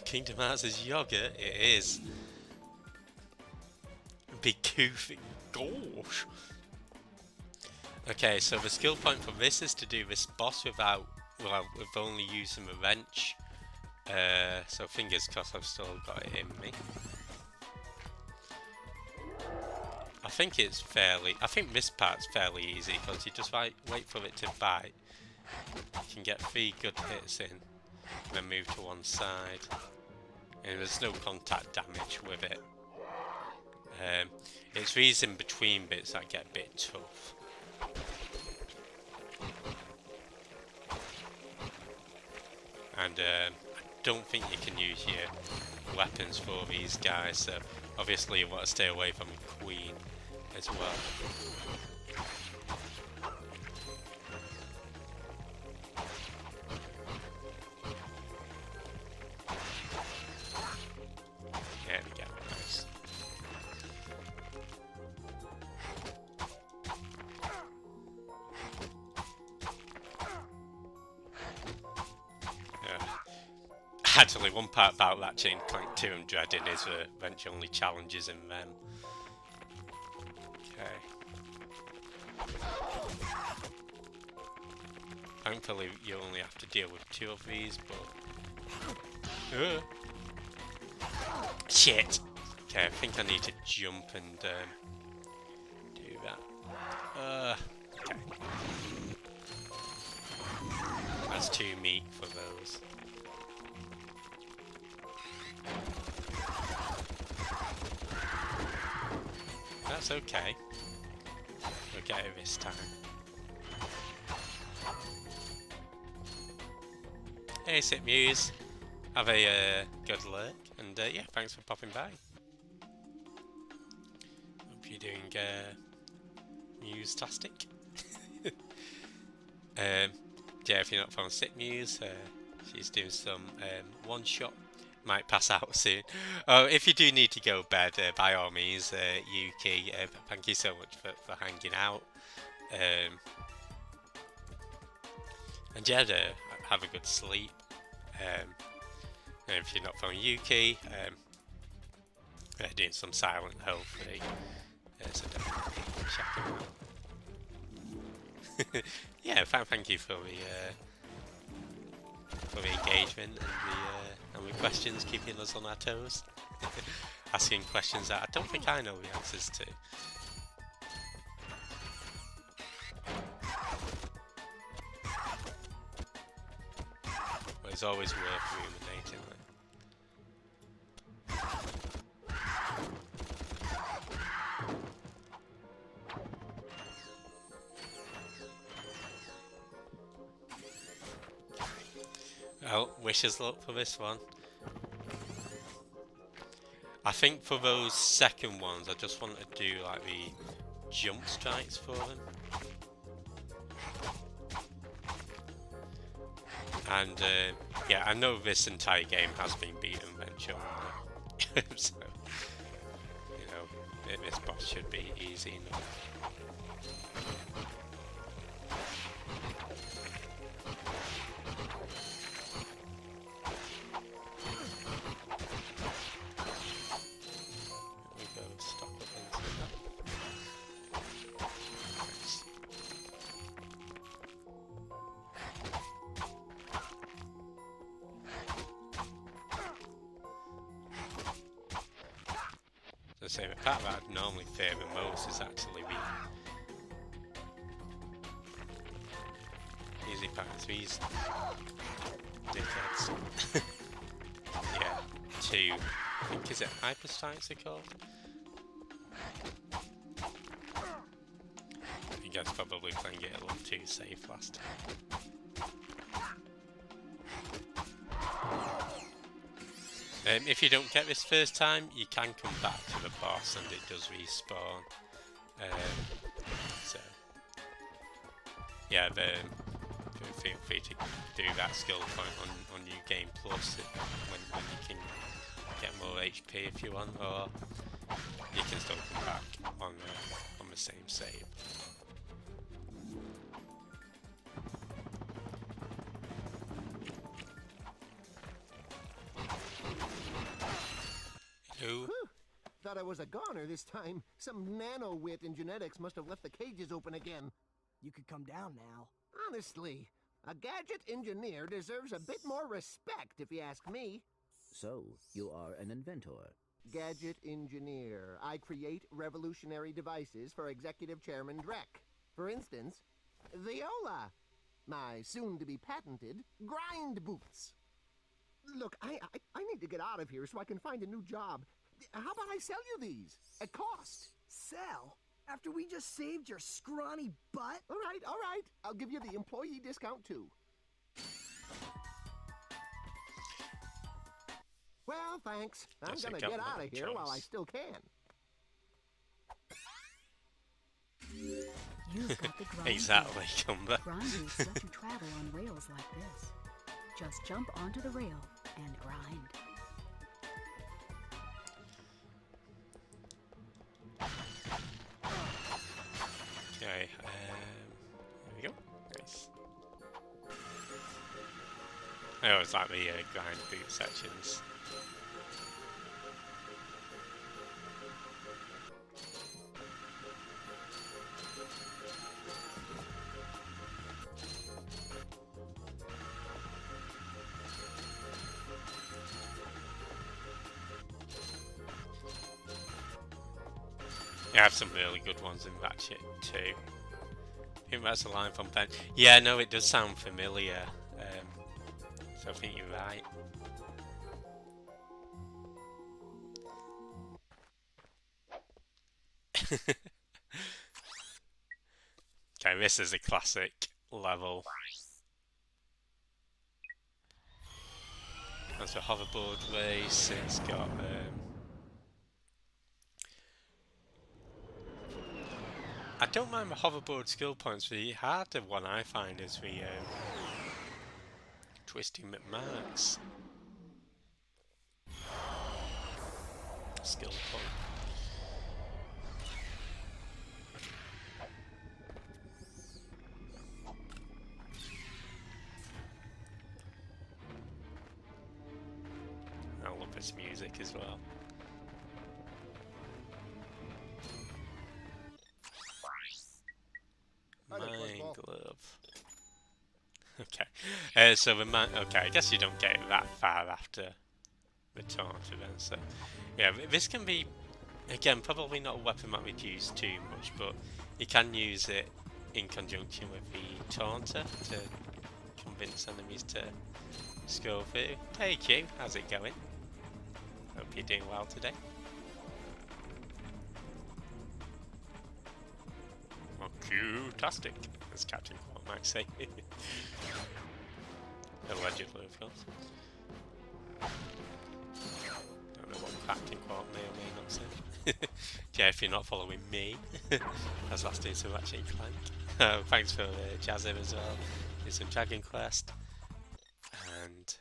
Kingdom Hearts is yogurt? It is. Big goofy. Gosh. Okay, so the skill point for this is to do this boss with only using a wrench. So fingers crossed I've still got it in me. I think this part's fairly easy because you just wait for it to bite. You can get 3 good hits in, and then move to one side, and there's no contact damage with it. It's these in between bits that get a bit tough. And I don't think you can use your weapons for these guys, so obviously you want to stay away from Queen as well. There we go, nice. Actually, one part about Ratchet and Clank 2 I'm dreading is the wrench only challenges in them. Okay. Thankfully, you only have to deal with 2 of these, but... Shit! Okay, I think I need to jump and do that. Okay. That's too meat for those. that's okay. We'll get it this time. Hey, Sit Muse. Have a good lurk, and yeah, thanks for popping by. Hope you're doing Muse-tastic. Yeah, if you're not following Sit Muse, she's doing some one-shot. Might pass out soon. Oh, if you do need to go bed, by all means, Yuki, thank you so much for hanging out. And yeah, have a good sleep. And if you're not following Yuki, doing some silent hopefully. So definitely check him out. Yeah, thank you for the engagement and the questions, keeping us on our toes. Asking questions that I don't think I know the answers to. But it's always worth ruminating. Well, wish us luck for this one. I think for those second ones, I just want to do like the jump strikes for them. And yeah, I know this entire game has been beaten eventually. So, you know, this boss should be easy enough. So the part that I'd normally favour most is actually the easy parts. These dickheads. Yeah, two. I think is it hyper strikes they're called? You guys probably playing it a little too safe last time. If you don't get this first time, you can come back to the boss and it does respawn. So, yeah, feel free to do that skill point on New Game Plus when you can get more HP if you want, or you can still come back on the same save. Thought I was a goner this time. Some nano-wit in genetics must have left the cages open again. You could come down now. Honestly, a gadget engineer deserves a bit more respect, if you ask me. So, you are an inventor. Gadget engineer. I create revolutionary devices for Executive Chairman Drek. For instance, Viola. My soon-to-be patented grind boots. Look, I need to get out of here so I can find a new job. How about I sell you these? At cost. Sell? After we just saved your scrawny butt? All right. I'll give you the employee discount, too. Well, thanks. I'm gonna get out of here while I still can. You've got the grind. Exactly, Cumber. Grind boots let you travel on rails like this. Just jump onto the rail and grind. Okay, there we go. Nice. I always like the grind boot sections. I have some really good ones in Ratchet too. I think that's a line from Ben. Yeah, no, it does sound familiar. So I think you're right. Okay, this is a classic level. That's a hoverboard race. It's got I don't mind the hoverboard skill points. The harder one I find is the twisting McMarks skill point. I love this music as well. Mind glove. Okay, so the okay, I guess you don't get it that far after the taunt event. So yeah, this can be, again, probably not a weapon that we'd use too much, but you can use it in conjunction with the taunter to convince enemies to scroll through. Hey Q, how's it going? Hope you're doing well today. Oh, Q-tastic, as Captain Quark might say. Allegedly, of course. Don't know what Captain Quark may or may not say. Yeah, if you're not following me, I was last doing some Ratchet and Clank. Thanks for Jazzer as well. Did some Dragon Quest. And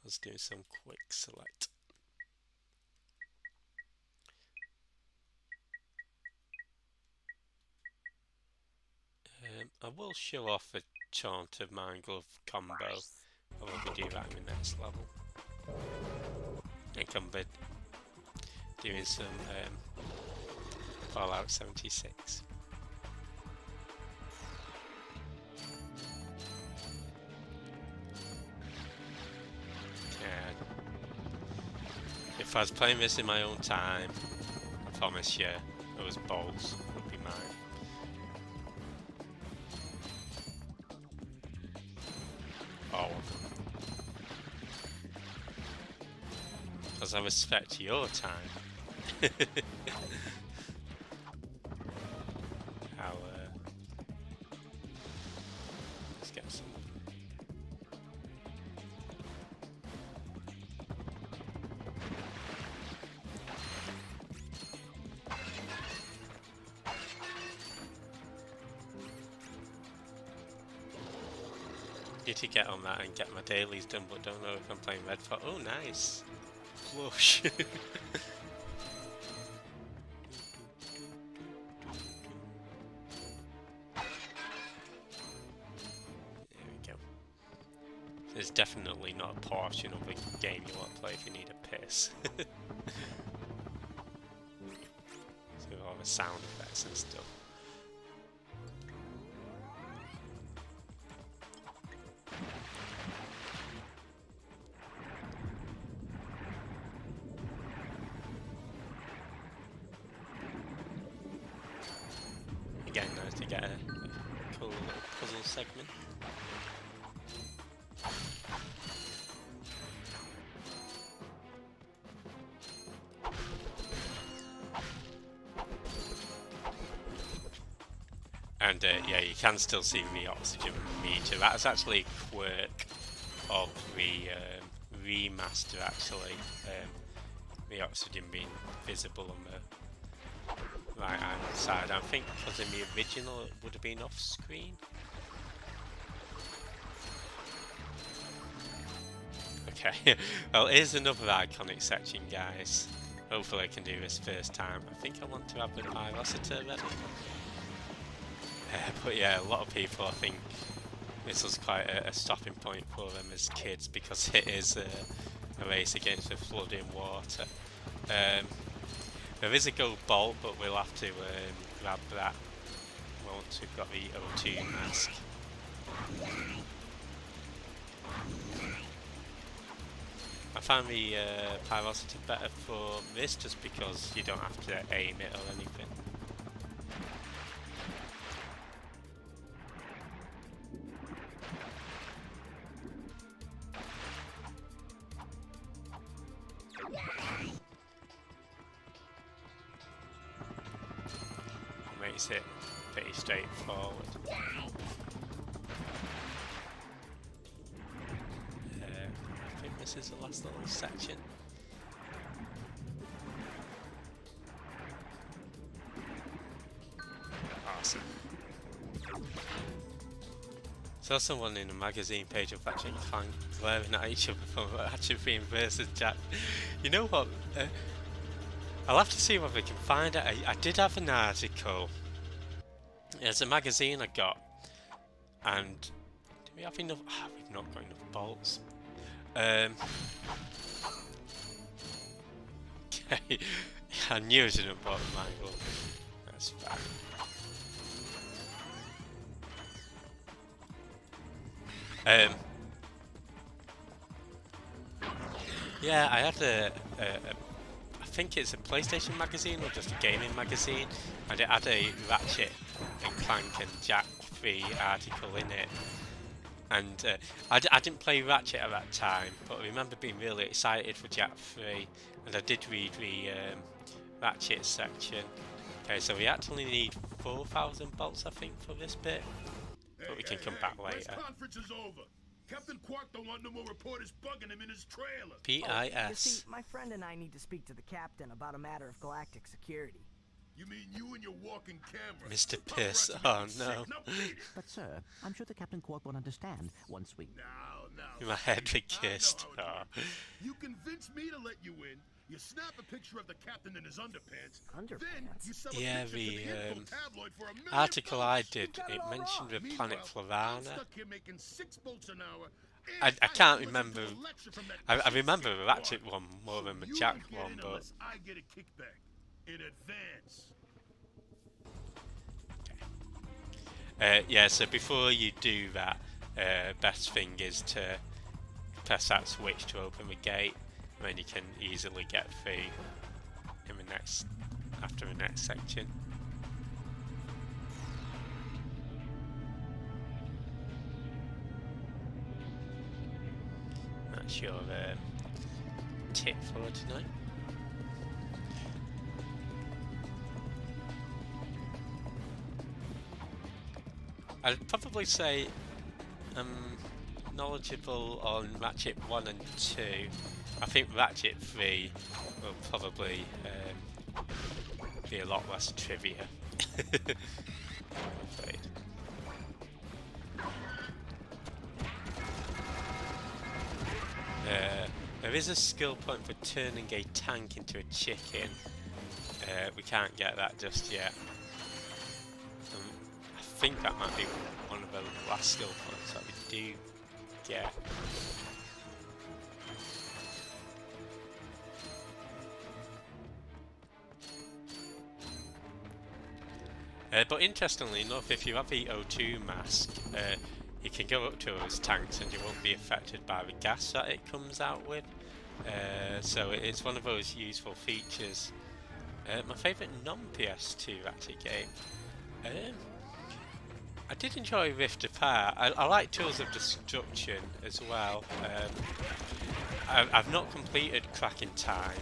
let's do some quick select. I will show off a chant of Mind Glove combo. I will be doing that in the next level. And come doing some Fallout 76. If I was playing this in my own time, I promise you those balls would be mine. All of them. Because I respect your time. Let's get some. Need to get on that and get my dailies done, but don't know if I'm playing red for. Oh, nice. Flush. There we go. There's definitely not a portion of the game you want to play if you need a piss. So all the sound effects and stuff. Again, nice to get a cool little puzzle segment. And yeah, you can still see the oxygen meter. That's actually a quirk of the remaster, actually. The oxygen being visible on the right hand side. I think because in the original it would have been off screen. Okay, well, here's another iconic section, guys. Hopefully I can do this first time. I think I want to have the Pyrociter ready. But yeah, a lot of people, I think this was quite a stopping point for them as kids, because it is a race against the flooding water. There is a gold bolt, but we'll have to grab that once we've got the O2 mask. I find the Pyrocity better for this, just because you don't have to aim it or anything. makes it pretty straightforward. I think this is the last little section. Awesome. There's also one in the magazine page of Ratchet and Clank glaring at each other from Ratchet being versus Jack. You know what? I'll have to see if I can find it. I did have an article. There's a magazine I got, and do we have enough? We've not got enough bolts. Okay, I knew I shouldn't have bought the mangle. That's fine. Yeah, I had I think it's a PlayStation magazine or just a gaming magazine, and it had a Ratchet and Clank and Jack 3 article in it. And I didn't play Ratchet at that time, but I remember being really excited for Jack 3, and I did read the Ratchet section. Okay, so we actually need 4,000 bolts, I think, for this bit, but we can come back later. Press conference is over. Captain Quark don't want no more reporters bugging him in his trailer. You see, my friend and I need to speak to the captain about a matter of galactic security. You mean you and your walking camera? Mr. Piss, oh no. But sir, I'm sure the Captain Quark won't understand once we... No. My head be kissed. Oh. You convinced me to let you in. You snap a picture of the captain in his underpants. Then you sell a Yeah, picture the to the info tabloid for $1 million. article I did, it mentioned the planet Florana. I'm stuck here making 6 bolts an hour. I can't remember. I remember the Ratchet one more than the Jack one, but I get a kickback in advance. yeah. So before you do that, best thing is to press that switch to open the gate, and then you can easily get through in the after the next section. That's your tip for tonight. I'd probably say I'm knowledgeable on Ratchet 1 and 2. I think Ratchet 3 will probably be a lot less trivia. I'm afraid. There is a skill point for turning a tank into a chicken. We can't get that just yet. I think that might be one of the last skill points that we do get. But interestingly enough, if you have the O2 mask, you can go up to those tanks and you won't be affected by the gas that it comes out with. So it's one of those useful features. My favourite non-PS2 Ratchet game. I did enjoy Rift Apart. I like Tools of Destruction as well. I've not completed Crack in Time,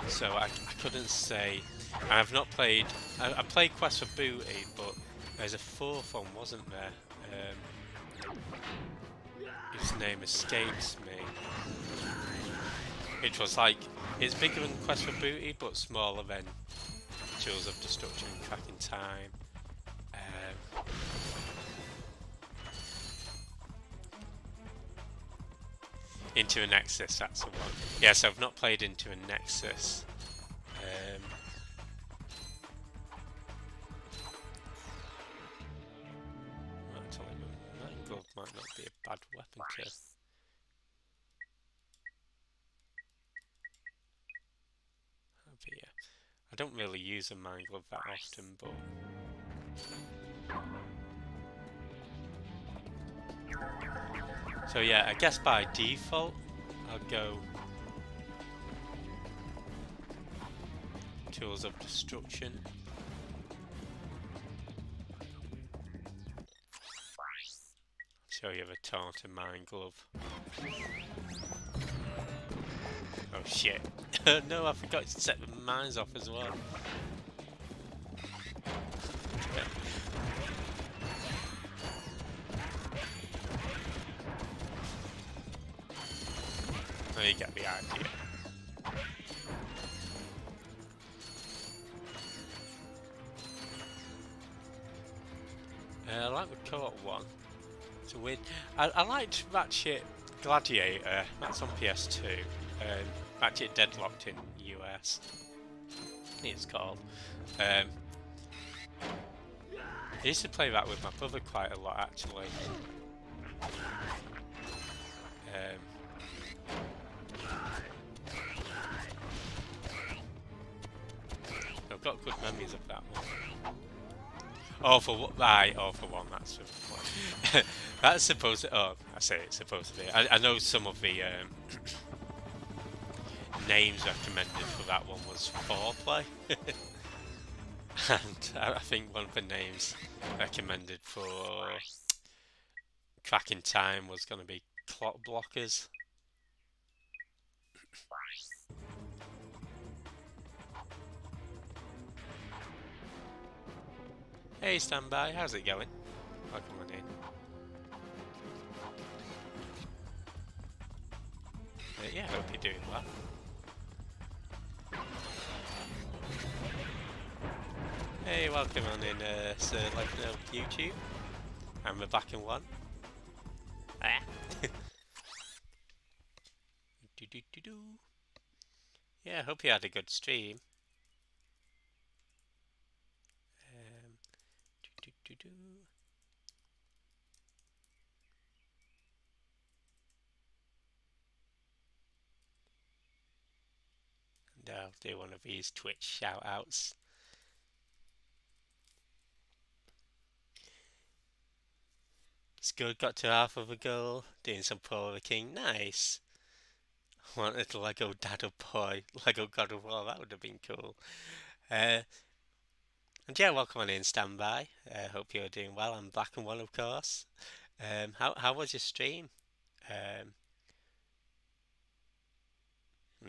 so I couldn't say. I've not played. I played Quest for Booty, but there's a fourth one, wasn't there? His name escapes me. It was like, it's bigger than Quest for Booty, but smaller than Tools of Destruction, Crack in Time. Into a Nexus, that's the one. Yes, I've not played Into a Nexus. Actually, my Mind Glove might not be a bad weapon to... Yeah. I don't really use a Mind Glove that often, but... So yeah, I guess by default, I'll go Tools of Destruction. Show you the Taunter Mind Glove. Oh shit. No, I forgot to set the mines off as well. Oh, you get the idea. I like the co-op one. It's a weird. I liked Ratchet Gladiator. That's on PS2. Ratchet Deadlocked in US. I think it's called. I used to play that with my brother quite a lot, actually. I've got good memories of that one. Oh, for what? Right, oh, for one, that's one. That's supposed to. Oh, I say it's supposed to be. I know some of the names recommended for that one was foreplay. And I think one of the names recommended for cracking time was going to be clock blockers. Hey, standby, how's it going? Welcome on in. Yeah, hope you're doing well. Hey, welcome on in, Sir Legno YouTube. And we're back in one. Ah. Yeah, hope you had a good stream. And I'll do one of these Twitch shout outs. It's good, got to half of a goal, doing some Pro of the King, nice. Wanted to Lego Dad or Boy, Lego God of War, that would have been cool. And yeah, welcome on in, standby. Hope you're doing well. I'm back and one, of course. How was your stream? And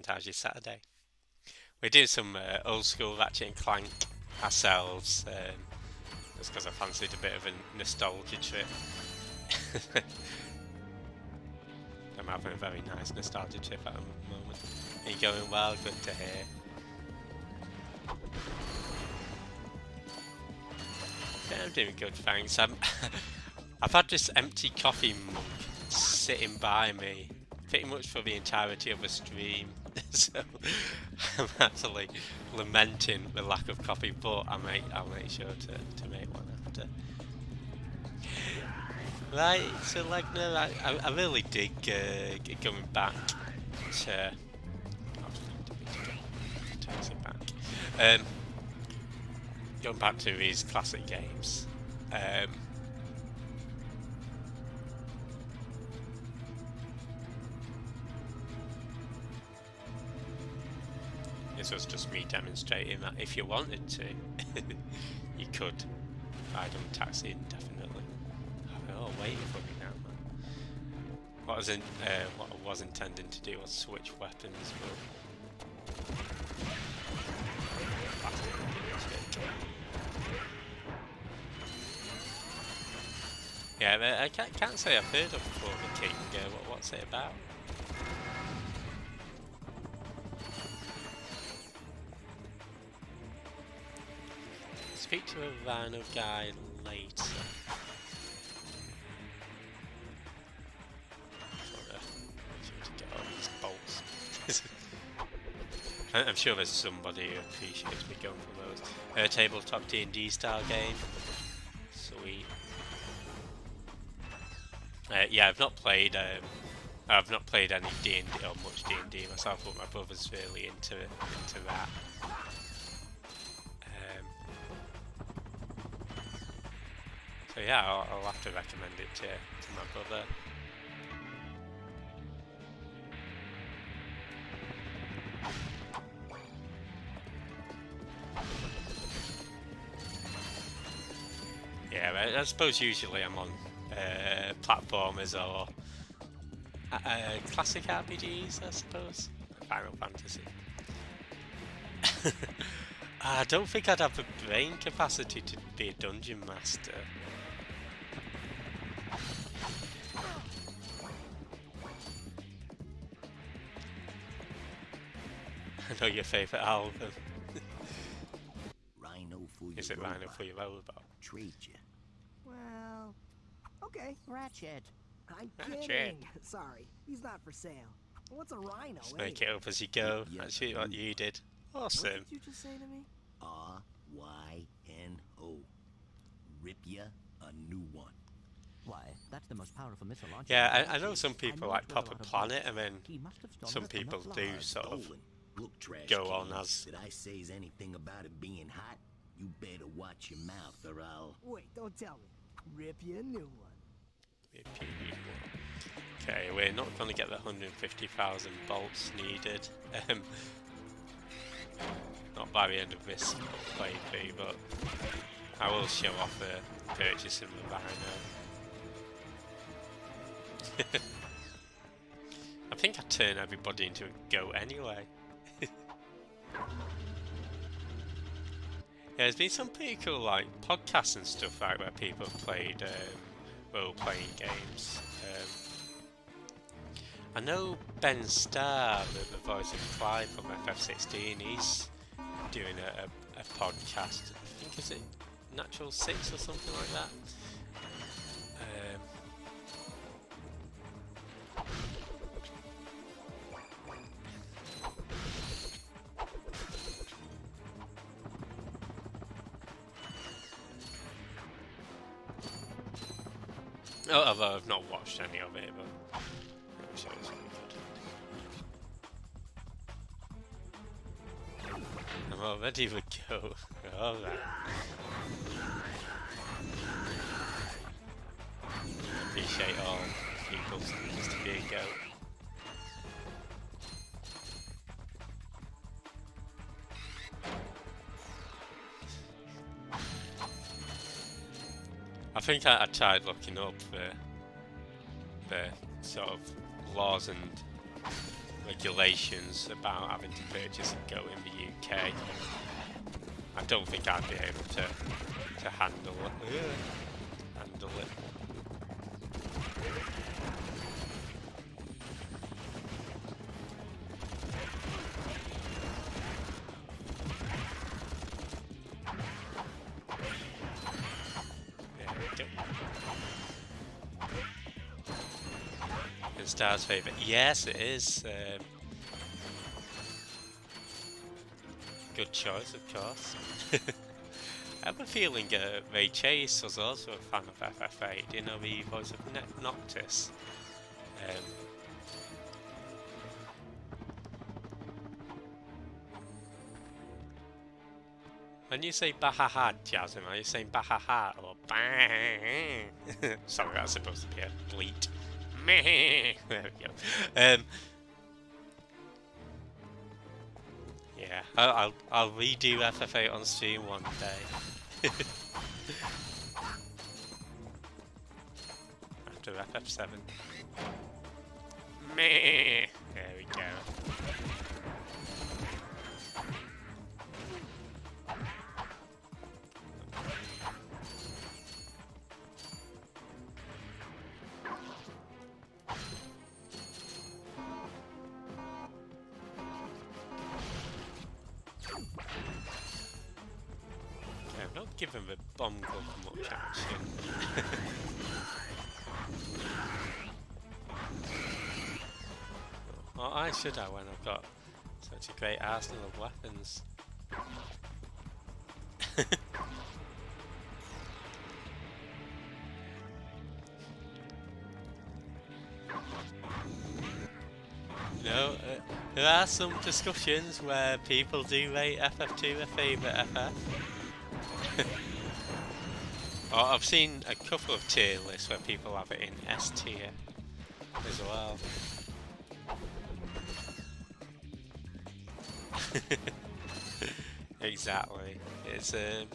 how's your Saturday? We're doing some old school Ratchet and Clank ourselves, just because I fancied a bit of a nostalgia trip. I'm having a very nice nostalgia trip at the moment. Are you going well? Good to hear. Yeah, I'm doing good, thanks. I've had this empty coffee mug sitting by me pretty much for the entirety of the stream, so I'm actually lamenting the lack of coffee, but I'll make sure to make one after. Right, so Legner, I really dig going back to... going back to these classic games. This was just me demonstrating that if you wanted to, you could ride on taxi indefinitely. Oh, waiting for me now, man. What I was intending to do was switch weapons, but yeah, but I can't say I've heard of For the King. What's it about? Speak to a rhino guy later. To get all these bolts. I'm sure there's somebody who appreciates me going for those. Tabletop D&D style game. Sweet. Yeah, I've not played any D&D or much D&D myself, but my brother's really into that. So yeah, I'll have to recommend it to my brother. Yeah, I suppose usually I'm on platformers or classic RPGs, I suppose. Final Fantasy. I don't think I'd have the brain capacity to be a dungeon master. I know your favourite album. Rhino for your Is it robot. Rhino for your robot? Trade you. Well, okay. Ratchet. I'm Ratchet. kidding. Sorry, he's not for sale. What's a rhino? Just make anyway? it up as you go. Yeah, That's what you did. Awesome. What did you just say to me? R-Y-N-O. Rip ya a new one. Why, that's the most powerful missile launcher. Yeah, I know some people know like it with a Pop a lot of Planet, bullets. and then He must have stolen some it from people the do floor. sort of Stolen. Look, trash go on cans, as. Did I say anything about it being hot? You better watch your mouth or I'll... Wait, don't tell me. Rip you a new one. Okay, we're not going to get the 150,000 bolts needed. Not by the end of this playthrough, but I will show off the purchase of the Rhino. I think I turn everybody into a goat anyway. Yeah, there's been some pretty cool like podcasts and stuff like where people have played role-playing games. I know Ben Starr, the voice of Clive from FF16, he's doing a podcast. I think is it Natural 6 or something like that. Although I've not watched any of it, but I'm sure it's really good. I'm all ready to go. Alright. Appreciate all people's needs to be a goat. I think I tried looking up the sort of laws and regulations about having to purchase a goat in the UK. I don't think I'd be able to handle it. Handle it. Star's favourite. Yes, it is. Good choice, of course. I have a feeling Ray Chase was also a fan of FF8. Do you know the voice of Noctis? When you say bahaha, Jasmine, are you saying bahaha or bang? Sorry, that's supposed to be a bleat. There we go. Yeah, I'll redo FF8 on stream one day. After FF7. There we go. Give him a bomb gun much action. Well, I should have when I've got such a great arsenal of weapons. No, there are some discussions where people do rate FF2 their favourite FF. Oh, I've seen a couple of tier lists where people have it in S tier as well. Exactly. It's I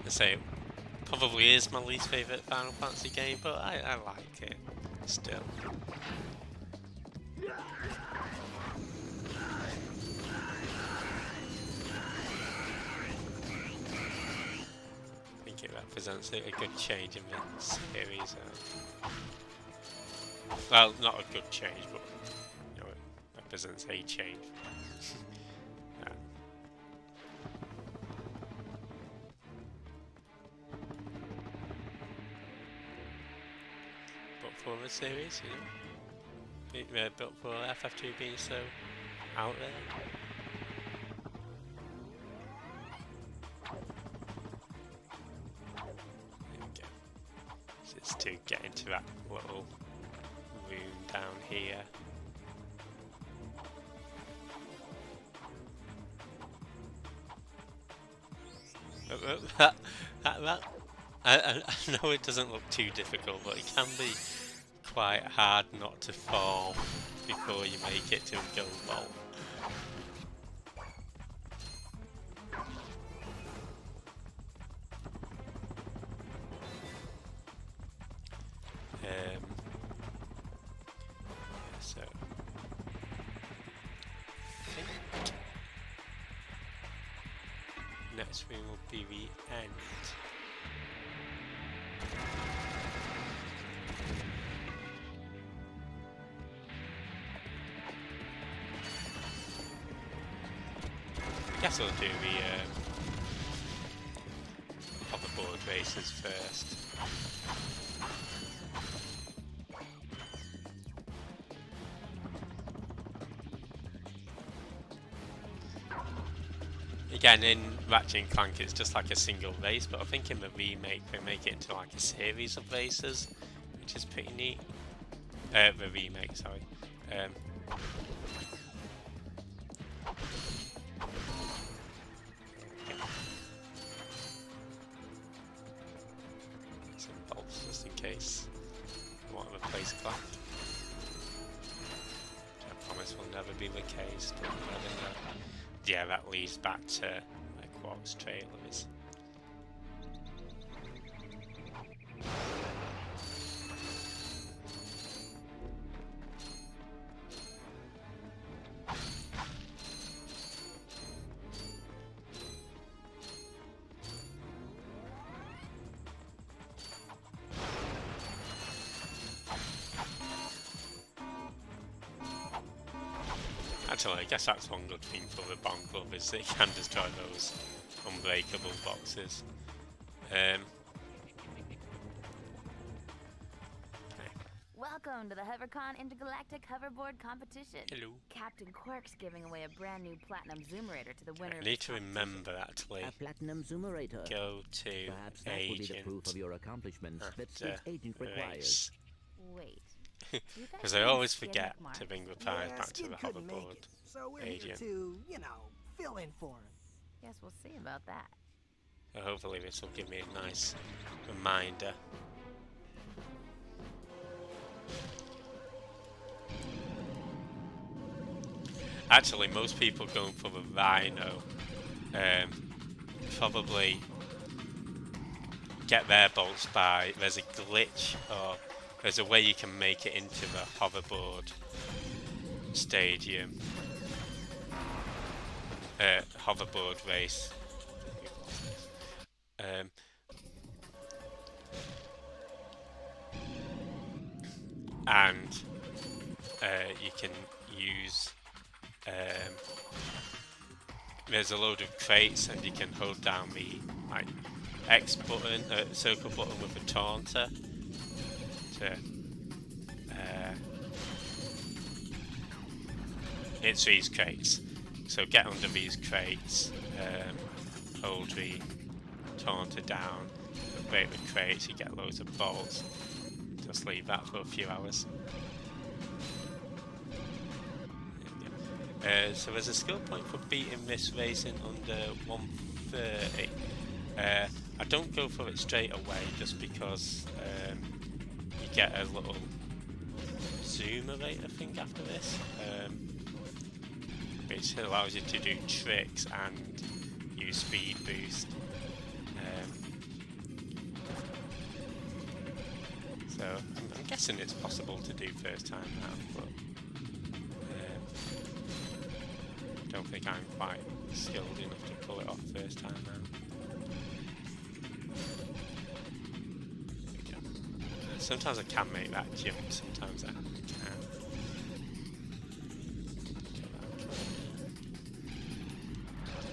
say it probably is my least favourite Final Fantasy game, but I like it still. I think it represents a good change in the series. Well, not a good change, but you know, it represents a change. But for the series, you know, built for FF2 being so out there. Just to get into that little room down here. I know it doesn't look too difficult, but it can be quite hard not to fall before you make it to a gold vault. So I think next room will be the end. I guess I'll do the hoverboard races first. Again, in Ratchet and Clank it's just like a single race, but I think in the remake they make it into like a series of races, which is pretty neat. The remake, sorry. Some bolts just in case I want to replace Clank. Which I promise will never be the case, but you never know. Yeah, that leads back to where Quark's trailer is. Actually, I guess that's one good thing for the Bond Club is that you can destroy those unbreakable boxes. Welcome to the HoverCon Intergalactic Hoverboard Competition. Hello. Captain Quark's giving away a brand new Platinum Zoomerator to the winner. I need to remember actually. A Platinum Zoomerator. Go to Perhaps that will be the proof of your accomplishments that State Agent requires. Wait. Because I always forget to bring the prize back to the hoverboard so we're agent. Here to, you know, fill in for him. Guess we'll see about that. So hopefully this will give me a nice reminder. Actually, most people going for the Rhino probably get their bolts by there's a glitch or there's a way you can make it into the hoverboard stadium, hoverboard race. And you can use there's a load of crates and you can hold down the like X button, circle button with a taunter to hit these crates. So get under these crates, hold the taunter down, break the crates, you get loads of bolts. Just leave that for a few hours. So there's a skill point for beating this race in under 130. I don't go for it straight away just because you get a little zoomer rate, I think, after this, which allows you to do tricks and use speed boost. So I'm guessing it's possible to do first time round, but don't think I'm quite skilled enough to pull it off first time round. There we go. Sometimes I can make that jump, sometimes I can't.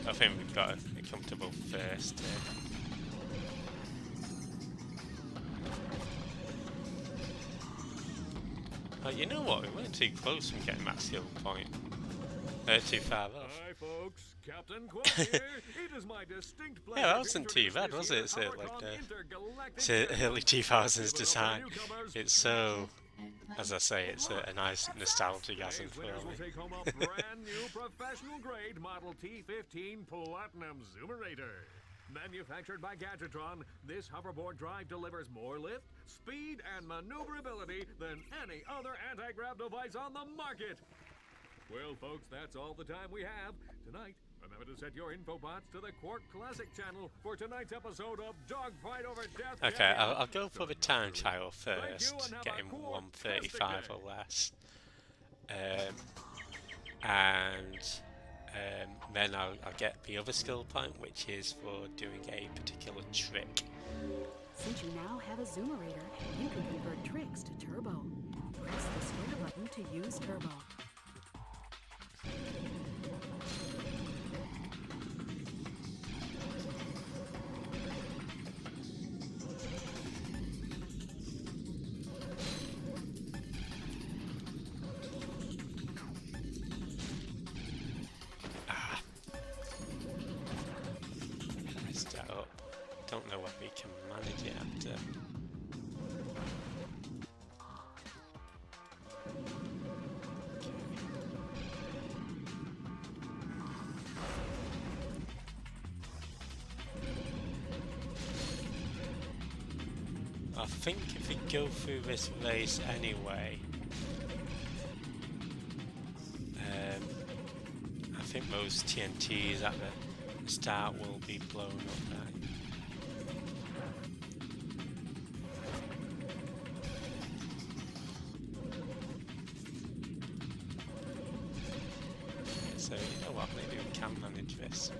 I think we've got a comfortable first here. Oh, you know what? We weren't too close from getting that skill point. Too far off. Hi, folks. Captain Quark here. It is my distinct pleasure. Yeah, that wasn't too bad, was it? It's like early 2000s design. It's so, as I say, it's a nice nostalgia-gasm for me. Will take home a brand new professional-grade Model T15 Platinum Zoomerator. Manufactured by Gadgetron, this hoverboard drive delivers more lift, speed, and maneuverability than any other anti-grav device on the market. Well, folks, that's all the time we have. Tonight, remember to set your infobots to the Quark Classic channel for tonight's episode of Dogfight Over Death. Okay, I'll go for the time trial first, getting 135 or less. Then I'll get the other skill point, which is for doing a particular trick. Since you now have a Zoomerator, you can convert tricks to turbo. Press the square button to use turbo. Don't know what we can manage it after. I think if we go through this race anyway, I think those TNTs at the start will be blown up, right? So, you know what, maybe we can manage this.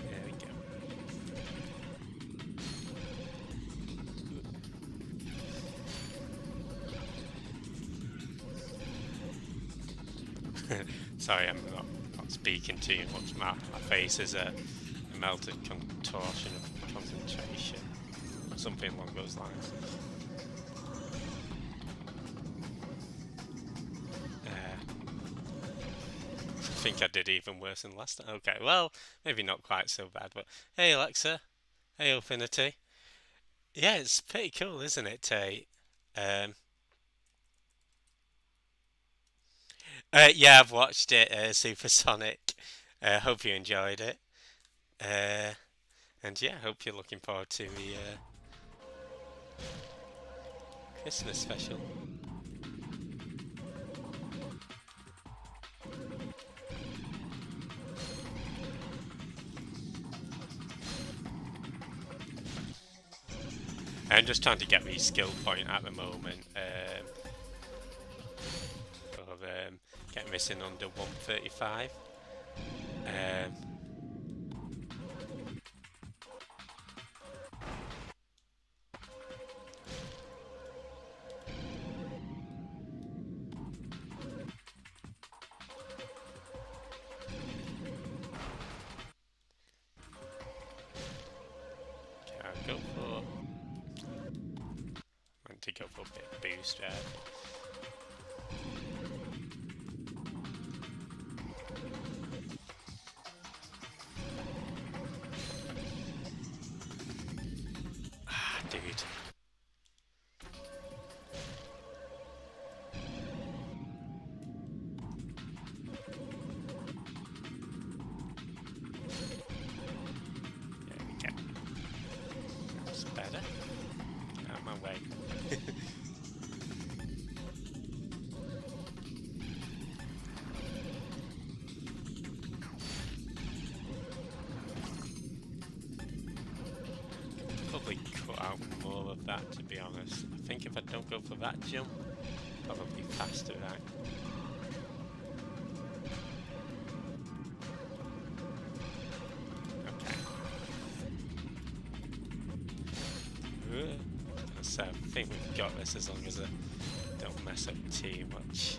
There we go. Sorry, I'm not speaking too much. My face is a melted contortion of concentration. Something along those lines. I think I did even worse than last time. Okay, well, maybe not quite so bad, but hey Alexa, hey Infinity. Yeah, it's pretty cool, isn't it, yeah, I've watched it, Supersonic. Hope you enjoyed it. And yeah, hope you're looking forward to the Christmas special. I'm just trying to get the skill point at the moment of getting this in under 135. Go for a bit boost there. Ah, dude. There we go. That's better. Out of my way. Probably cut out more of that, to be honest. I think if I don't go for that jump, probably faster, right? got this as long as I don't mess up too much.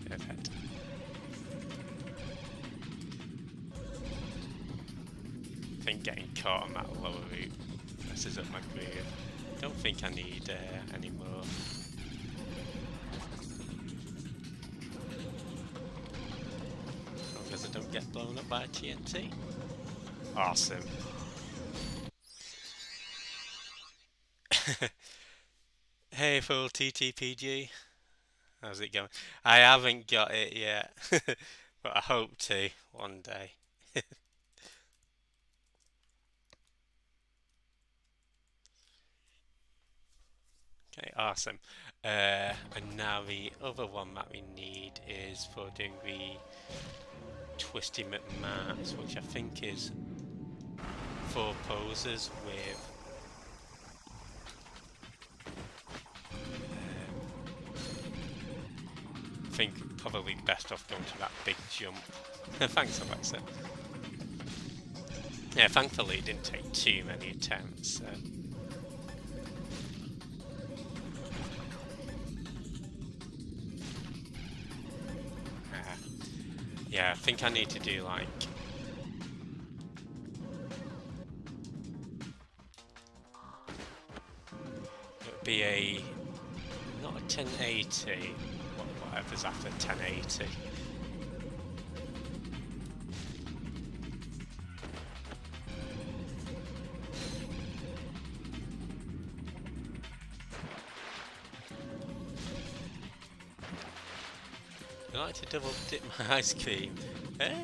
Perfect. I think getting caught on that lower route messes up my groove. Don't think I need any more. As long as I don't get blown up by TNT. Awesome. Hey full TTPG. How's it going? I haven't got it yet, but I hope to one day. Okay, awesome. And now the other one that we need is for doing the Twisty McMahons, which I think is 4 poses with I think probably best off going to that big jump. Thanks, Alexa. Yeah, thankfully it didn't take too many attempts. Yeah, I think I need to do like it would be a not a 1080. Whatever's after 1080. I like to double dip my ice cream. I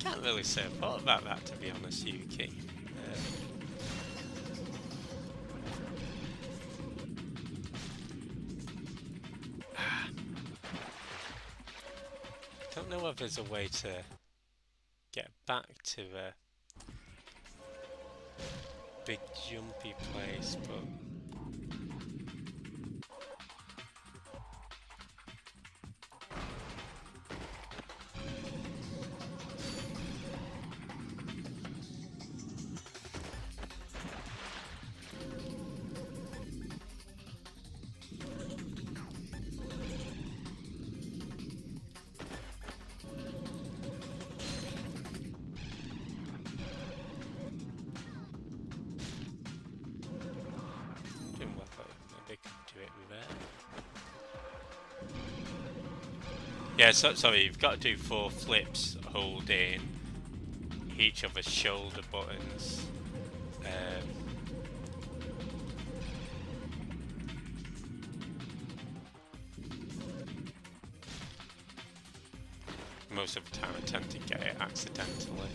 can't really say a thought about that, to be honest, Yuki. Don't know if there's a way to get back to the big jumpy place, but yeah, so sorry, you've got to do 4 flips holding each of the shoulder buttons. Most of the time I tend to get it accidentally.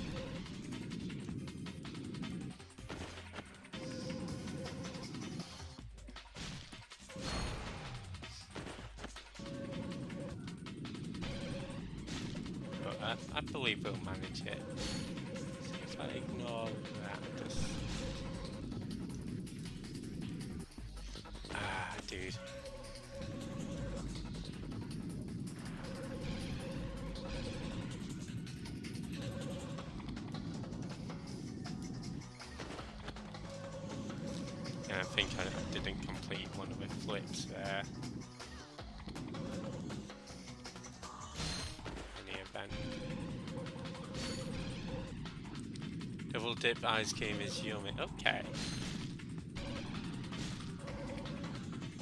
I believe we'll manage it. So if I ignore that, just... Ah, dude. Yeah, I think I didn't complete one of the flips there. Double dip ice cream is yummy. Okay.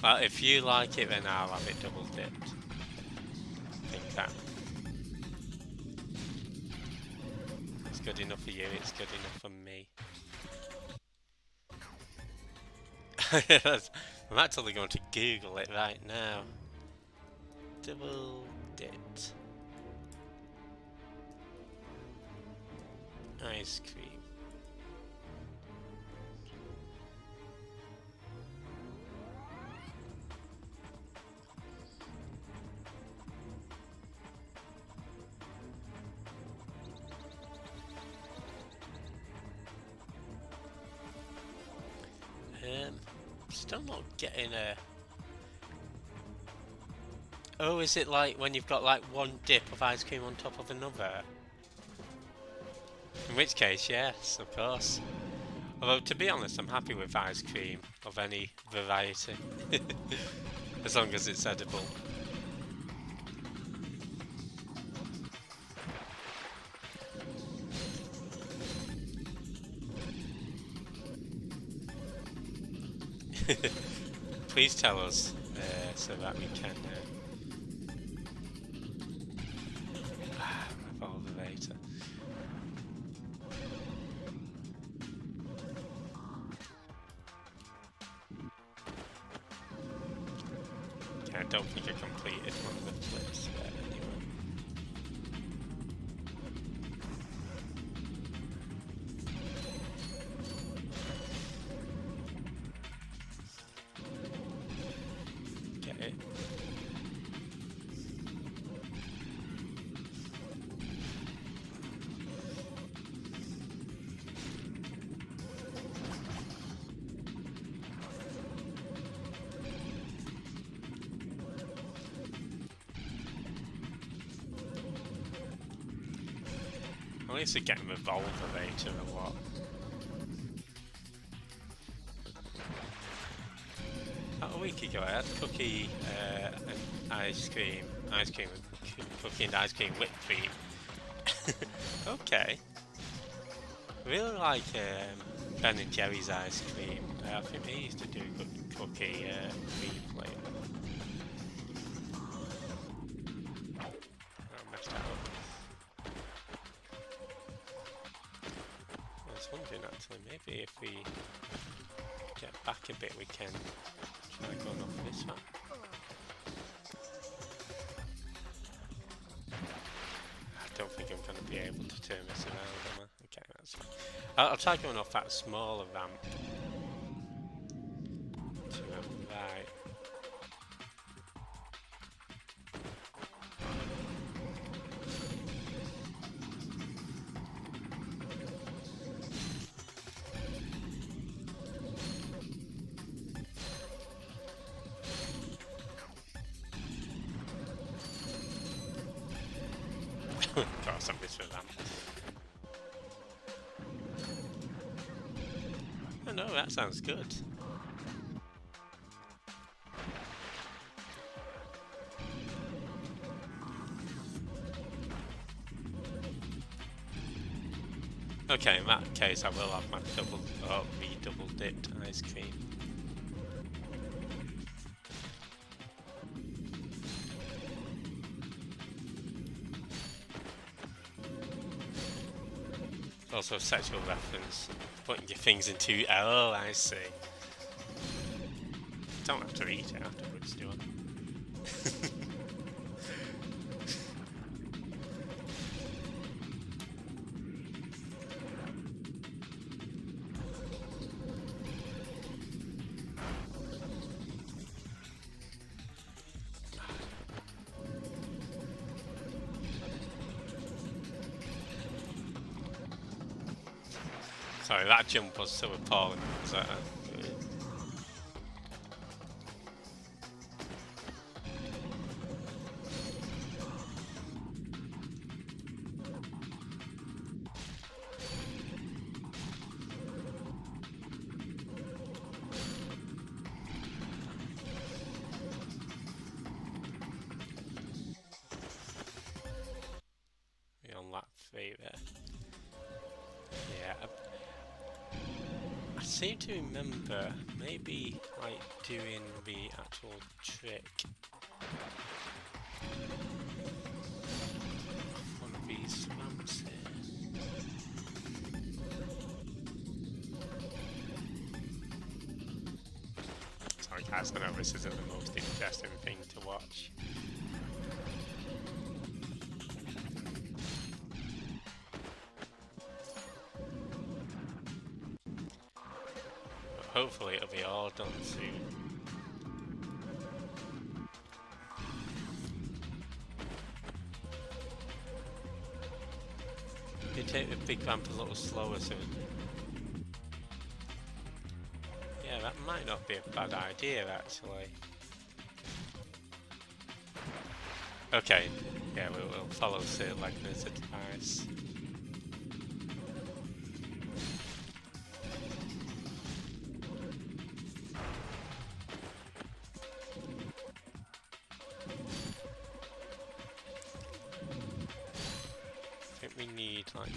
Well, if you like it, then I'll have it double dipped. I think that it's good enough for you. It's good enough for me. I'm actually going to Google it right now. Double dipped ice cream. Still not getting a... Oh, is it like when you've got like one dip of ice cream on top of another? In which case, yes, of course. Although, to be honest, I'm happy with ice cream of any variety. As long as it's edible. Please tell us, so that we can evolve later. I don't think I completed one of the flips there anyway. Get it. At least I get him evolve later a lot. About a week ago I had cookie and ice cream cookie and ice cream whipped cream. Okay. I really like Ben and Jerry's ice cream. I think they used to do a good cookie cream flavour. I messed that up. I was wondering actually, maybe if we get back a bit we can try going off this map. I don't think I'm going to be able to turn this around, am I? Okay, that's fine. I'll try going off that smaller ramp. To the right. Got something for that. Oh no, that sounds good. Okay, in that case I will have my double dipped ice cream. Also a sexual reference, putting your things into... Oh, I see. Don't have to eat it afterwards, do I? Sorry, that jump was so appalling. Was that, on lap 3 there. Yeah. I seem to remember maybe like doing the actual trick of one of these ramps here. Sorry guys, I know this isn't the most interesting thing to watch. Hopefully it'll be all done soon. You take the big ramp a little slower soon. Yeah, that might not be a bad idea, actually. Okay, yeah, we'll follow Sir Legner's advice. I think we need, like...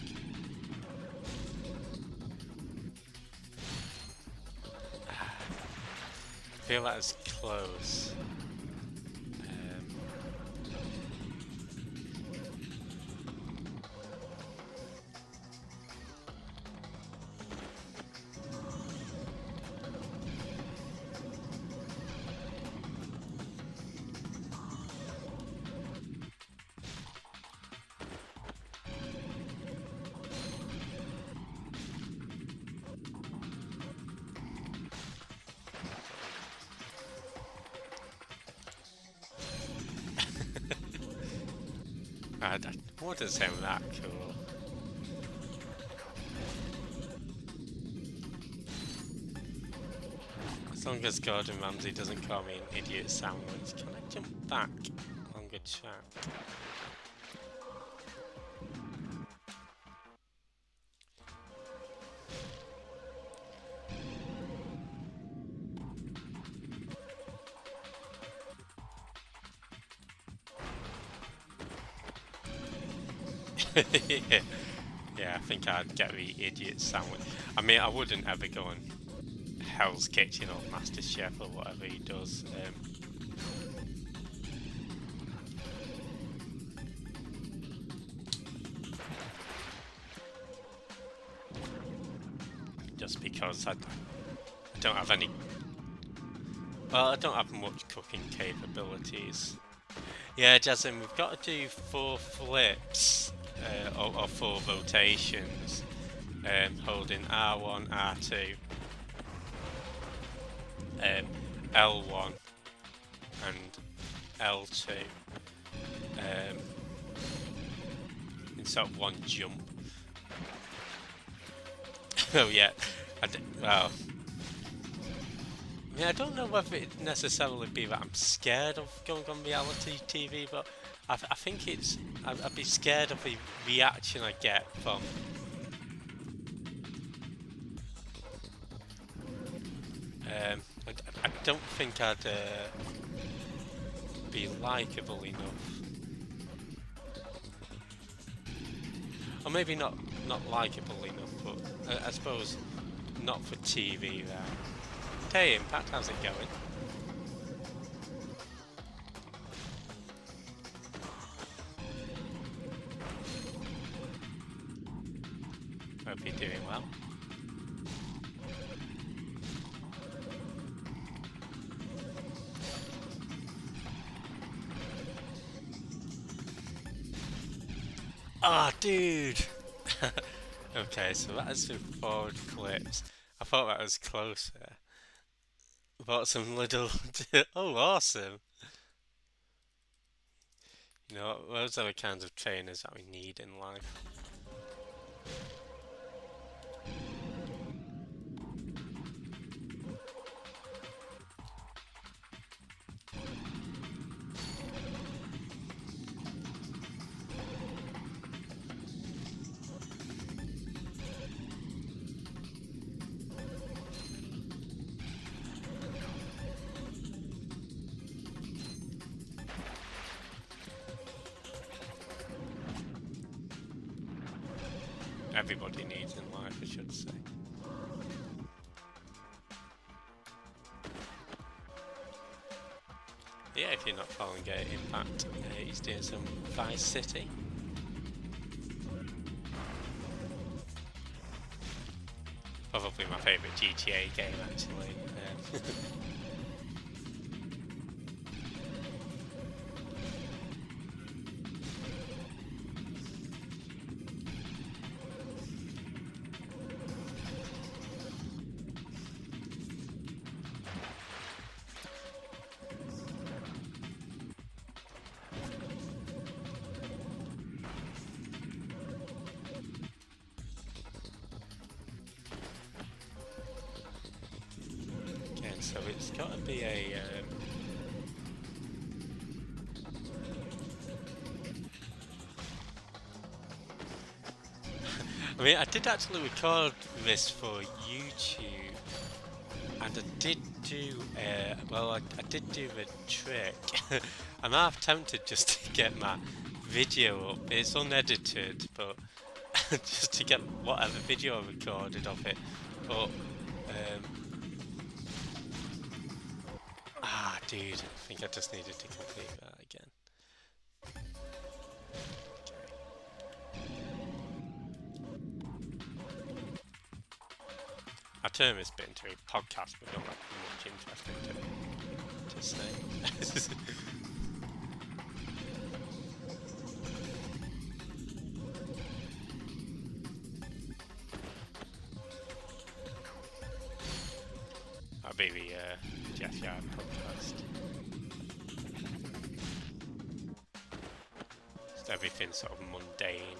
I feel that is close. What does sound that cool? As long as Gordon Ramsay doesn't call me an idiot sandwich, can I jump back along a track? Yeah, I think I'd get the idiot sandwich. I mean, I wouldn't ever go on Hell's Kitchen or MasterChef or whatever he does. Just because I don't have any... Well, I don't have much cooking capabilities. Yeah, Jasmine, we've got to do 4 flips. Or 4 rotations, holding R1, R2, L1 and L2 in sort of one jump. Oh yeah, well, yeah, I don't know whether it'd necessarily be that I'm scared of going on reality TV, but I think it's... I'd be scared of the reaction I get from... I don't think I'd be likeable enough. Or maybe not likeable enough, but I suppose not for TV there. Hey Impact, how's it going? Hope you're doing well. Ah, dude! Okay, so that has been forward flips. I thought that was closer. Bought some little... Oh, awesome! You know, those are the kinds of trainers that we need in life. Everybody needs in life, I should say. Yeah, if you're not following Impact, he's doing some Vice City. Probably my favourite GTA game, actually. There's got to be a... I mean, I did actually record this for YouTube, and I did do, well, I did do the trick. I'm half tempted just to get my video up. It's unedited, but just to get whatever video I recorded of it. But, dude, I think I just needed to complete that again. I turn this bit into a podcast, but not much interesting to say. That'll be the Jeff Yard podcast. Just everything sort of mundane.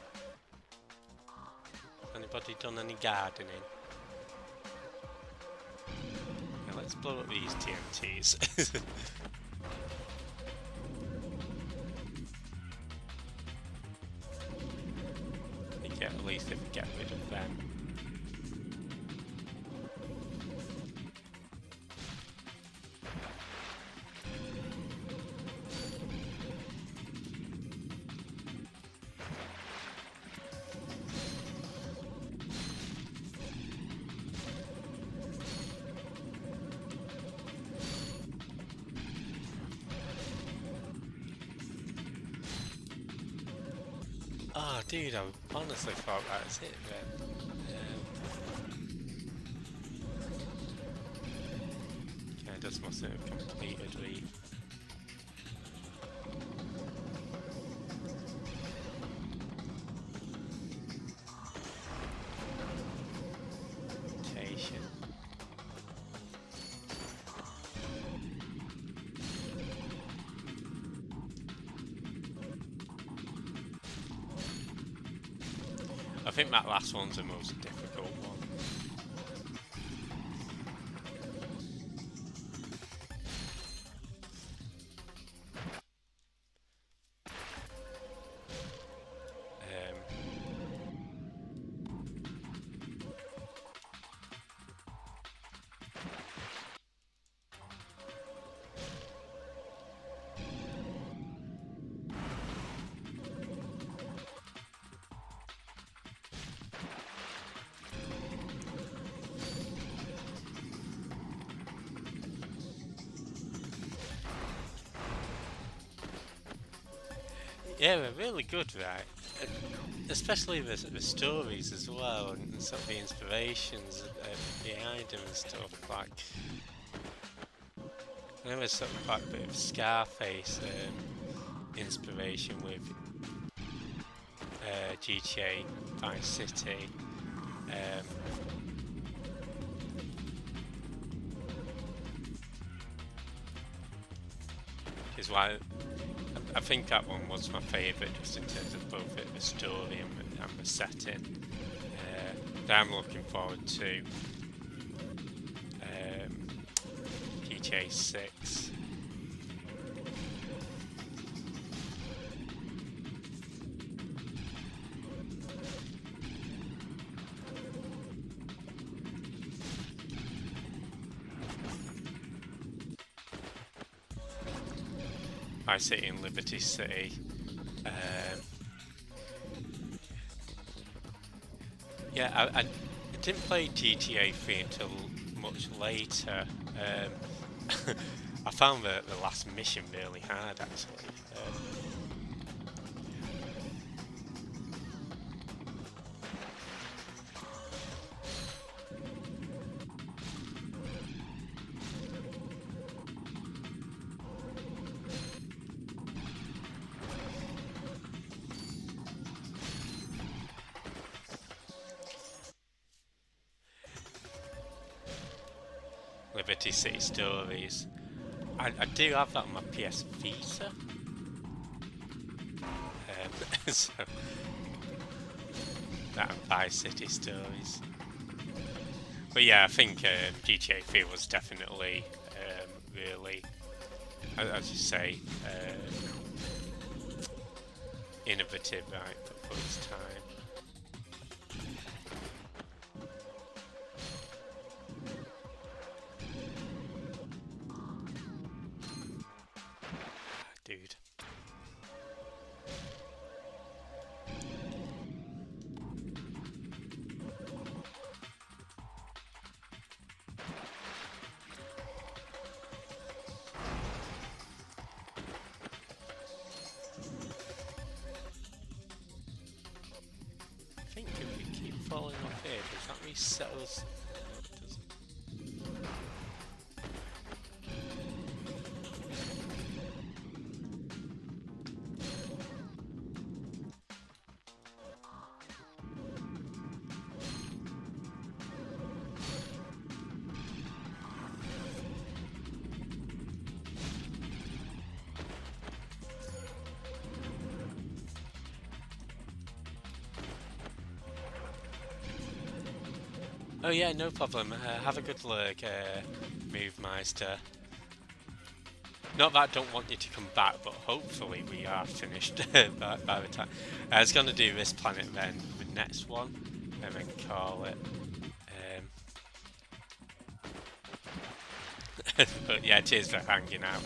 Anybody done any gardening? Let's blow up these TNTs. At least if we get rid of them. Oh, dude, I honestly thought that was it then. Okay, I just must have completed the... rotation. I think that last one's the most difficult one. Yeah, they're really good, right? Especially the stories as well, and sort of the inspirations behind them and stuff. Like, there was sort of quite a bit of Scarface inspiration with GTA Vice City. Is why I think that one was my favourite, just in terms of both the story and the setting. That I'm looking forward to GTA 6. Vice City and Liberty City. Yeah, I didn't play GTA 3 until much later. I found the last mission really hard, actually. Liberty City Stories. I do have that on my PS Vita. So that and Vice City Stories. But yeah, I think GTA 3 was definitely really, as you say, innovative, right, for its time. Dude. I think if we keep falling off here, does that reset us? No, it doesn't. Oh yeah, no problem. Have a good look, Move Meister. Not that I don't want you to come back, but hopefully we are finished by the time. I was going to do this planet then, the next one, and then call it. But yeah, cheers for hanging out.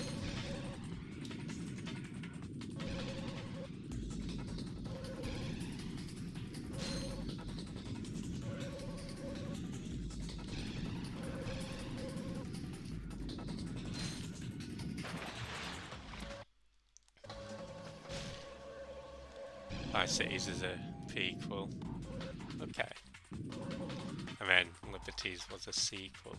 Five Cities is a prequel. Okay. And then Liberties was a sequel.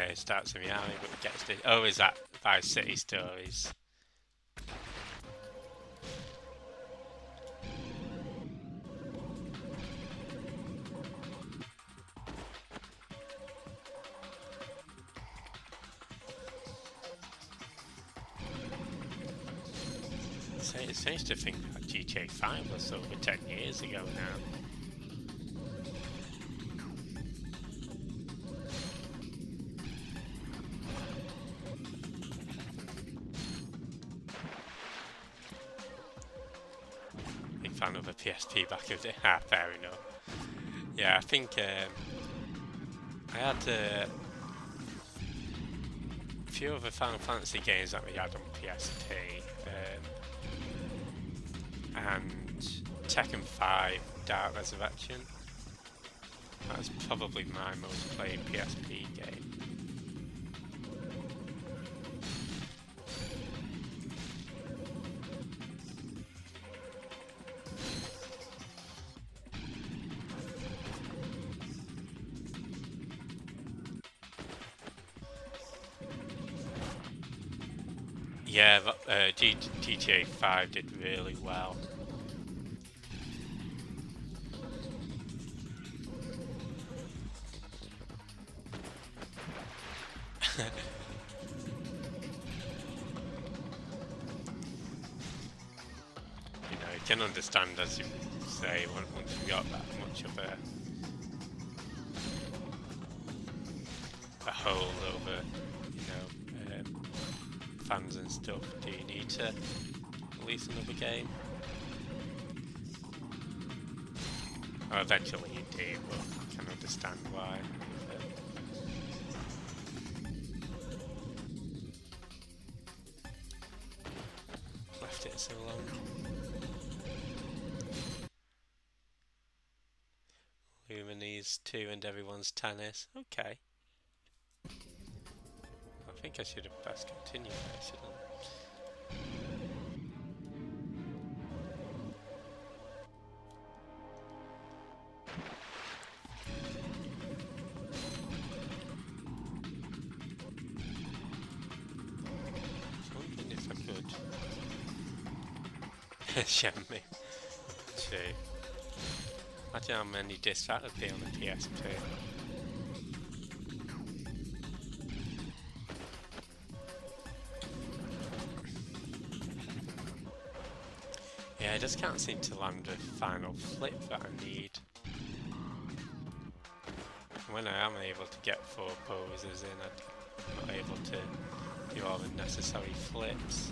It starts in the army, but it gets to... Oh, is that Vice City Stories? It's strange to think that GTA 5 was over 10 years ago now. Fan of a PSP back of the fair enough. Yeah, I think I had a few other Final Fantasy games that we had on PSP, and Tekken 5 Dark Resurrection. That's probably my most played PSP game. Yeah, GTA 5 did really well. You know, you can understand, as you say, once you got that much of a hold over, you know, fans and stuff. Do you need to release another game? Well, eventually you do, but I can understand why. Left it so long. Lumines 2 and everyone's tennis. Okay. I think I should have best continued there, shouldn't I? Shenmue 2. Imagine how many discs that would be on the PS2. Yeah, I just can't seem to land a final flip that I need. When I am able to get 4 poses in, I'm not able to do all the necessary flips.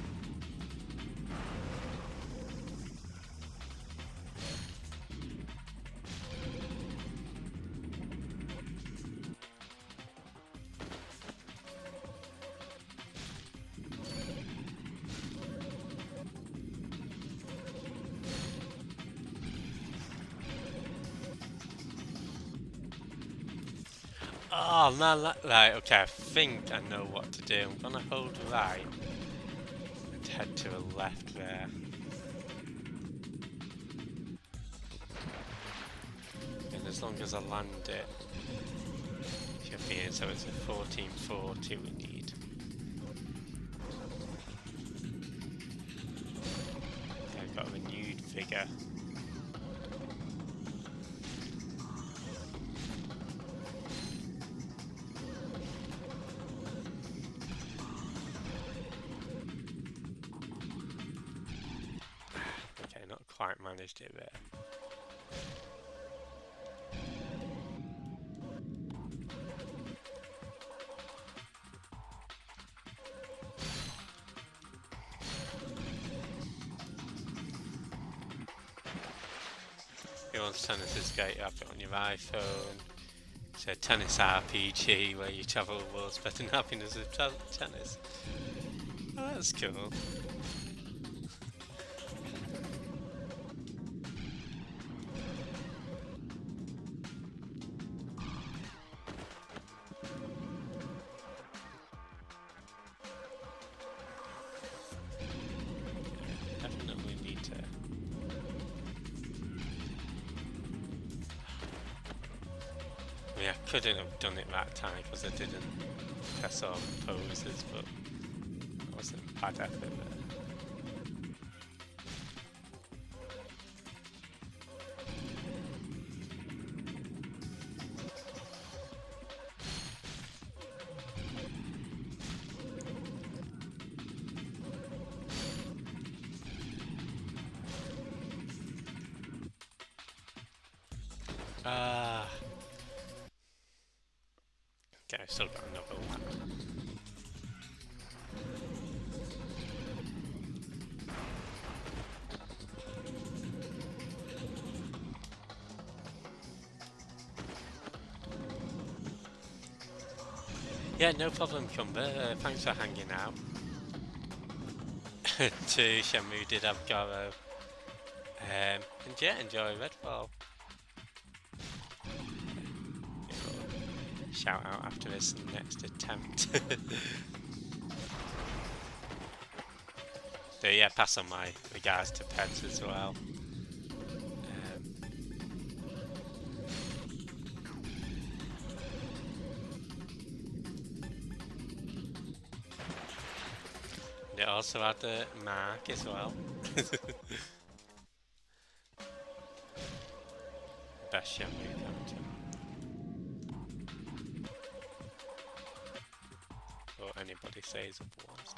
Oh man, right, okay, I think I know what to do. I'm gonna hold right and head to the left there. And as long as I land it, should be in, so it's a 1440 we need. Okay, I've got a renewed figure. Quite managed it there. If you want tennis escape, you have it on your iPhone. It's a tennis RPG where you travel the world spreading happiness of tennis. Oh, that's cool. Couldn't have done it that time because I didn't press all the poses, but it wasn't bad effort there. Okay, I've still got another one. Yeah, no problem, Cumber. Thanks for hanging out. To Shenmue did have Goro. And yeah, enjoy Redfall. Shout out after this next attempt. So yeah, pass on my regards to Peds as well. And it also had the Mark as well. Best Shenmue character. Or anybody says otherwise.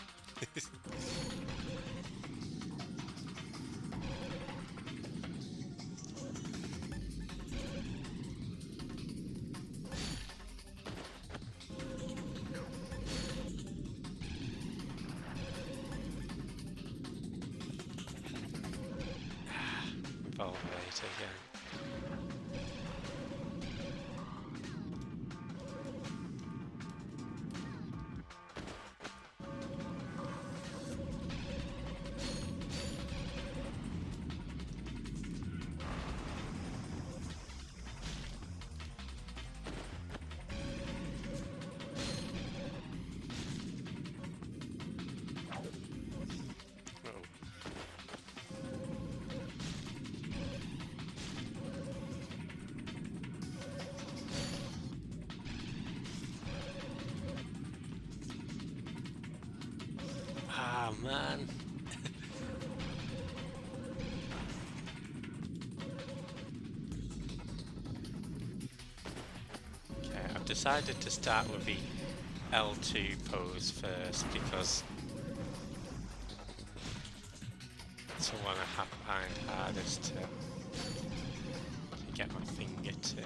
Evolve later again. man. Okay, I've decided to start with the L2 pose first because it's the one I find hardest to get my finger to.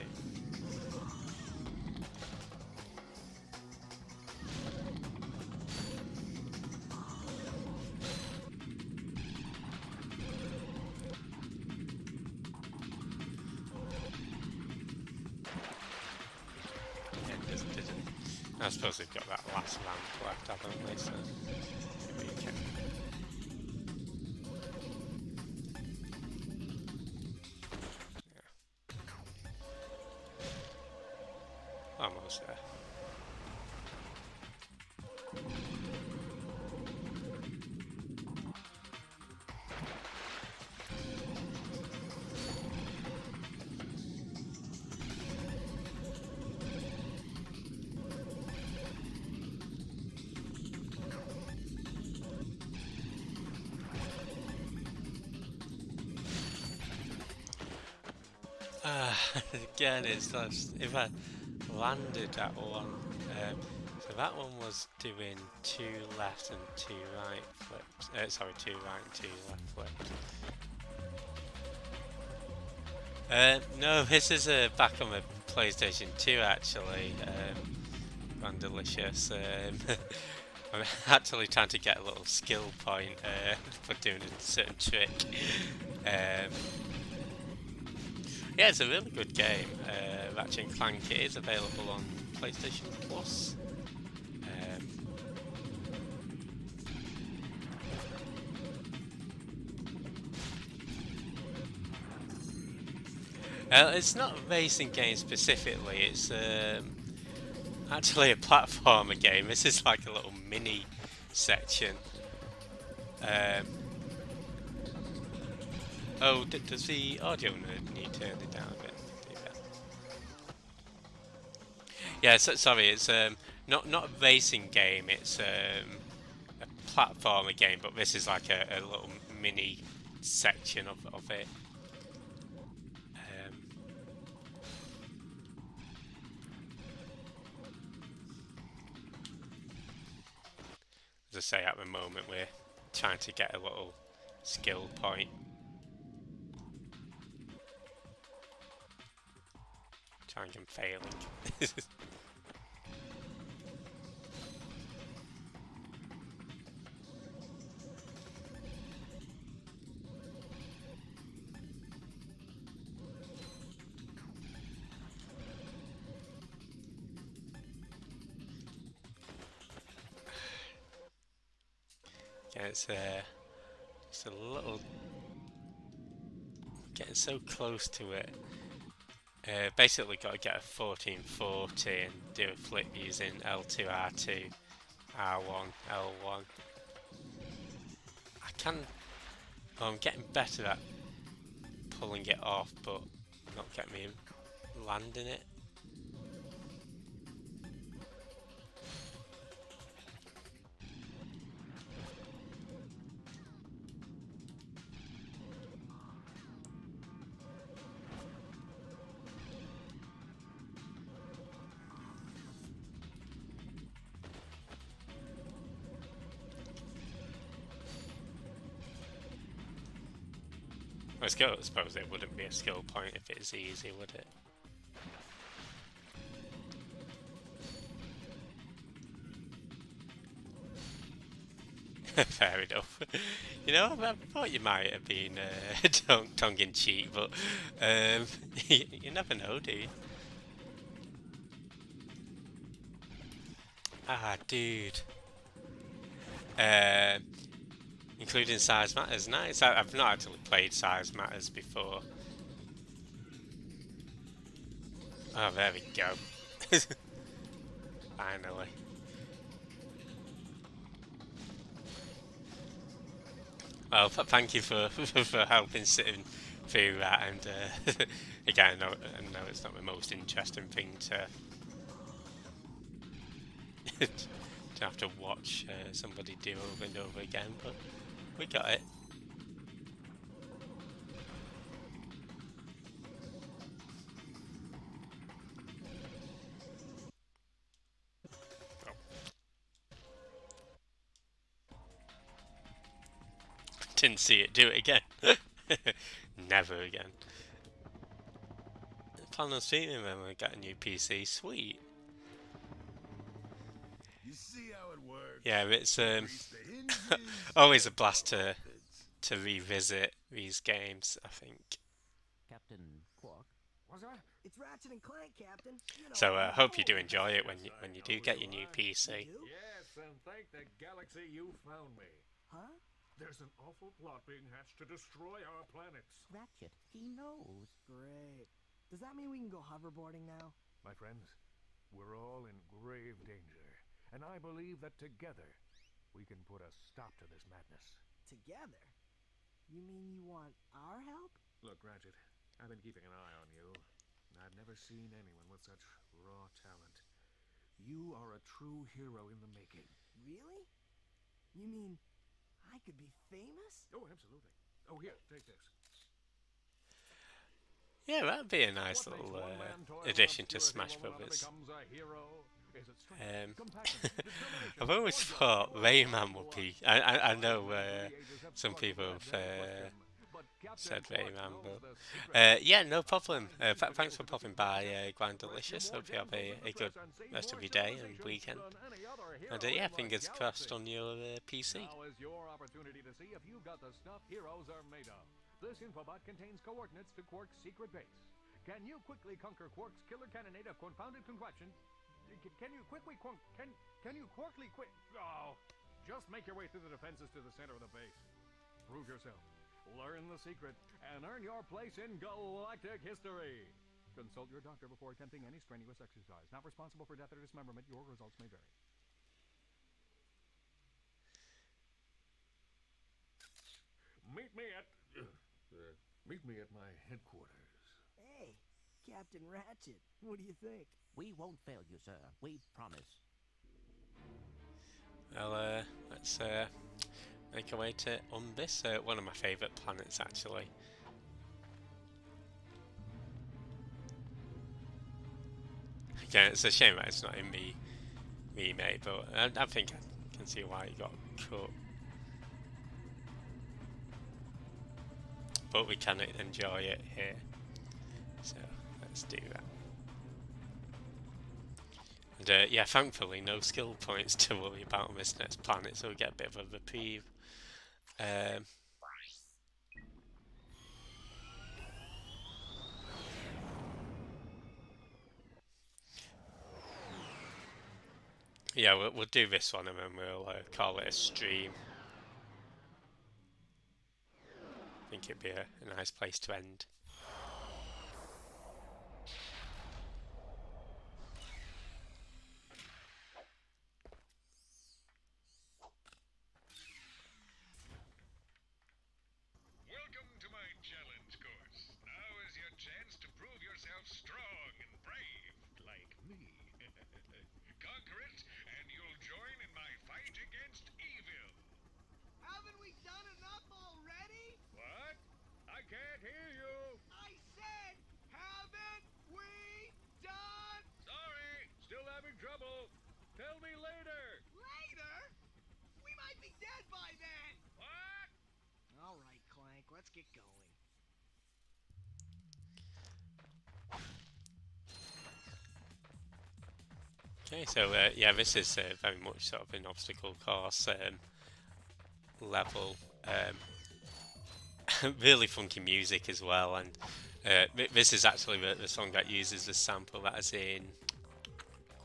I suppose they've got that last ramp left, haven't they? So maybe you can. Yeah. Almost there. Again, it's just, if I landed that one, so that one was doing 2 left and 2 right flips, sorry, 2 right and 2 left flips. No, this is back on the PlayStation 2 actually, Randelicious. I'm actually trying to get a little skill point for doing a certain trick. Yeah, it's a really good game. Ratchet and Clank, it is available on PlayStation Plus. It's not a racing game specifically, it's actually a platformer game. This is like a little mini section. Oh, does the audio need to turn it down a bit? Yeah, so, sorry, it's not a racing game. It's a platformer game, but this is like a little mini section of it. As I say, at the moment we're trying to get a little skill point. Trying and failing. Yeah, it's just a little getting so close to it. Basically got to get a 1440 and do a flip using L2, R2, R1, L1. I'm getting better at pulling it off, but not getting me landing it. I suppose it wouldn't be a skill point if it's easy, would it? Fair enough. You know, I thought you might have been tongue-in-cheek, but you never know, do you? Ah, dude. Including Size Matters, nice. I've not actually played Size Matters before. Oh, there we go. Finally. Well, thank you for helping sitting through that, and again, I know it's not the most interesting thing to to have to watch somebody do over and over again, but we got it. Didn't see it do it again. Never again. Plan on streaming when we got a new PC. Sweet. You see how it works? Yeah, it's always a blast to revisit these games, I think. Captain Quark. What's that? It's Ratchet and Clank, Captain. You know, So hope you do enjoy it when you do get your new PC. Yes, and thank the galaxy you found me. Huh? There's an awful plot being hatched to destroy our planets. Ratchet, he knows. Great. Does that mean we can go hoverboarding now? My friends, we're all in grave danger, and I believe that together we can put a stop to this madness. Together? You mean you want our help? Look, Ratchet, I've been keeping an eye on you, and I've never seen anyone with such raw talent. You are a true hero in the making. Really? You mean I could be famous? Oh, absolutely. Oh, here, take this. Yeah, that'd be a nice little addition to Smash Brothers. I've always thought Rayman would be. I know some people have said Rayman, but yeah, no problem. Thanks for popping by, Grand Delicious. Hope you have a good rest of your day and weekend. And yeah, fingers crossed on your PC. Now is your opportunity to see if you've got the stuff heroes are made of. This infobot contains coordinates to Quark's secret base. Can you quickly conquer Quark's killer cannonade of confounded concoction? Can you quickly can you Quarkly quick? Oh, just make your way through the defenses to the center of the base. Prove yourself, learn the secret, and earn your place in galactic history. Consult your doctor before attempting any strenuous exercise. Not responsible for death or dismemberment. Your results may vary. Meet me at my headquarters. Hey, Captain Ratchet, what do you think? We won't fail you, sir. We promise. Well, let's make our way to Umbis, one of my favourite planets, actually. Again, it's a shame that it's not in the remake, but I think I can see why it got cut. But we can enjoy it here, so let's do that. And yeah, thankfully no skill points to worry about on this next planet, so we get a bit of a reprieve. Yeah, we'll do this one and then we'll call it a stream. I think it'd be a nice place to end. Welcome to my challenge course. Now is your chance to prove yourself strong and brave, like me. Conquer it, and you'll join in my fight against evil. Haven't we done enough already? What? I can't hear you. I said, haven't we done? Sorry, still having trouble. Tell me later. Later? We might be dead by then. What? All right, Clank, let's get going. Okay, so yeah, this is very much sort of an obstacle course level. Really funky music as well, and this is actually the song that uses the sample that is in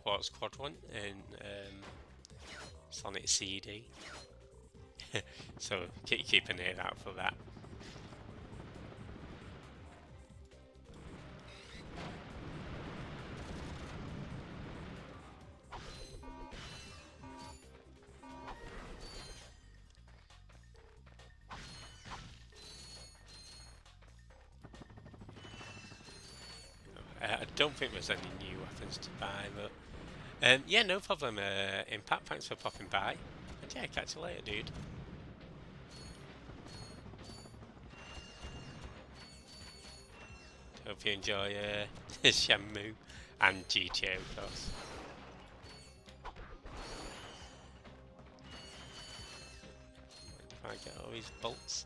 Quark's Quadrant in Sonic CD. So keep an ear out for that. I don't think there's any new weapons to buy, but Yeah, no problem, Impact. Thanks for popping by. And yeah, catch you later, dude. Hope you enjoy Shenmue and GTA, of course. If I get all these bolts.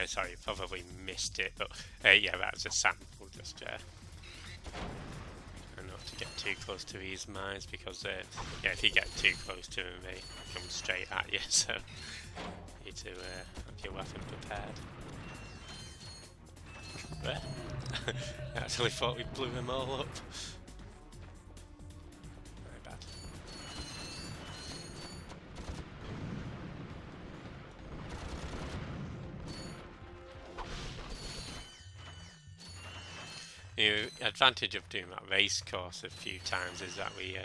Sorry, you probably missed it, but yeah, that's a sample. Just try not to get too close to these mines because yeah, if you get too close to them, they come straight at you. So you need to have your weapon prepared. I actually thought we blew them all up. My bad. The advantage of doing that race course a few times is that we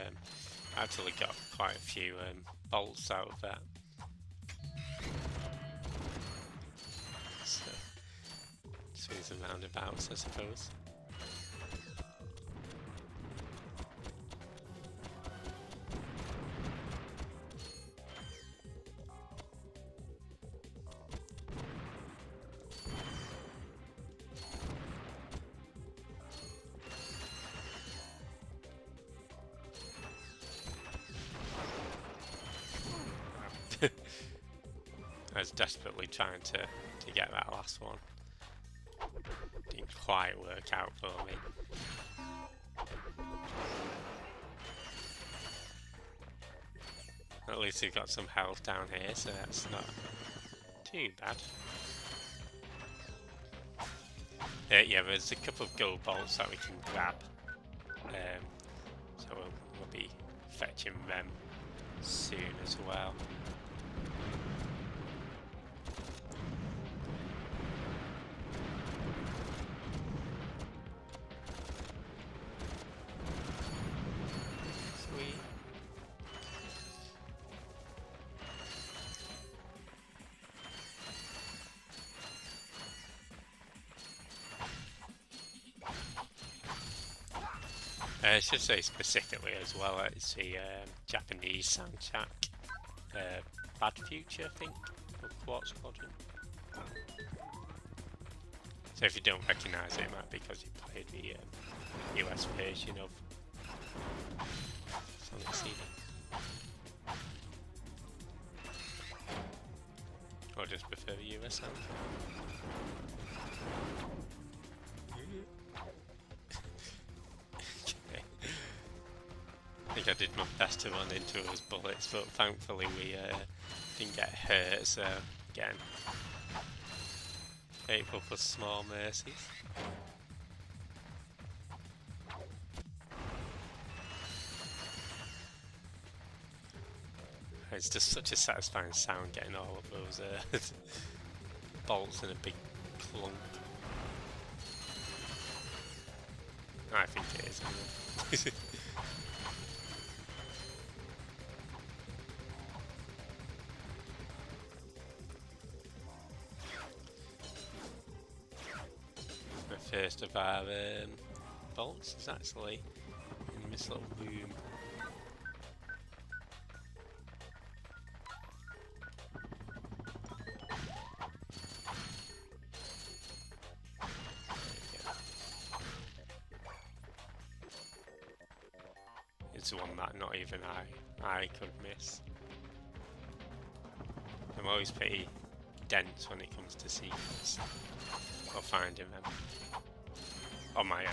actually got quite a few bolts out of that. So, swings and roundabouts, I suppose. I was desperately trying to get that last one. Didn't quite work out for me. At least we've got some health down here, so that's not too bad. Yeah, there's a couple of gold bolts that we can grab. So we'll be fetching them soon as well. I should say specifically as well, it's the Japanese soundtrack, Bad Future, I think, or Quartz Quadrant. So if you don't recognise it, it might be because you played the US version of Sonic CD. Or just prefer the US sound. I think I did my best to run into those bullets, but thankfully we didn't get hurt, so again, grateful for small mercies. It's just such a satisfying sound getting all of those bolts in a big clunk. I think it is. Anyway. First of our bolts is actually in this little room. It's the one that not even I could miss. I'm always pretty dense when it comes to secrets or finding them on my own.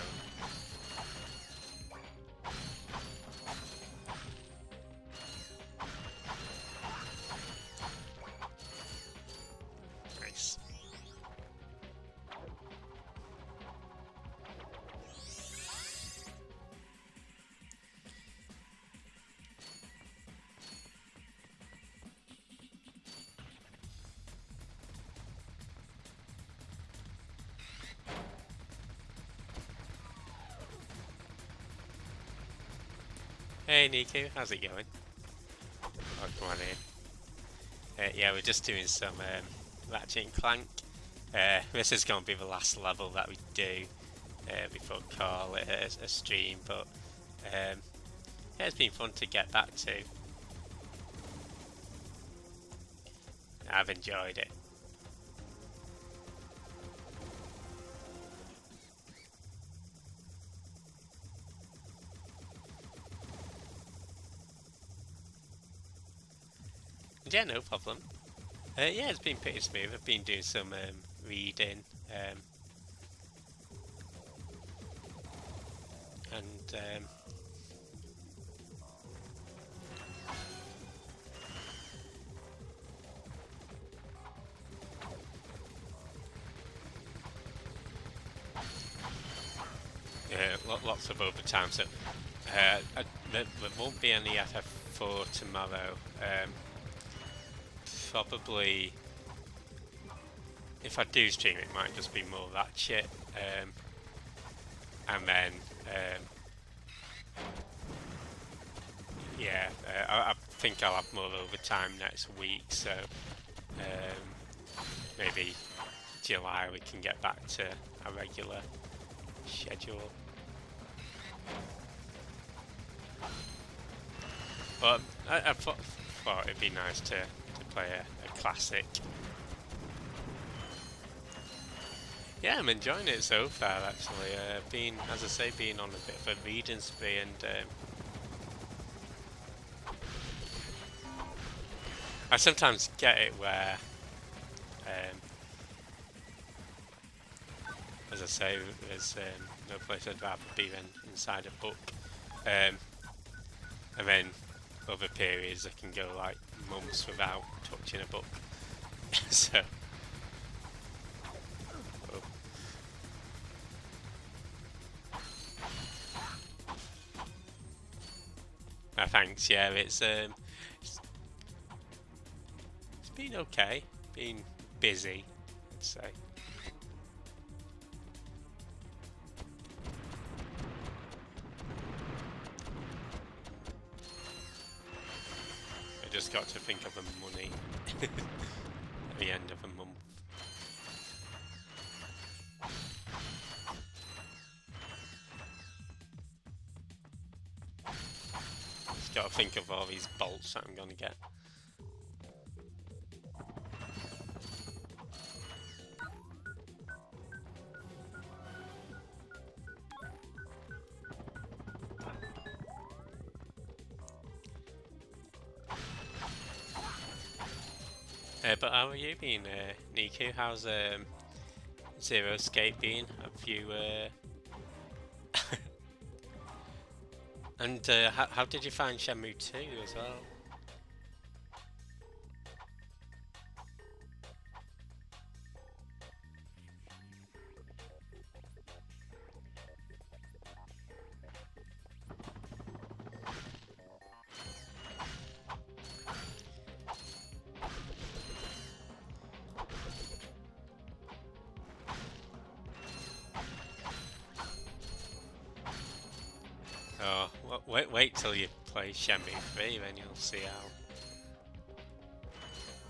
Nice. Hey Niku, how's it going? Oh, come on in. Yeah, we're just doing some Ratchet and Clank. This is going to be the last level that we do before we call it a stream, but yeah, it's been fun to get back to. I've enjoyed it. Yeah, no problem. Yeah, it's been pretty smooth. I've been doing some reading and lots of overtime. So there won't be any FF4 tomorrow. Probably, if I do stream, it might just be more Ratchet, and then yeah, I think I'll have more overtime next week. So maybe July we can get back to a regular schedule. But I thought it'd be nice to play a classic. Yeah, I'm enjoying it so far actually. Been, as I say, been on a bit of a reading spree, and I sometimes get it where, as I say, there's no place I'd rather be than inside a book, and then other periods I can go like months without touching a book. So thanks. Yeah, it's been okay. Been busy, I'd say. I just got to think of the money at the end of the month. Just got to think of all these bolts that I'm going to get. But how are you been, Niku? How's Zero Escape been? Have you and how did you find Shenmue 2 as well? Oh, wait till you play Shenmue 3, then you'll see how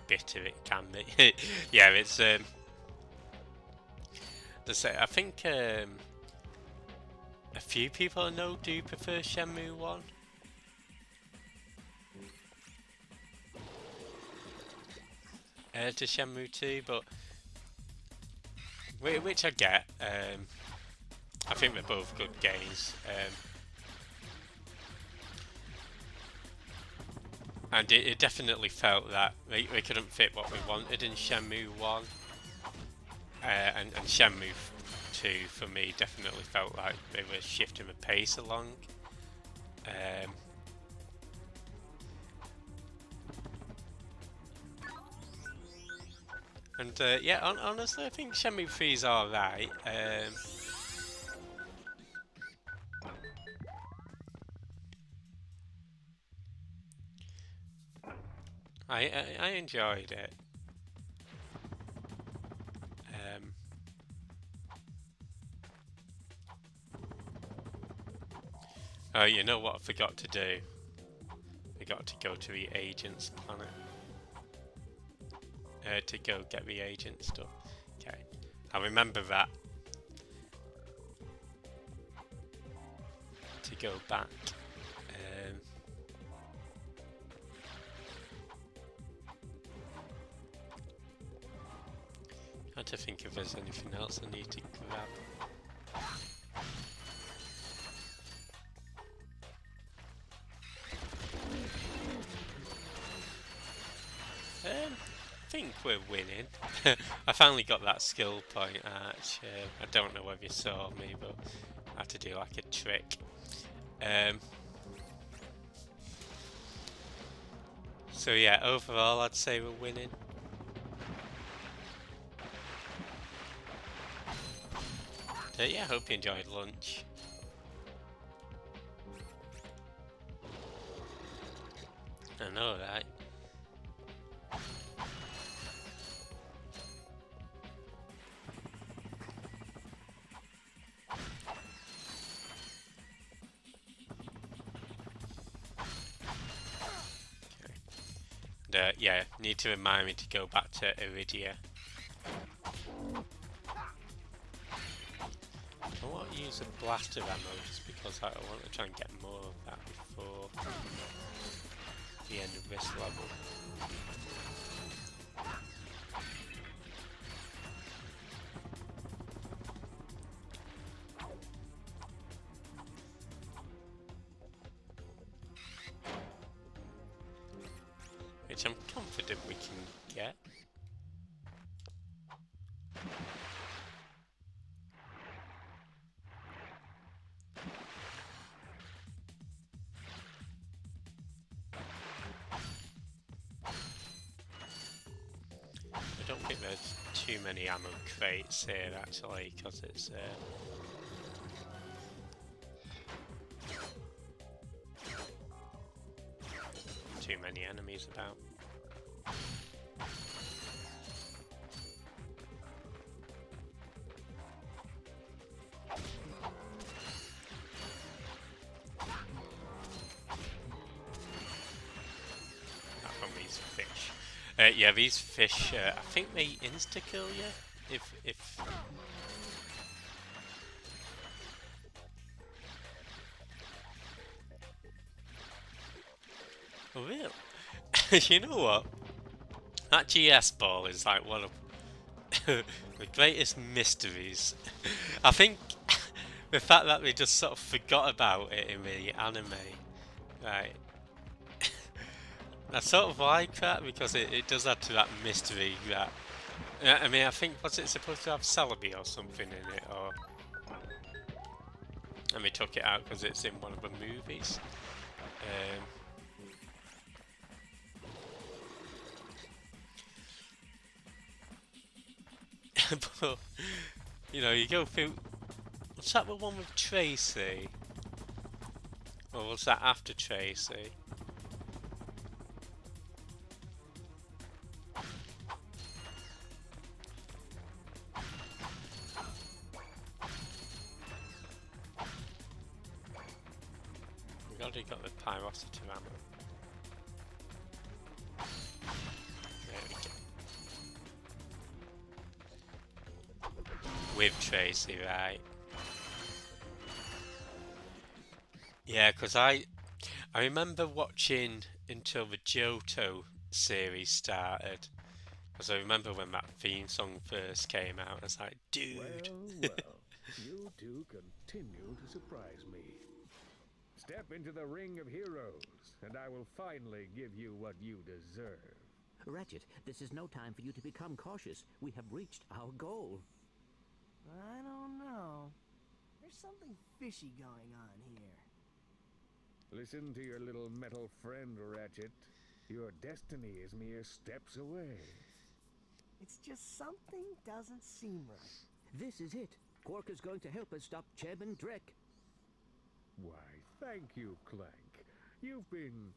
bitter it can be. Yeah, it's I think a few people I know do prefer Shenmue 1. To Shenmue 2, but which I get. I think they're both good games. And it definitely felt that they couldn't fit what we wanted in Shenmue 1. And Shenmue 2, for me, definitely felt like they were shifting the pace along. And yeah, honestly, I think Shenmue 3 is alright. I enjoyed it. Oh, you know what I forgot to do? got to go to the agent's planet. To go get the agent stuff. Okay, I remember that. To go back. Trying to think if there's anything else I need to grab. I think we're winning. I finally got that skill point Arch. I don't know whether you saw me, but I had to do like a trick. So yeah, overall I'd say we're winning. So yeah, hope you enjoyed lunch. I know, right? Yeah, need to remind me to go back to Iridia. I want to use a blaster ammo just because I want to try and get more of that before the end of this level. Which I'm confident we can get. I don't think there's too many ammo crates here actually, because it's too many enemies about. Yeah, these fish, I think they insta-kill you, if... Oh, really? You know what? That GS ball is like one of the greatest mysteries. I think the fact that they just sort of forgot about it in the anime, right? I sort of like that because it does add to that mystery that... I mean, I think, was it supposed to have Celebi or something in it, or... And they took it out because it's in one of the movies. But, you know, you go through... Was that the one with Tracy? Or was that after Tracy? We've already got the pyrocity ammo. There we go. With Tracy, right? Yeah, because I remember watching until the Johto series started. Because I remember when that theme song first came out, I was like, dude. Well, you two continue to surprise me. Step into the ring of heroes, and I will finally give you what you deserve. Ratchet, this is no time for you to become cautious. We have reached our goal. I don't know. There's something fishy going on here. Listen to your little metal friend, Ratchet. Your destiny is mere steps away. It's just something doesn't seem right. This is it. Quark is going to help us stop Chairman Drek. Why, thank you, Clank. You've been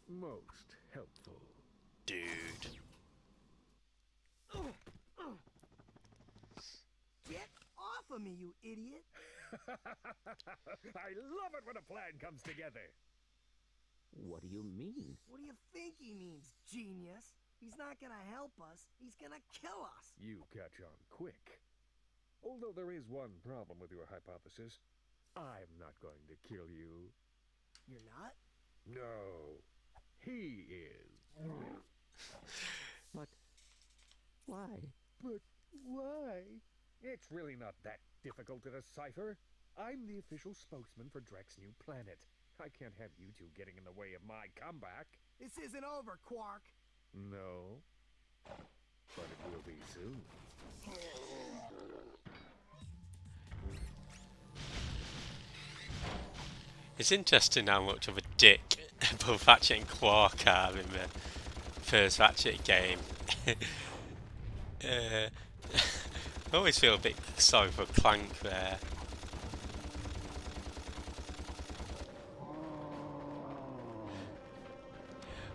most helpful. Dude. Get off of me, you idiot! I love it when a plan comes together. What do you mean? What do you think he means, genius? He's not gonna help us. He's gonna kill us. You catch on quick. Although there is one problem with your hypothesis. I'm not going to kill you. You're not? No. He is. But why? But why? It's really not that difficult to decipher. I'm the official spokesman for Drek's new planet. I can't have you two getting in the way of my comeback. This isn't over, Quark. No. But it will be soon. It's interesting how much of a dick both Ratchet and Quark are in the first Ratchet game. I always feel a bit sorry for Clank there.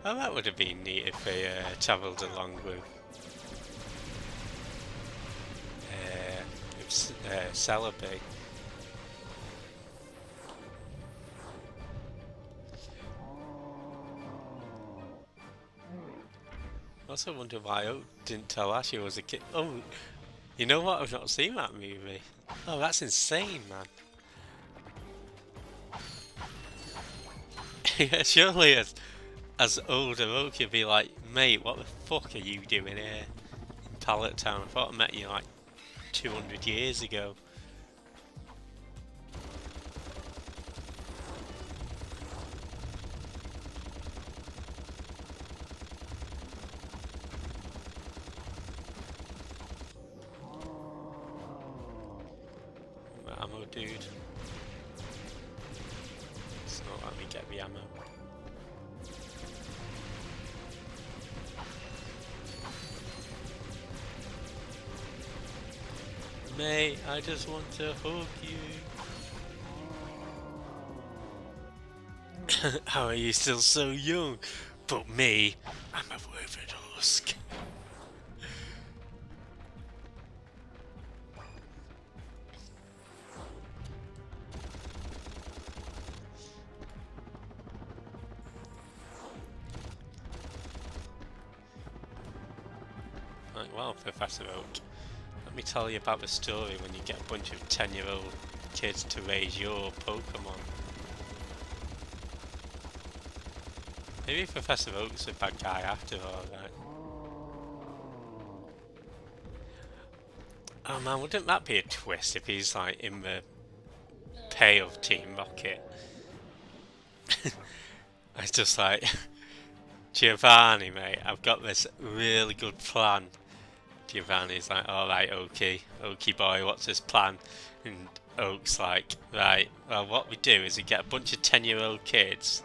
Oh, that would have been neat if they travelled along with Celebi. I also wonder why Oak didn't tell Ash he was a kid. Oh, you know what? I've not seen that movie. Oh, that's insane, man. Yeah, surely as older Oak, you'd be like, mate, what the fuck are you doing here in Pallet Town? I thought I met you like 200 years ago. Ammo, dude. It's not let me get the ammo. Mate, I just want to hug you. How are you still so young? But me, I'm a withered husk. Right, well, Professor Oak, let me tell you about the story when you get a bunch of 10-year-old kids to raise your Pokemon. Maybe Professor Oak's a bad guy after all, right? Oh man, wouldn't that be a twist if he's like in the pay of Team Rocket? It's just like, Giovanni, mate, I've got this really good plan. Giovanni's like, alright, Okie boy, what's this plan? And Oak's like, right, well, what we do is we get a bunch of 10-year-old kids.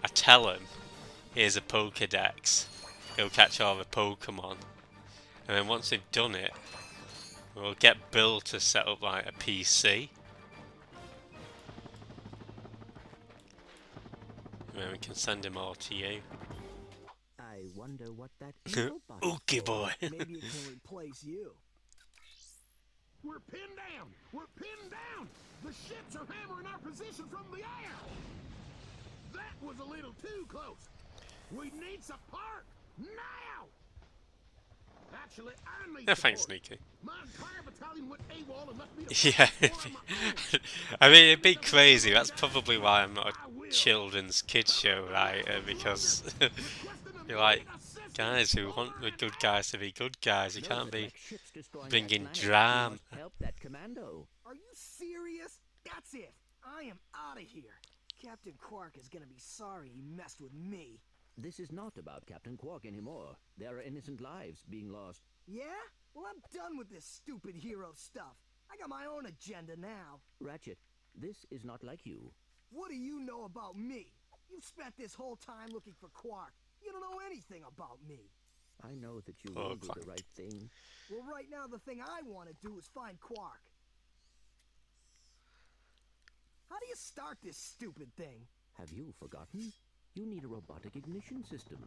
I tell them, here's a Pokedex. Go catch all the Pokemon. And then once they've done it, we'll get Bill to set up like a PC. And then we can send him all to you. I wonder what that Ookie boy. Maybe it can replace you. We're pinned down! We're pinned down! The ships are hammering our position from the air! That was a little too close! We need support! Now! Actually, I need Thanks, support. Sneaky. My entire battalion went AWOL and left me to Yeah, I mean, it'd be crazy. That's probably why I'm not a children's kids show writer, because you're like, guys who want the good guys to be good guys. You can't be bringing drama. Help that commando. Are you serious? That's it. I am out of here. Captain Quark is gonna be sorry he messed with me. This is not about Captain Quark anymore. There are innocent lives being lost. Yeah? Well, I'm done with this stupid hero stuff. I got my own agenda now. Ratchet, this is not like you. What do you know about me? You've spent this whole time looking for Quark. You don't know anything about me. I know that you will do the right thing. Well, right now the thing I want to do is find Quark. How do you start this stupid thing? Have you forgotten? You need a robotic ignition system.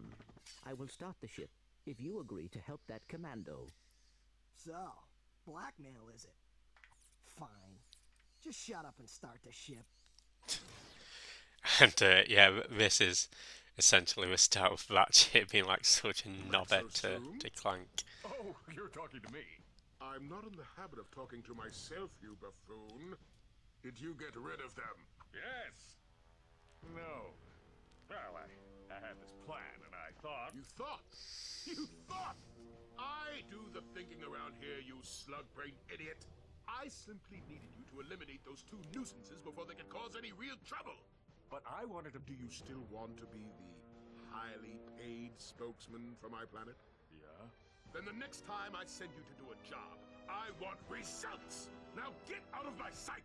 I will start the ship if you agree to help that commando. So, blackmail is it? Fine. Just shut up and start the ship. And yeah, this is essentially the start of Ratchet being like such a knobhead to Clank. Oh, you're talking to me. I'm not in the habit of talking to myself, you buffoon. Did you get rid of them? Yes. No. Well, I had this plan, and I thought... You thought? You thought? I do the thinking around here, you slug-brained idiot. I simply needed you to eliminate those two nuisances before they could cause any real trouble. But I wanted to... Do you still want to be the highly paid spokesman for my planet? Yeah? Then the next time I send you to do a job, I want results! Now get out of my sight!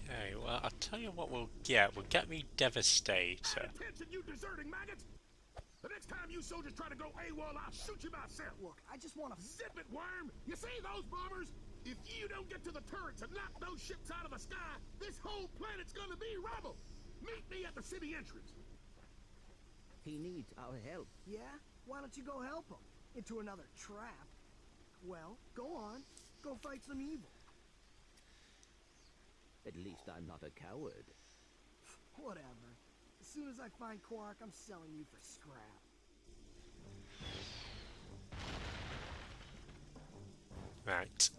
Okay, well, I'll tell you what we'll get. We'll get me Devastator. Attention, you deserting maggots! The next time you soldiers try to go AWOL, I'll shoot you myself! Look, I just want to... Zip it, worm! You see those bombers? If you don't get to the turrets and knock those ships out of the sky, this whole planet's gonna be rubble! Meet me at the city entrance! He needs our help. Yeah? Why don't you go help him? Into another trap. Well, go on. Go fight some evil. At least I'm not a coward. Whatever. As soon as I find Quark, I'm selling you for scrap. Right.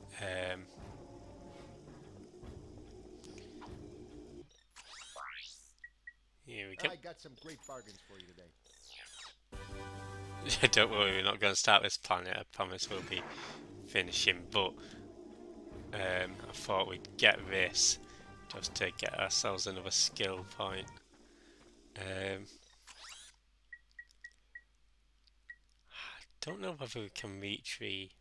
Here we go. I got some great bargains for you today. Don't worry, we're not going to start this planet. I promise we'll be finishing. But I thought we'd get this just to get ourselves another skill point. I don't know whether we can reach the...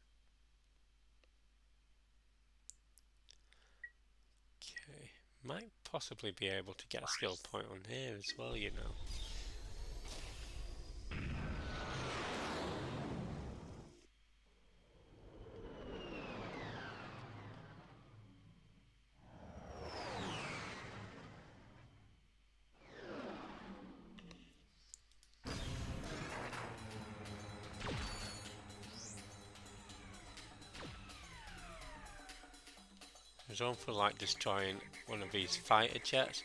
Okay, might possibly be able to get a skill point on here as well, you know. There's one for like destroying one of these fighter jets.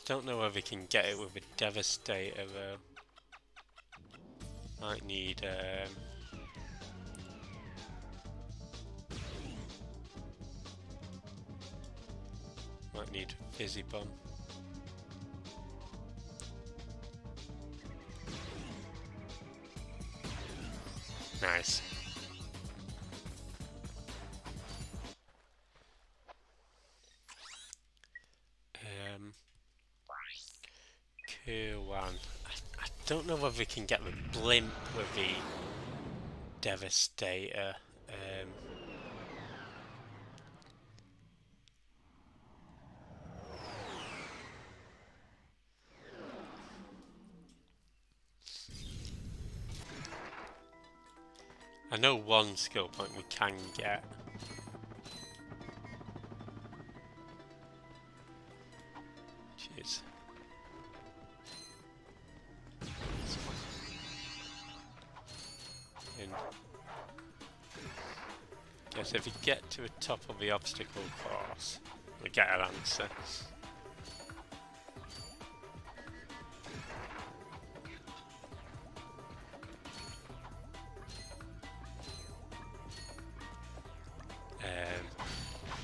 Don't know whether we can get it with a Devastator though. Might need Fizzy Bomb. Nice. Cool one. I don't know whether we can get the blimp with the Devastator. I know one skill point we can get. Jeez. Guess if you get to the top of the obstacle course, we get an answer.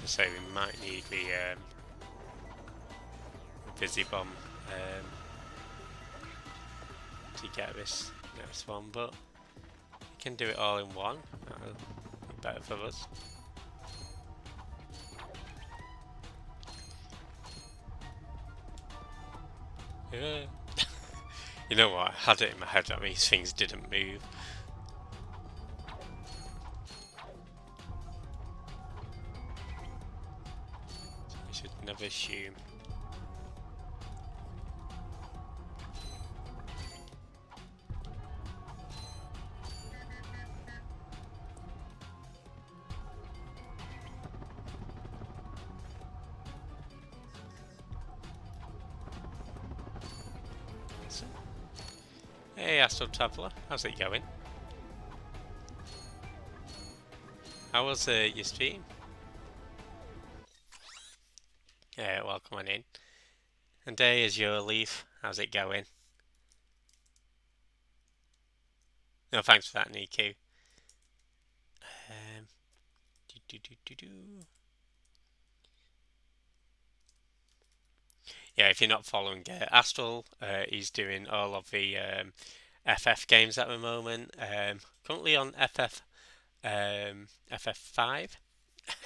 So we might need the Fizzy Bomb to get this next one, but we can do it all in one. That'll be better for us. Yeah. You know what? I had it in my head that these things didn't move. Never assume. Hey, Astral Traveller, how's it going? How was your stream? Yeah, welcome on in. And day is your leaf. How's it going? No, thanks for that, Niku. Um, Yeah, if you're not following Astral, he's doing all of the FF games at the moment. Currently on FF5.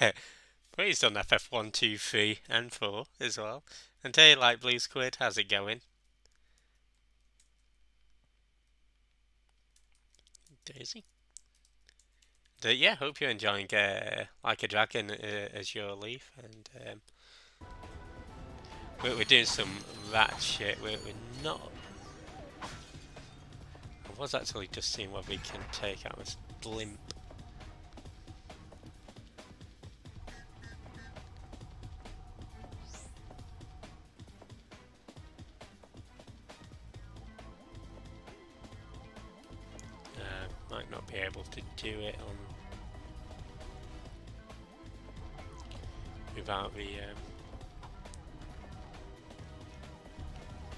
But he's done FF1, 2, 3, and 4 as well. And day like Blue Squid, how's it going? Daisy? Yeah, hope you're enjoying Like a Dragon as your leaf. And we're doing some Ratchet. We're not. I was actually just seeing whether we can take out this blimp. Might not be able to do it on without the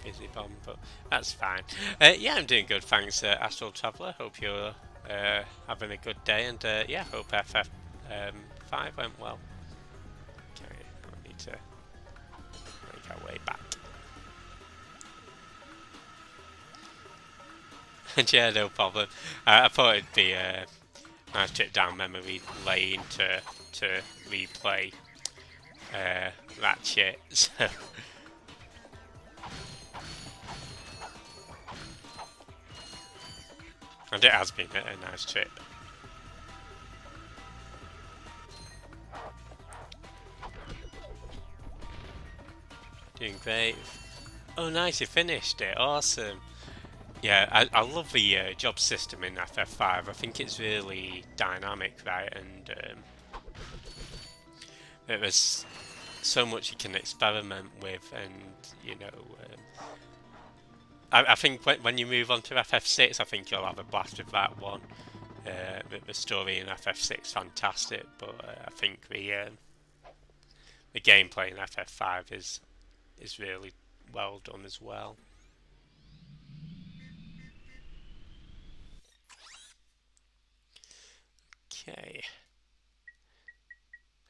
fizzy bomb, but that's fine. Yeah, I'm doing good, thanks, Astral Traveller. Hope you're having a good day, and yeah, hope FF5 went well. Okay, I need to make our way back. And yeah, no problem. I thought it'd be a nice trip down memory lane to replay Ratchet. So and it has been a nice trip. Doing great. Oh, nice! You finished it. Awesome. Yeah, I love the job system in FF5. I think it's really dynamic, right? And there's so much you can experiment with, and you know, I think when you move on to FF6, I think you'll have a blast with that one. The story in FF6 fantastic, but I think the gameplay in FF5 is really well done as well. Okay,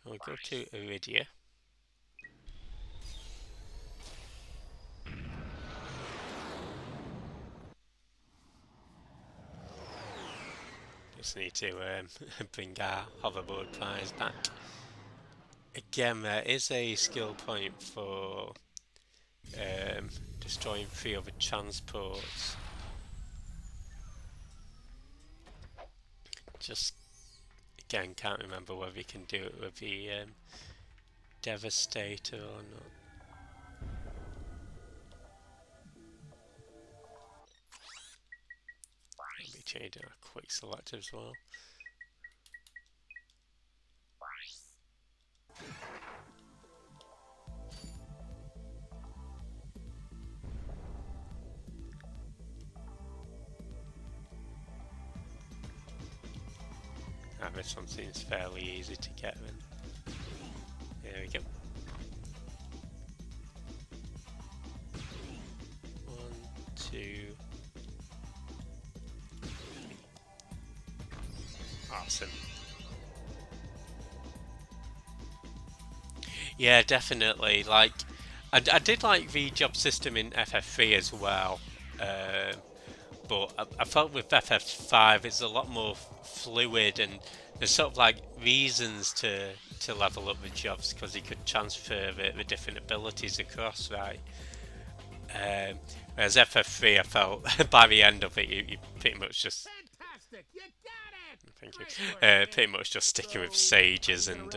we'll go to Iridia. Just need to bring our hoverboard prize back. Again, there is a skill point for destroying 3 other transports. Just again, can't remember whether you can do it with the Devastator or not. Maybe changing our quick select as well. This one seems fairly easy to get then. There we go. 1, 2, 3. Awesome. Yeah, definitely. Like, I did like the job system in FF3 as well. But I felt with FF5 it's a lot more fluid, and there's sort of like reasons to level up the jobs because you could transfer the different abilities across, right? Whereas FF3, I felt by the end of it, you pretty much just thank you. Pretty much just sticking with sages and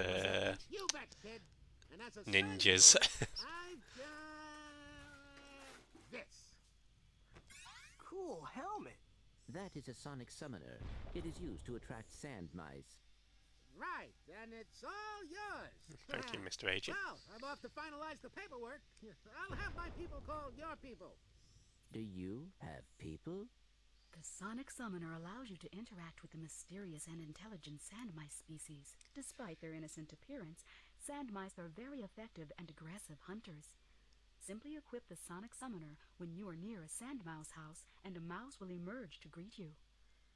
ninjas. Cool helmet. That is a sonic summoner. It is used to attract sand mice. Right, and it's all yours. Thank you, Mr. Agent. Well, I'm off to finalize the paperwork. I'll have my people call your people. Do you have people? The Sonic Summoner allows you to interact with the mysterious and intelligent sand mice species. Despite their innocent appearance, sand mice are very effective and aggressive hunters. Simply equip the Sonic Summoner when you are near a sand mouse house, and a mouse will emerge to greet you.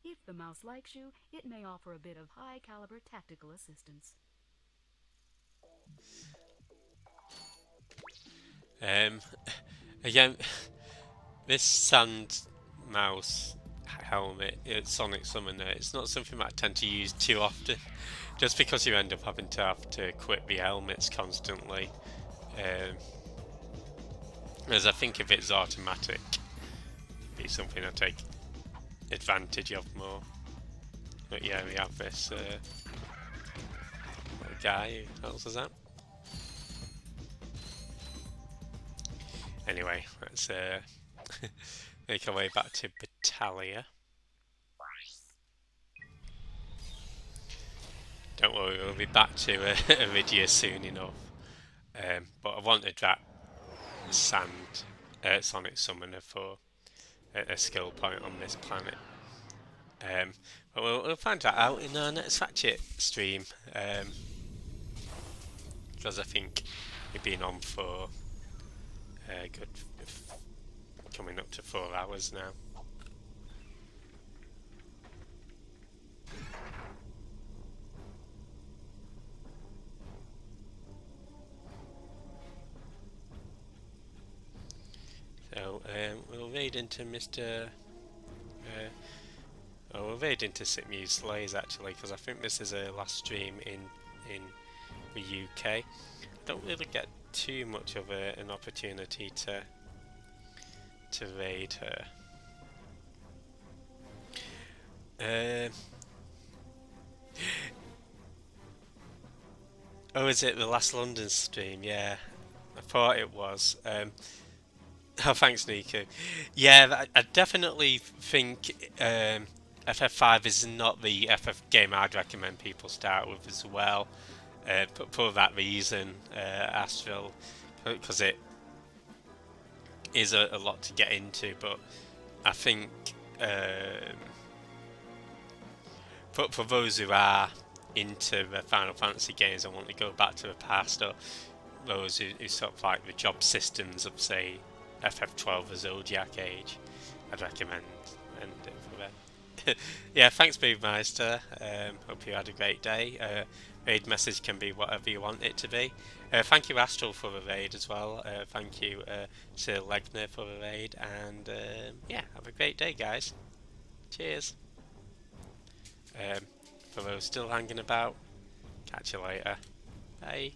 If the mouse likes you, it may offer a bit of high-caliber tactical assistance. Again, this sand mouse helmet, Sonic Summoner, it's not something that I tend to use too often, just because you end up having to equip the helmets constantly. As I think if it's automatic, it'd be something I take advantage of more. But yeah, we have this guy. Who else is that? Anyway, let's make our way back to Battalia. Don't worry, we'll be back to Iridia soon enough. But I wanted that Sonic Summoner for a skill point on this planet. But we'll find that out in our next Ratchet stream. Because I think we've been on for good, coming up to 4 hours now. So we'll raid into we'll raid into Sitmuse Slays actually, because I think this is her last stream in the UK. I don't really get too much of an opportunity to raid her. Oh, is it the last London stream? Yeah, I thought it was. Oh, thanks, Nico. Yeah, I definitely think FF5 is not the FF game I'd recommend people start with as well. For that reason, Astral, because it is a lot to get into. But I think for those who are into the Final Fantasy games and want to go back to the past, or those who sort of like the job systems of, say, FF12 or Zodiac Age, I'd recommend it for them. Yeah, thanks, Movemeister. Hope you had a great day. Raid message can be whatever you want it to be. Thank you, Astral, for the raid as well. Thank you, Sir Legner, for the raid. And yeah, have a great day, guys. Cheers. For those still hanging about, catch you later. Bye.